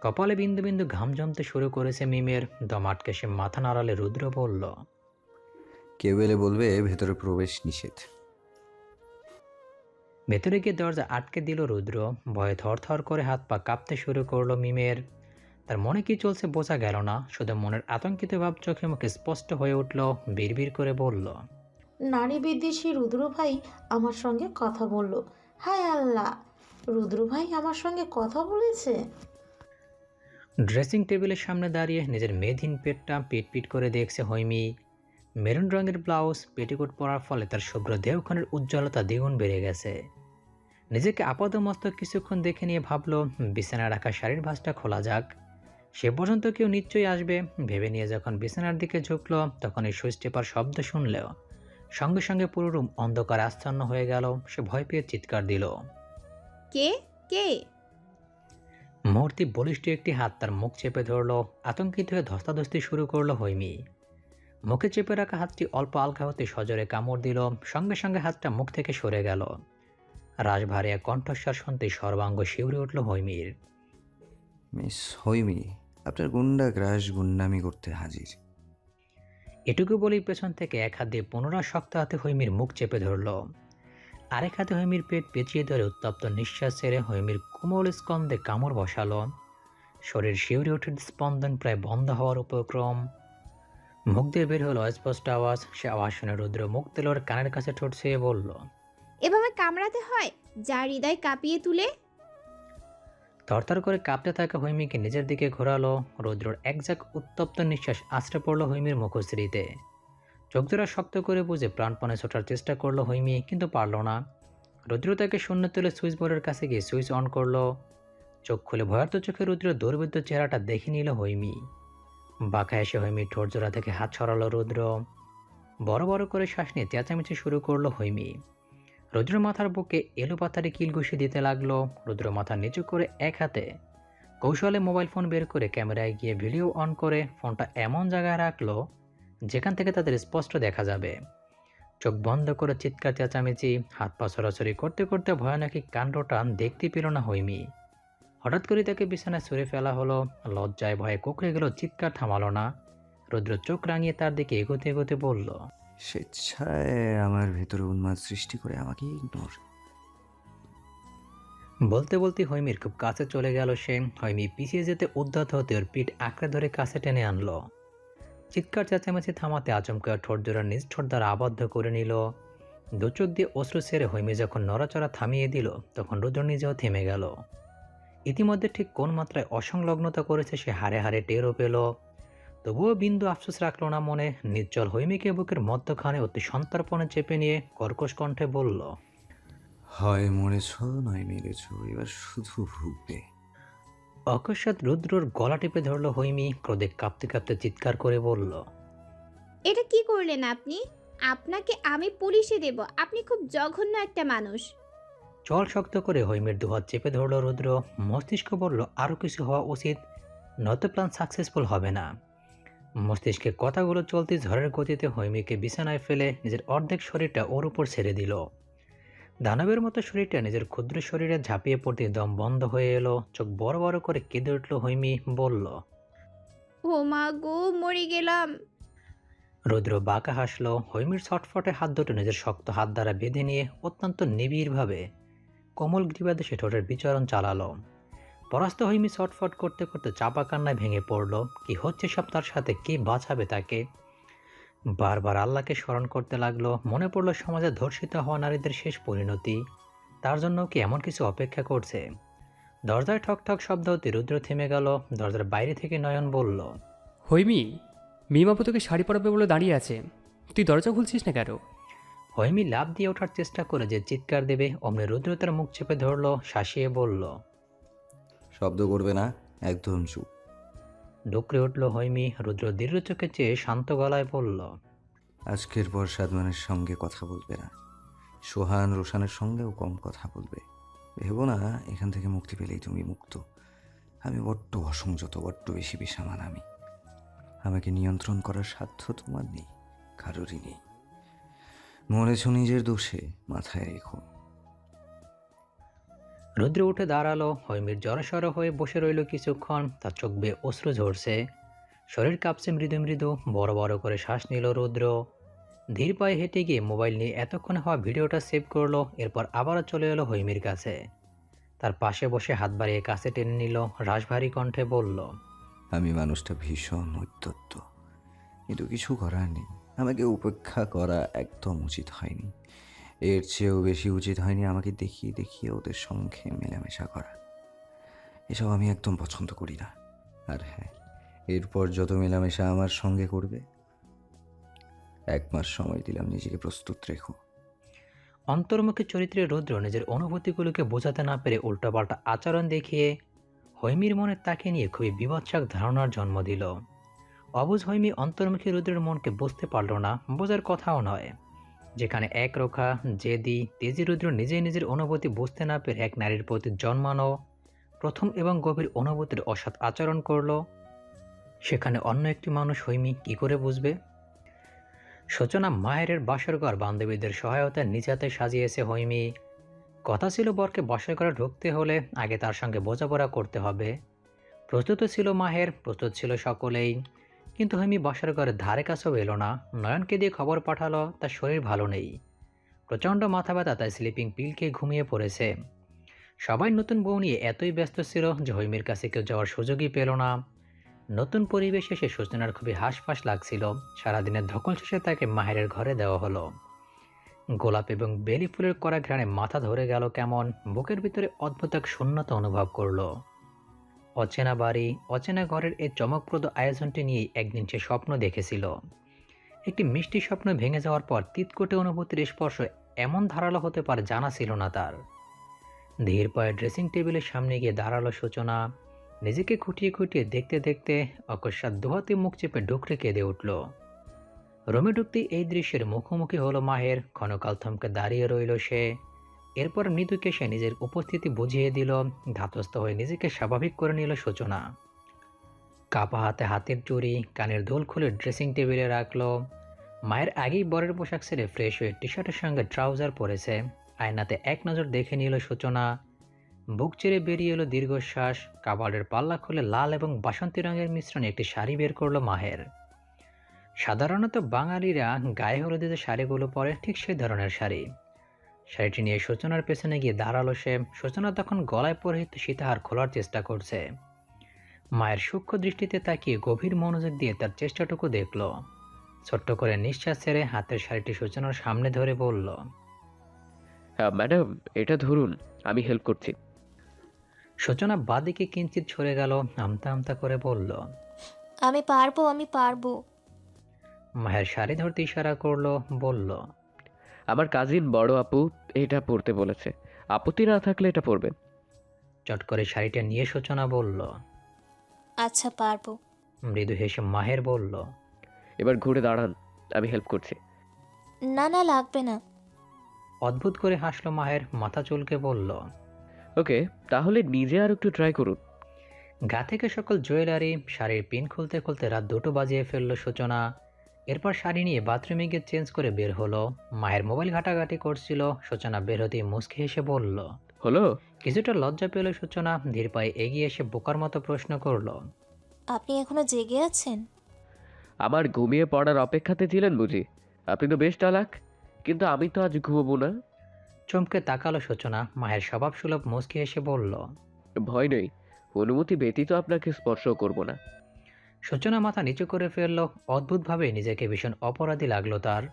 কপালে বিন্দু বিন্দু ঘাম জমতে শুরু করেছে মিমের। দম আটকে সে মাথা নাড়ালে রুদ্র বলল, কেউ এলে বলবে ভেতরে প্রবেশ নিষেধ। ভেতরে গিয়ে দরজা আটকে দিল রুদ্র। ভয়ে থরথর করে হাত পা কাঁপতে শুরু করলো মিমের। তার মনে কি চলছে বোঝা গেল না, শুধু মনের আতঙ্কিত ভাব চোখে মুখে স্পষ্ট হয়ে উঠল। বিড়বিড় করে বলল, নারী বিদ্বেষী রুদ্র ভাই আমার সঙ্গে কথা বলল। হায় আল্লাহ, রুদ্র ভাই আমার সঙ্গে কথা বলেছে। ড্রেসিং টেবিলের সামনে দাঁড়িয়ে নিজের মেয়েধীন পেটটা পিট পিট করে দেখছে হৈমি। মেরুন রঙের ব্লাউজ পেটিকোট পরার ফলে তার শুভ্র দেহক্ষণের উজ্জ্বলতা দ্বিগুণ বেড়ে গেছে। নিজেকে আপাদমস্তক কিছুক্ষণ দেখে নিয়ে ভাবলো বিছানায় রাখা শাড়ির ভাঁজটা খোলা যাক, সে পর্যন্ত কেউ নিশ্চয়ই আসবে ভেবে নিয়ে যখন বিছানার দিকে ঝুঁকলো তখন এই সুইচ টেপার শব্দ শুনলেও সঙ্গে সঙ্গে পুরো রুম অন্ধকার আচ্ছন্ন হয়ে গেল। সে ভয় পেয়ে চিৎকার দিল। কে কে? মুহূর্তে বলিষ্ঠ একটি হাত তার মুখ চেপে ধরলো। আতঙ্কিত হয়ে ধস্তাধস্তি শুরু করলো হৈমি। মুখে চেপে রাখা হাতটি অল্প আলগা হতে সজোরে কামড় দিল। সঙ্গে সঙ্গে হাতটা মুখ থেকে সরে গেল। রাশভারে এক কণ্ঠস্বর শুনতে সর্বাঙ্গ শিউরে উঠল হৈমির। মিস হৈমি, আপনার গুন্ডা গ্রাস গুন্ডামি করতে হাজির। এটুকু বলেই পেছন থেকে এক হাত দিয়ে পুনরায় শক্ত হাতে হৈমির মুখ চেপে ধরল। আরেক হাতে হৈমির পেট পেঁচিয়ে ধরে উত্তপ্ত নিঃশ্বাস ছেড়ে হৈমির কোমল স্কন্ধে কামড় বসালো। শরীর শিউরে ওঠে, স্পন্দন প্রায় বন্ধ হওয়ার উপক্রম। মুখ দিয়ে বের হলো অস্পষ্ট আওয়াজ। সে আওয়াজ শুনে রুদ্র মুখ তেল ওর কানের কাছে ঠোঁট ছুঁয়ে বলল, এভাবে কামড়াতে হয় যা হৃদয় কাঁপিয়ে তুলে? তরতর করে কাঁপতে থাকা হৈমিকে নিজের দিকে ঘোরালো। রুদ্রর একঝাঁক উত্তপ্ত নিঃশ্বাস আছড়ে পড়ল হৈমির মুখশ্রীতে। চোখজোড়া শক্ত করে বুঝে প্রাণপণে ছোটার চেষ্টা করলো হৈমি, কিন্তু পারল না। রুদ্র তাকে শূন্য তুলে সুইচ বোর্ডের কাছে গিয়ে সুইচ অন করলো। চোখ খুলে ভয়ার্ত চোখে রুদ্র দুর্বৃত্ত চেহারাটা দেখে নিল হৈমি। বাঁকা এসে হৈমির ঠোঁট জোড়া থেকে হাত ছড়ালো রুদ্র। বড় বড় করে শ্বাস নিয়ে চেঁচামেচি শুরু করলো হৈমি। রুদ্র মাথার বুকে এলো পাতারে কিল ঘুষি দিতে লাগলো। রুদ্র মাথা নিচু করে এক হাতে কৌশলে মোবাইল ফোন বের করে ক্যামেরায় গিয়ে ভিডিও অন করে ফোনটা এমন জায়গায় রাখলো যেখান থেকে তাদের স্পষ্ট দেখা যাবে। চোখ বন্ধ করে চিৎকার চেঁচামেচি হাত পা ছড়াছড়ি করতে করতে ভয়ানক এই কাণ্ডটা দেখতে পেল না হৈমি। হঠাৎ করে তাকে বিছানায় ছুঁড়ে ফেলা হলো। লজ্জায় ভয়ে কুঁকড়ে গেল, চিৎকার থামালো না। রুদ্র চোখ রাঙিয়ে তার দিকে এগোতে এগোতে বলল, স্বেচ্ছায় আমার ভেতরে উন্মাদ সৃষ্টি করে আমাকে ইগনোর। বলতে বলতে হৈমির খুব কাছে চলে গেল সে। হৈমি পিছিয়ে যেতে উদ্যত হতে ওর পিঠ আঁকড়ে ধরে কাছে টেনে আনলো। চিৎকার চেঁচামেচি থামাতে আচমকা ঠোঁট জোড়া নিজ ঠোঁট দ্বারা আবদ্ধ করে নিল। দু চোখ দিয়ে অশ্রু ছেড়ে হৈমি যখন নড়াচড়া থামিয়ে দিল তখন রুদ্র নিজেও থেমে গেল। ইতিমধ্যে ঠিক কোন মাত্রায় অসংলগ্নতা করেছে সে হারে হারে টেরও পেল। তবুও বিন্দু আফসোস রাখলো না মনে। নিশ্চল হৈমিকে বুকের মধ্যখানে অতি সন্তর্পণে চেপে নিয়ে কর্কশ কণ্ঠে বলল, হয় মরেছ নয় মেরেছ, এবার শুধু ভুগবে। অকস্মাৎ রুদ্রর গলা টিপে ধরল হৈমি। ক্রোধে কাঁপতে কাঁপতে চিৎকার করে বলল, এটা কি করলেন আপনি? আপনাকে আমি পুলিশে দেব। আপনি খুব জঘন্য একটা মানুষ। চল শক্ত করে হৈমির দুহাত চেপে ধরল রুদ্র। মস্তিষ্ক বলল আরও কিছু হওয়া উচিত, নয়তো প্ল্যান সাকসেসফুল হবে না। মস্তিষ্কে কথাগুলো চলতে ঝড়ের গতিতে হৈমিকে বিছানায় ফেলে নিজের অর্ধেক শরীরটা ওর উপর ছেড়ে দিল। দানবের মতো শরীরটা নিজের ক্ষুদ্র শরীরে ঝাঁপিয়ে পড়তে দম বন্ধ হয়ে এলো। চোখ বড় বড় করে কেঁদে উঠল হৈমি। বলল, ও মা গো, মরে গেলাম। রুদ্র বাঁকা হাসলো। হৈমির ছটফটে হাত দুটো নিজের শক্ত হাত দ্বারা বেঁধে নিয়ে অত্যন্ত নিবিড়ভাবে কোমল গ্রীবাদে সে ঠোঁটের বিচরণ চালালো। পরাস্ত হৈমি ছটফট করতে করতে চাপা কান্নায় ভেঙে পড়ল। কি হচ্ছে সব তার সাথে, কে বাঁচাবে তাকে? বারবার আল্লাহকে স্মরণ করতে লাগলো। মনে পড়ল সমাজে ধর্ষিত হওয়া নারীদের শেষ পরিণতি। তার জন্য কি এমন কিছু অপেক্ষা করছে? দরজায় ঠক ঠক শব্দ হতে রুদ্র থেমে গেল। দরজার বাইরে থেকে নয়ন বলল, হৈমি, মিমাপু তোকে শাড়ি পরাবে বলে দাঁড়িয়ে আছে, তুই দরজা খুলছিস না কেন? হৈমি লাফ দিয়ে ওঠার চেষ্টা করে যে চিৎকার দেবে, অমনি রুদ্র তার মুখ চেপে ধরল, শাসিয়ে বলল, শব্দ করবে না, একদম চুপ। ডুকরে উঠল হৈমি। রুদ্র দৃঢ় চোখে চেয়ে শান্ত গলায় বলল, আজকের পর সাদমানের সঙ্গে কথা বলবে না, সোহান রোশানের সঙ্গেও কম কথা বলবে। ভেবো না এখান থেকে মুক্তি পেলেই তুমি মুক্ত। আমি বড্ড অসংযত, বড্ড বেশি বেসামান। আমাকে নিয়ন্ত্রণ করার সাধ্য তোমার নেই, কারোরই নেই। মরেছ নিজের দোষে, মাথায় রেখো। রুদ্র উঠে দাঁড়ালো। হৈমির জড়সড় হয়ে বসে রইল কিছুক্ষণ। তার চোখ বেয়ে অশ্রু ঝরছে, শরীর কাঁপছে মৃদু মৃদু। বড় বড় করে শ্বাস নিল রুদ্র। ধীর পায়ে হেঁটে গিয়ে মোবাইল নিয়ে এতক্ষণ হওয়া ভিডিওটা সেভ করলো, এরপর আবারও চলে এলো হৈমির কাছে। তার পাশে বসে হাত বাড়িয়ে কাছে টেনে নিল, রাশভারী কণ্ঠে বলল, আমি মানুষটা ভীষণ উদ্যত, কিন্তু কিছু করার নেই। আমাকে উপেক্ষা করা একদম উচিত হয়নি। এর চেয়েও বেশি উচিত হয়নি আমাকে দেখিয়ে দেখিয়ে ওদের সঙ্গে মেলামেশা করা। এসব আমি একদম পছন্দ করি না। আর হ্যাঁ, এরপর যত মেলামেশা আমার সঙ্গে করবে, 1 মাস সময় দিলাম, নিজেকে প্রস্তুত রেখো। অন্তর্মুখী চরিত্রের রুদ্র নিজের অনুভূতিগুলোকে বোঝাতে না পেরে উল্টোপাল্টা আচরণ দেখিয়ে হৈমির মনে তাকে নিয়ে খুবই বিভৎসক ধারণার জন্ম দিল। অবুঝ হৈমি অন্তর্মুখী রুদ্রের মনকে বুঝতে পারল না, বোঝার কথাও নয়। যেখানে একরোখা জেদি তেজি রুদ্র নিজেই নিজের অনুভূতি বুঝতে না পেরে এক নারীর প্রতি জন্মানো প্রথম এবং গভীর অনুভূতির অসৎ আচরণ করল, সেখানে অন্য একটি মানুষ হৈমি কি করে বুঝবে? সূচনা মায়ের বাসর ঘর বান্ধবীদের সহায়তায় নিজ হাতে সাজিয়েছে হৈমি। কথা ছিল বরকে বাসর ঘরে ঢুকতে হলে আগে তার সঙ্গে বোঝাপড়া করতে হবে। প্রস্তুত ছিল মাহের, প্রস্তুত ছিল সকলেই, কিন্তু হৈমি বাসর ঘরের ধারে কাছেও এলো না। নয়নকে দিয়ে খবর পাঠালো তার শরীর ভালো নেই, প্রচণ্ড মাথা ব্যথা, তাই স্লিপিং পিল খেয়ে ঘুমিয়ে পড়েছে। সবাই নতুন বউ নিয়ে এতই ব্যস্ত ছিল যে হৈমির কাছে কেউ যাওয়ার সুযোগই পেল না। নতুন পরিবেশে এসে সূচনার খুবই হাঁসফাঁস লাগছিল। সারাদিনের ধকল শেষে তাকে মাহেরের ঘরে দেওয়া হলো। গোলাপ এবং বেলি ফুলের কড়া ঘ্রাণে মাথা ধরে গেল কেমন, বুকের ভিতরে অদ্ভুত এক শূন্যতা অনুভব করলো। অচেনা বাড়ি, অচেনা ঘরের এই চমকপ্রদ আয়োজনটি নিয়েই একদিন সে স্বপ্ন দেখেছিল। একটি মিষ্টি স্বপ্ন ভেঙে যাওয়ার পর তিতকুটে অনুভূতির স্পর্শ এমন ধারালো হতে পারে জানা ছিল না তার। ধীর পায়ে ড্রেসিং টেবিলের সামনে গিয়ে দাঁড়ালো সূচনা। নিজেকে খুঁটিয়ে খুঁটিয়ে দেখতে দেখতে অকস্মাৎ দুহাতে মুখ চেপে ডুকরে কেঁদে উঠল। রুমে ঢুকতেই এই দৃশ্যের মুখোমুখি হলো মাহের। ক্ষণকাল থমকে দাঁড়িয়ে রইল সে। এরপর মৃদুকে সে নিজের উপস্থিতি বুঝিয়ে দিল। ধাতস্থ হয়ে নিজেকে স্বাভাবিক করে নিল সূচনা। কাপা হাতে হাতের চুড়ি, কানের দুল খুলে ড্রেসিং টেবিলে রাখলো। মায়ের আগেই বরের পোশাক ছেড়ে ফ্রেশ হয়ে টি শার্টের সঙ্গে ট্রাউজার পরেছে। আয়নাতে এক নজর দেখে নিল সূচনা। বুক চেড়ে বেরিয়ে এলো দীর্ঘশ্বাস। কাবার্ডের পাল্লা খুলে লাল এবং বাসন্তী রঙের মিশ্রণে একটি শাড়ি বের করলো মাহের। সাধারণত বাঙালিরা গায়ে হলুদে যে শাড়িগুলো পরে, ঠিক সেই ধরনের শাড়ি। শাড়িটি নিয়ে সূচনার পেছনে গিয়ে দাঁড়ালো সে। সূচনা তখন গলায় পরিহিত সীতাহার খোলার চেষ্টা করছে। মায়ের সূক্ষ্ম দৃষ্টিতে তাকিয়ে গভীর মনোযোগ দিয়ে তার চেষ্টাটুকু দেখল। ছোট্ট করে নিঃশ্বাস ছেড়ে হাতের শাড়িটি সূচনার সামনে ধরে বলল, ম্যাডাম এটা ধরুন, আমি হেল্প করছি। সূচনা বাদিকে কিঞ্চিত সরে গেল, আমতা আমতা করে বলল, আমি পারবো, আমি পারবো। মায়ের শাড়ি ধরতে ইশারা করলো, বলল, আমার কাজিন বড় আপু এটা পরতে বলেছে, আপত্তি না থাকলে এটা পরবেন। চট করে শাড়িটা নিয়ে সূচনা বলল, আচ্ছা পারবো। মৃদু হেসে মাহের বলল, এবার ঘুরে দাঁড়ান, আমি হেল্প করছি। না না, লাগবে না। অদ্ভুত করে হাসলো মাহের, মাথা চুলকে বলল, ওকে, তাহলে নিজে আর একটু ট্রাই করুন। গা থেকে সকল জুয়েলারি, শাড়ির পিন খুলতে খুলতে রাত 2টো বাজিয়ে ফেললো সূচনা। এরপর শাড়ি নিয়ে বাথরুমে গিয়ে চেঞ্জ করে বের হলো। মায়ের মোবাইল ঘাটাঘাটি করছিল। সূচনা বের হতেই মুচকি হেসে বলল, হলো? কিছুটা লজ্জা পেল সূচনা। ধীর পায়ে এগিয়ে এসে বোকার মতো প্রশ্ন করলো, আপনি এখনো জেগে আছেন? আমার ঘুমিয়ে পড়ার অপেক্ষাতে ছিলেন বুঝি? আপনি তো বেশ চালাক, কিন্তু আমি তো আজ ঘুমোবো না। চমকে তাকালো সূচনা। মায়ের স্বভাব সুলভ মুচকি হেসে বলল, ভয় নেই, অনুমতি ব্যতীত আপনাকে স্পর্শ করব না। সূচনা মাথা নিচু করে ফেলল। অদ্ভুতভাবে নিজেকে ভীষণ অপরাধী লাগলো তার।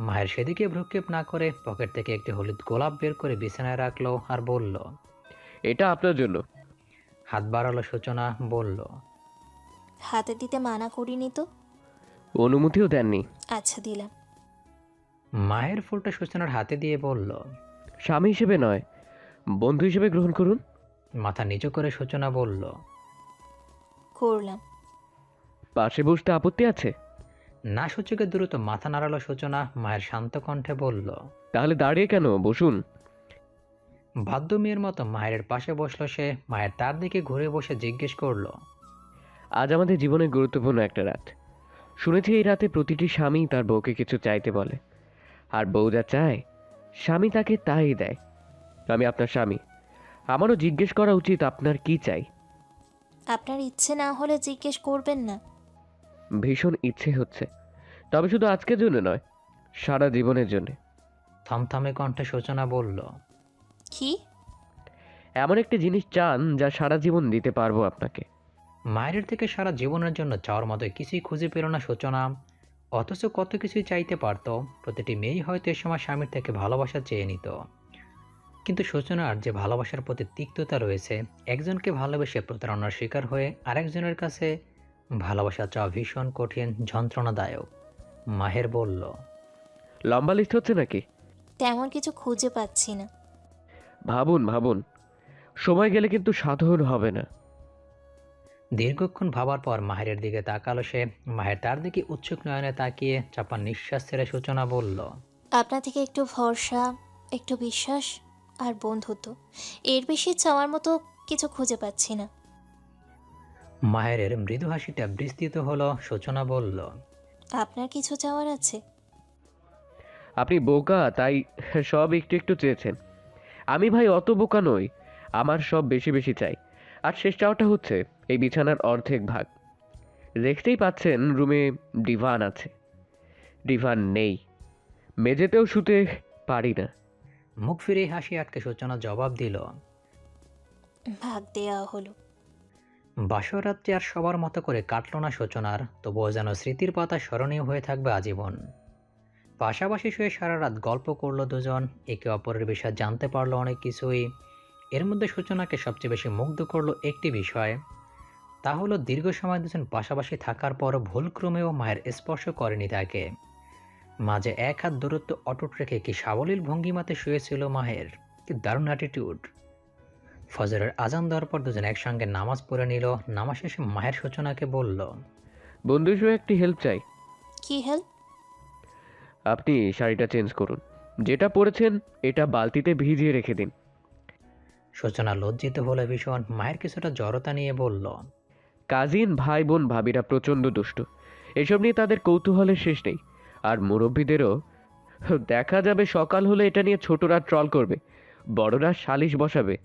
মায়ের সেদিকে ভ্রুক্ষেপ না করে পকেট থেকে একটি হলুদ গোলাপ বের করে বিছানায় রাখলো আর বলল, এটা আপনার জন্য। হাত বাড়ালো সূচনা, বলল, হাতে দিতে মানা করিনি তো। অনুমতিও দেননি। আচ্ছা দিলাম। মায়ের ফুলটা সূচনার হাতে দিয়ে বলল, স্বামী হিসেবে নয়, বন্ধু হিসেবে গ্রহণ করুন। মাথা নিচু করে সূচনা বলল, করলাম। পাশে বসতে আপত্তি আছে? না সূচকে দ্রুত মাথা নাড়ালো সূচনা। মায়ের শান্ত কণ্ঠে বলল, তাহলে দাঁড়িয়ে কেন, বসুন। বাধ্য মেয়ের মতো মায়ের পাশে বসলো সে। মায়ের তার দিকে ঘুরে বসে জিজ্ঞেস করলো, আজ আমাদের জীবনের গুরুত্বপূর্ণ একটা রাত। শুনেছি এই রাতে প্রতিটি স্বামী তার বউকে কিছু চাইতে বলে, আর বউ যা চায় স্বামী তাকে তাই দেয়। আমি আপনার স্বামী, আমারও জিজ্ঞেস করা উচিত আপনার কি চাই। আপনার ইচ্ছে না হলে জিজ্ঞেস করবেন না। ভীষণ ইচ্ছে হচ্ছে, তবে শুধু আজকের জন্য নয়, সারা জীবনের জন্য। থমথমে কণ্ঠে সূচনা বলল, কি? এমন একটি জিনিস চান যা সারা জীবন দিতে পারবো আপনাকে। মায়ের থেকে সারা জীবনের জন্য চাওয়ার মতো কিছুই খুঁজে পেল না সূচনা, অথচ কত কিছুই চাইতে পারত। প্রতিটি মেয়েই হয়তো এ সময় স্বামীর থেকে ভালোবাসা চেয়ে নিত, কিন্তু সূচনার যে ভালোবাসার প্রতি তিক্ততা রয়েছে, একজনকে ভালোবেসে প্রতারণার শিকার হয়ে আরেকজনের কাছে ভালোবাসা চাওয়া ভীষণ কঠিন, যন্ত্রণাদায়ক। মাহের বলল, লম্বা লিস্ট হচ্ছে নাকি? তেমন কিছু খুঁজে পাচ্ছি না। ভাবুন ভাবুন, সময় গেলে কিন্তু সাধারণ হবে না। দীর্ঘক্ষণ ভাবার পর মাহেরের দিকে তাকালো সে। মাহের তার দিকে উৎসুক নয়নে তাকিয়ে চাপা নিঃশ্বাস ছেড়ে সূচনা বলল, আপনার থেকে একটু ভরসা, একটু বিশ্বাস আর বন্ধুত্ব, এর বেশি চাওয়ার মতো কিছু খুঁজে পাচ্ছি না। মাহেরের মৃদু হাসিটা বিস্তৃত হলো। সূচনা বলল, আপনার কিছু চাওয়ার আছে? আপনি বোকা তাই সব একটু একটু চেয়েছেন। আমি ভাই অত বোকা নই, আমার সব বেশি বেশি চাই। আর শেষ চাওয়াটা হচ্ছে এই বিছানার অর্ধেক ভাগ। দেখতেই পাচ্ছেন রুমে ডিভান আছে, ডিভান নেই, মেঝেতেও শুতে পারি না। মুখ ফিরে হাসি আটকে সূচনা জবাব দিল, ভাগ দেয়া হলো। বাসর রাত্রি আর সবার মতো করে কাটল না সূচনার, তবুও যেন স্মৃতির পাতা স্মরণীয় হয়ে থাকবে আজীবন। পাশাপাশি শুয়ে সারা রাত গল্প করলো দুজন, একে অপরের বিষয়ে জানতে পারলো অনেক কিছুই। এর মধ্যে সূচনাকে সবচেয়ে বেশি মুগ্ধ করলো একটি বিষয়, তা হলো দীর্ঘ সময় দুজন পাশাপাশি থাকার পরও ভুলক্রমেও মায়ের স্পর্শ করেনি তাকে। মাঝে এক হাত দূরত্ব অটুট রেখে কি সাবলীল ভঙ্গিমাতে শুয়েছিল মাহের, কি দারুণ অ্যাটিটিউড। ফজরের আজান দেওয়ার পর দুজন একসঙ্গে নামাজ পড়ে নিল। নামাজ শেষে মাহের সূচনাকে বলল, বন্ধু হিসেবে একটি হেল্প চাই। কি হেল্প? আপনি শাড়িটা চেঞ্জ করুন, যেটা পরেছেন এটা বালতিতে ভিজিয়ে রেখে দিন। সূচনা লজ্জিত হলে ভীষণ। মায়ের কিছুটা জড়তা নিয়ে বলল, কাজিন ভাই বোন ভাবিরা প্রচণ্ড দুষ্ট, এসব নিয়ে তাদের কৌতূহলের শেষ নেই। আর মুরব্বীদেরও দেখা যাবে সকাল হলে এটা নিয়ে ছোটরা ট্রল করবে, বড়রা সালিশ বসাবে।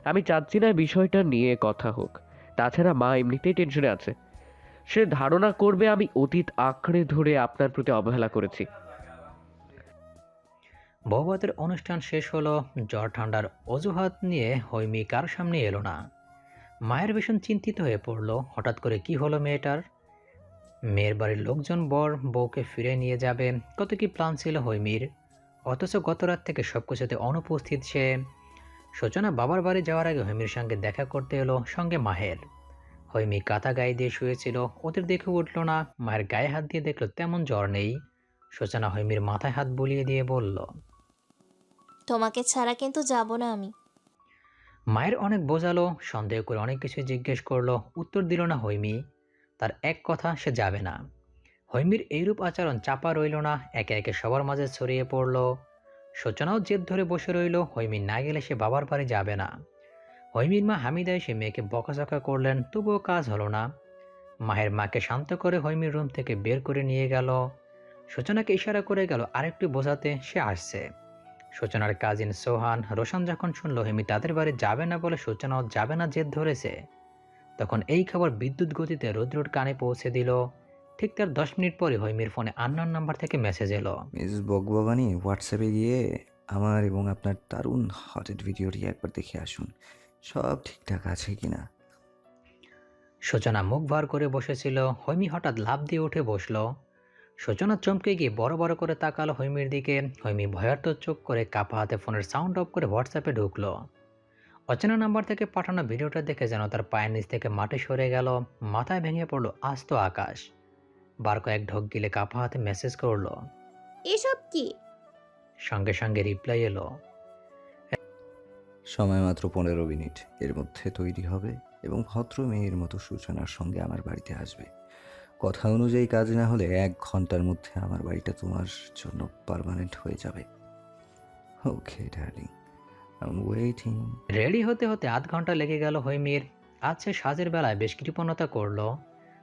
আমি চাচ্ছি না বিষয়টা নিয়ে কথা হোক। তাছাড়া মা এমনিতেই টেনশনে আছে, সে ধারণা করবে আমি অতীত আঁকড়ে ধরে আপনার প্রতি অবহেলা করেছি। বৌভাতের অনুষ্ঠান শেষ হলো। জ্বর ঠান্ডার অজুহাত নিয়ে হৈমি কার সামনে এলো না। মায়ের ভীষণ চিন্তিত হয়ে পড়ল, হঠাৎ করে কি হলো মেয়েটার। মেয়ের বাড়ির লোকজন বর বউকে ফিরে নিয়ে যাবে, কত কি প্ল্যান ছিল হৈমির, অথচ গত রাত থেকে সবকিছুতে অনুপস্থিত সে। সূচনা বাবার বাড়ি যাওয়ার আগে হৈমির সঙ্গে দেখা করতে এলো, সঙ্গে মাহের। হৈমি কাঁথা গায়ে দিয়ে শুয়েছিল, ওদের দেখে উঠল না। মায়ের গায়ে হাত দিয়ে দেখলো তেমন জ্বর নেই। সূচনা হৈমির মাথায় হাত বুলিয়ে দিয়ে বলল, তোমাকে ছাড়া কিন্তু যাব না আমি। মায়ের অনেক বোঝালো, সন্দেহ করে অনেক কিছু জিজ্ঞেস করলো, উত্তর দিল না হৈমি। তার এক কথা, সে যাবে না। হৈমির এইরূপ আচরণ চাপা রইল না, একে একে সবার মাঝে ছড়িয়ে পড়ল। সূচনাও জেদ ধরে বসে রইল, হৈমি না গেলে সে বাবার বাড়ি যাবে না। হৈমির মা হামিদা এসে মেয়েকে বকাঝকা করলেন, তবুও কাজ হলো না। মায়ের মাকে শান্ত করে হৈমির রুম থেকে বের করে নিয়ে গেল। সূচনাকে ইশারা করে গেল আরেকটু বোঝাতে সে আসছে। সূচনার কাজিন সোহান রোশন যখন শুনল হৈমি তাদের বাড়ি যাবে না বলে সূচনাও যাবে না জেদ ধরেছে, তখন এই খবর বিদ্যুৎ গতিতে রুদ্রর কানে পৌঁছে দিল। ঠিক তার 10 মিনিট পরে হৈমির ফোনে আননোন নাম্বার থেকে মেসেজ এলো, মিস বকবাবানি হোয়াটসঅ্যাপে গিয়ে আমার এবং আপনার দারুণ হটেড ভিডিওটি একবার দেখে আসুন, সব ঠিকঠাক আছে কিনা। সূচনা মুখ ভার করে বসেছিল, হৈমি হঠাৎ লাফ দিয়ে উঠে বসলো। সূচনা চমকে গিয়ে বড় বড় করে তাকালো হৈমির দিকে। হৈমি ভয়ার্ত চোখ করে কাপা হাতে ফোনের সাউন্ড অফ করে হোয়াটসঅ্যাপে ঢুকলো। অচেনা নাম্বার থেকে পাঠানো ভিডিওটা দেখে যেন তার পায়ের নিচ থেকে মাটি সরে গেল, মাথায় ভেঙে পড়লো আস্ত আকাশ। বার কয়েক ঢোক গিলে কাপা হাতে মেসেজ করলো, এসব কি? সঙ্গে সঙ্গে রিপ্লাই এলো, সময় মাত্র 15 মিনিট, এর মধ্যে তৈরি হবে এবং ভদ্র মেয়ের মতো সূচনার সঙ্গে আমার বাড়িতে আসবে। কথা অনুযায়ী কাজ না হলে 1 ঘন্টার মধ্যে আমার বাড়িটা তোমার জন্য পার্মানেন্ট হয়ে যাবে। Okay darling, I am waiting. Ready হতে হতে আধ ঘন্টা লেগে গেল হৈমির। আজ সে সাজের বেলায় বেশ কৃপণতা করলো।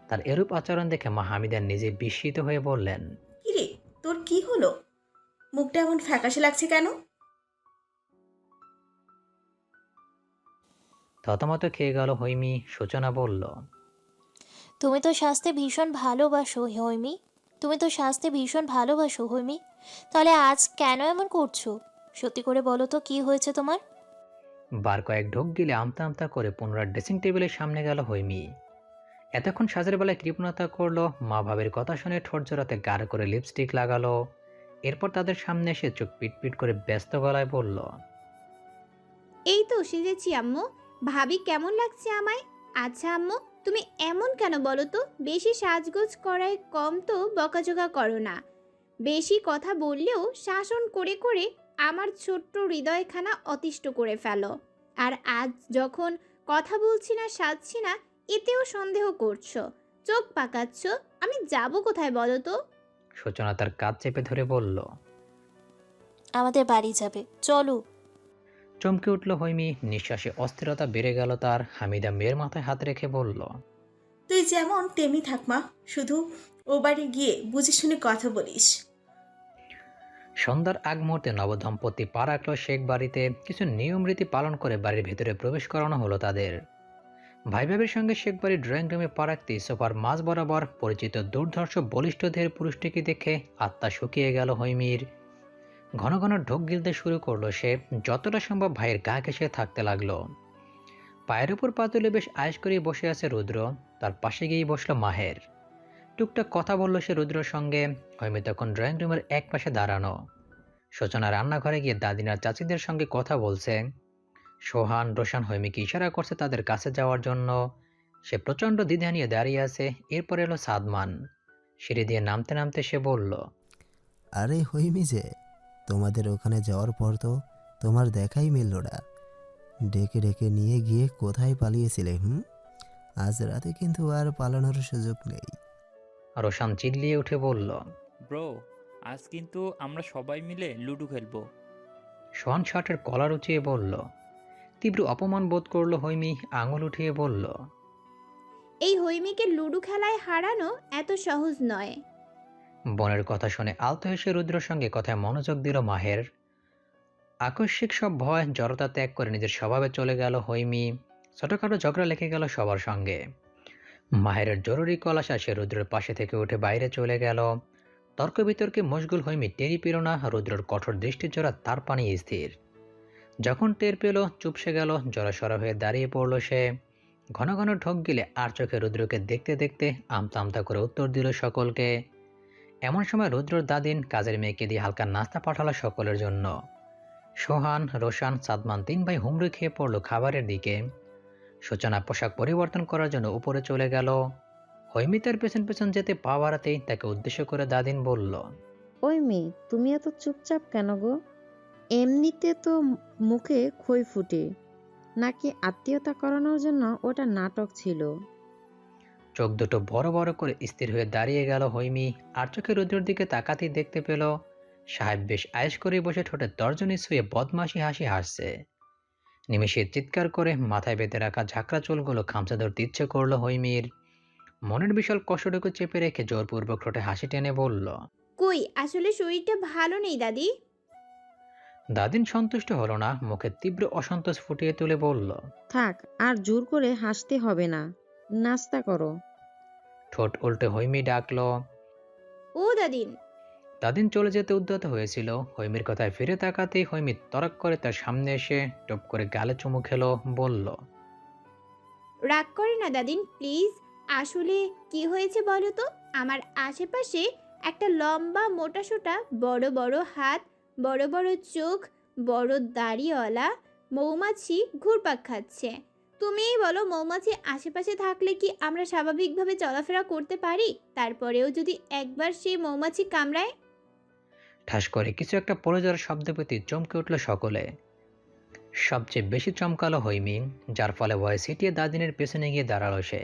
তার এরূপ আচরণ দেখে মা হামিদা নিজে বিস্মিত হয়ে বললেন, কিরে, তোর কি হলো? মুখটা এমন ফ্যাকাশে লাগছে কেন? থতমত খেয়ে গেল হৈমি। সূচনা বলল, তুমি তো স্বাস্থ্যে ভীষণ ভালোবাসো হৈমি, তুমি তো সাজতে ভীষণ ভালোবাসো হৈমি, তাহলে আজ কেন এমন করছো? সত্যি করে বলো তো কি হয়েছে তোমার? বার কয়েক ঢোক গিলে আমতা আমতা করে পুনরায় ড্রেসিং টেবিলের সামনে গেল হৈমি। এতক্ষণ সাজের বেলায় কৃপণতা করলো, মা ভাবের কথা শুনে ঠোঁট জোড়াতে গাঢ় করে লিপস্টিক লাগালো। এরপর তাদের সামনে এসে চোখ পিটপিট করে ব্যস্ত গলায় বলল, এই তো সেজেছি আম্মু। ভাবি কেমন লাগছে আমায়? আচ্ছা আম্মু, তুমি এমন কেন বলো তো? বেশি সাজগোজ করায় কম তো বকাঝকা করো না। বেশি কথা বললেও শাসন করে করে আমার ছোট্ট হৃদয়খানা অতিষ্ঠ করে ফেলো। আর আজ যখন কথা বলছি না, সাজছি না, এতেও সন্দেহ করছো, চোখ পাকাচ্ছ। আমি যাব কোথায় বলো তো? সূচনা তার কাঁধ চেপে ধরে বলল। আমাদের বাড়ি যাবে, চলো। চমকে উঠল হৈমি, নিঃশ্বাসে অস্থিরতা বেড়ে গেল তার। হামিদা মেয়ের মাথায় হাত রেখে বলল, তুই যেমন তেমনি থাক মা, শুধু ও বাড়ি গিয়ে বুঝে শুনে কথা বলিস। সন্ধ্যার আগ মুহূর্তে নবদম্পতি পা রাখল শেখ বাড়িতে। কিছু নিয়ম রীতি পালন করে বাড়ির ভেতরে প্রবেশ করানো হলো তাদের। ভাই ভাবির সঙ্গে শেখ বাড়ির ড্রয়িং রুমে পা রাখতেই সোফার মাঝ বরাবর পরিচিত দুর্ধর্ষ বলিষ্ঠ দেহের পুরুষটিকে দেখে আত্মা শুকিয়ে গেল হৈমির। ঘন ঘন ঢোক গিলতে শুরু করলো সে। যতটা সম্ভব ভাইয়ের গা ঘেঁষে থাকতে লাগলো। পায়ের উপর পা তুলে বেশ আয়েশ করে বসে আছে রুদ্র। তার পাশে গিয়েই বসলো মাহের। টুকটাক কথা বলল সে রুদ্রর সঙ্গে। হৈমি তখন ড্রয়িং রুমের এক পাশে দাঁড়ানো। সূচনা রান্নাঘরে গিয়ে দাদিনার চাচিদের সঙ্গে কথা বলছে। সোহান রোশান হৈমিকে ইশারা করছে তাদের কাছে যাওয়ার জন্য। সে প্রচণ্ড দ্বিধা নিয়ে দাঁড়িয়ে আছে। এরপর এলো সাদমান। সিঁড়ি দিয়ে নামতে নামতে সে বলল, আরে হৈমি যে, তোমাদের ওখানে যাওয়ার পর তো তোমার দেখাই মিলল না। ডেকে ডেকে নিয়ে গিয়ে কোথায় পালিয়েছিলে? আজ রাতে কিন্তু আর পালানোর সুযোগ নেই। রোশান চিল্লিয়ে উঠে বলল, ব্রো, আজ কিন্তু আমরা সবাই মিলে লুডো খেলবো। সোহান শার্টের কলার উঁচিয়ে বলল। তীব্র অপমান বোধ করলো হৈমি, আঙুল উঠিয়ে বলল, এই হৈমিকে লুডো খেলায় হারানো এত সহজ নয়। বোনের কথা শুনে আলতো হেসে রুদ্রর সঙ্গে কথায় মনোযোগ দিল মাহের। আকস্মিক সব ভয় জড়তা ত্যাগ করে নিজের স্বভাবে চলে গেল হৈমি। ছোটখাটো ঝগড়া লেগে গেল সবার সঙ্গে। মাহেরের জরুরি কল আসা সে রুদ্রের পাশে থেকে উঠে বাইরে চলে গেল। তর্ক বিতর্কে মশগুল হৈমি টেরি পেল না রুদ্রর কঠোর দৃষ্টিজোড়া তার পানি স্থির। যখন টের পেল চুপসে গেল, জড়সড় হয়ে দাঁড়িয়ে পড়ল সে। ঘন ঘন ঢোক গিলে আর চোখে রুদ্রকে দেখতে দেখতে আমতা আমতা করে উত্তর দিল সকলকে। এমন সময় রুদ্রর দাদিন কাজের মেয়েকে দিয়ে হালকা নাস্তা পাঠালো সকলের জন্য। সোহান রোশান সাদমান তিন ভাই হুমড়ি খেয়ে পড়ল খাবারের দিকে। সূচনা পোশাক পরিবর্তন করার জন্য উপরে চলে গেল। হৈমি তার পেছন পেছন যেতে পা বাড়াতেই তাকে উদ্দেশ্য করে দাদিন বলল, ওই মেয়ে, তুমি এত চুপচাপ কেন গো? এমনিতে তো মুখে খই ফুটে, নাকি আত্মীয়তা করানোর জন্য ওটা নাটক ছিল? চোখ দুটো বড় বড় করে স্থির হয়ে দাঁড়িয়ে গেল হৈমি। আর চোখে রুদ্রের দিকে তাকাতেই দেখতে পেল সাহেব বেশ আয়েশ করে বসে ঠোঁটে তর্জনী ছুঁয়ে বদমাশি হাসি হাসছে। নিমেষে চিৎকার করে মাথায় বেঁধে রাখা ঝাঁকড়া চুলগুলো খামচা ধরতে ইচ্ছে করলো হৈমির। মনের বিশাল কষ্টটুকু চেপে রেখে জোরপূর্বক ঠোঁটে হাসি টেনে বলল, কই, আসলে শরীরটা ভালো নেই দাদি। দাদিন সন্তুষ্ট হলো না, মুখে তীব্র অসন্তোষ ফুটিয়ে তুলে বলল, থাক, আর জোর করে হাসতে হবে না, নাস্তা করো। ঠোঁট উল্টে হৈমি ডাকলো। ও দাদিন। দাদিন চলে যেতে উদ্যত হয়েছিল। হৈমির কথায় ফিরে তাকাতেই হৈমি তরক করে তার সামনে এসে টপ করে গালে চুমু খেলো, বলল, রাগ করে না দাদিন, প্লিজ। আসলে কি হয়েছে বলো তো? আমার আশেপাশে একটা লম্বা মোটাসোটা বড় বড় হাত, বড় বড় চোখ, বড় দাড়িওয়ালা মৌমাছি ঘুরপাক খাচ্ছে। তুমিই বলো, মৌমাছি আশেপাশে থাকলে কি আমরা স্বাভাবিকভাবে চলাফেরা করতে পারি? তারপরেও যদি একবার সেই মৌমাছি কামড়ায়। ঠাস করে কিছু একটা পড়ে যাওয়ার শব্দ পেতে চমকে উঠল সকলে। সবচেয়ে বেশি চমকালো হৈমি, যার ফলে ভয়ে সিটিয়ে দাদিনের পেছনে গিয়ে দাঁড়ালো সে।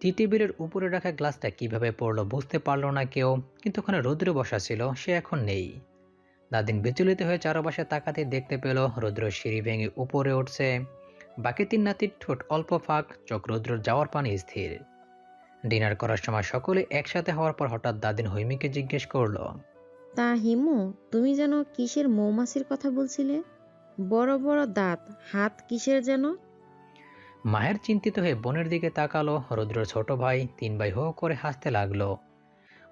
টি টেবিলের উপরে রাখা গ্লাসটা কিভাবে পড়লো বুঝতে পারলো না কেউ, কিন্তু ওখানে রৌদ্র বসা ছিল, সে এখন নেই। দাদিন বিচলিত হয়ে চারপাশে তাকাতে দেখতে পেল রৌদ্র সিঁড়ি ভেঙে উপরে উঠছে। বাকি তিন নাতির ঠোঁট অল্প ফাঁক, চোখ রৌদ্রর যাওয়ার পানি স্থির। ডিনার করার সময় সকলে একসাথে হওয়ার পর হঠাৎ দাদিন হৈমিকে জিজ্ঞেস করলো, তা হিমু, তুমি যেন কিসের মৌমাছির কথা বলছিলে? বড় বড় দাঁত, হাত কিসের যেন? মায়ের চিন্তিত হয়ে বোনের দিকে তাকালো। রৌদ্রর ছোট ভাই তিন ভাই হো করে হাসতে লাগলো।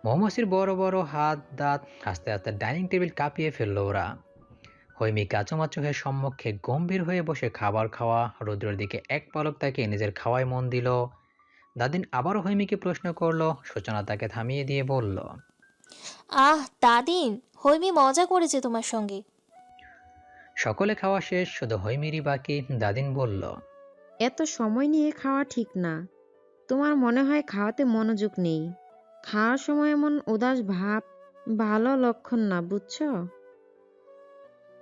মৌমাছির বড় বড় হাত দাঁত আস্তে আস্তে ডাইনিং টেবিল কাঁপিয়ে ফেলল ওরা। হৈমি কাচুমাচু হয়ে সম্মুখে গম্ভীর হয়ে বসে খাবার খাওয়া রুদ্রের দিকে এক পলক তাকিয়ে নিজের খাওয়ায় মন দিল। দাদিন আবারও হৈমিকে প্রশ্ন করলো। সূচনা তাকে থামিয়ে দিয়ে বলল, আহ দাদিন, হৈমি মজা করেছে তোমার সঙ্গে। সকলে খাওয়া শেষ, শুধু হৈমিরই বাকি। দাদিন বলল, এত সময় নিয়ে খাওয়া ঠিক না। তোমার মনে হয় খাওয়াতে মনোযোগ নেই। খাওয়ার সময় এমন উদাস ভাব ভালো লক্ষণ না, বুঝছো?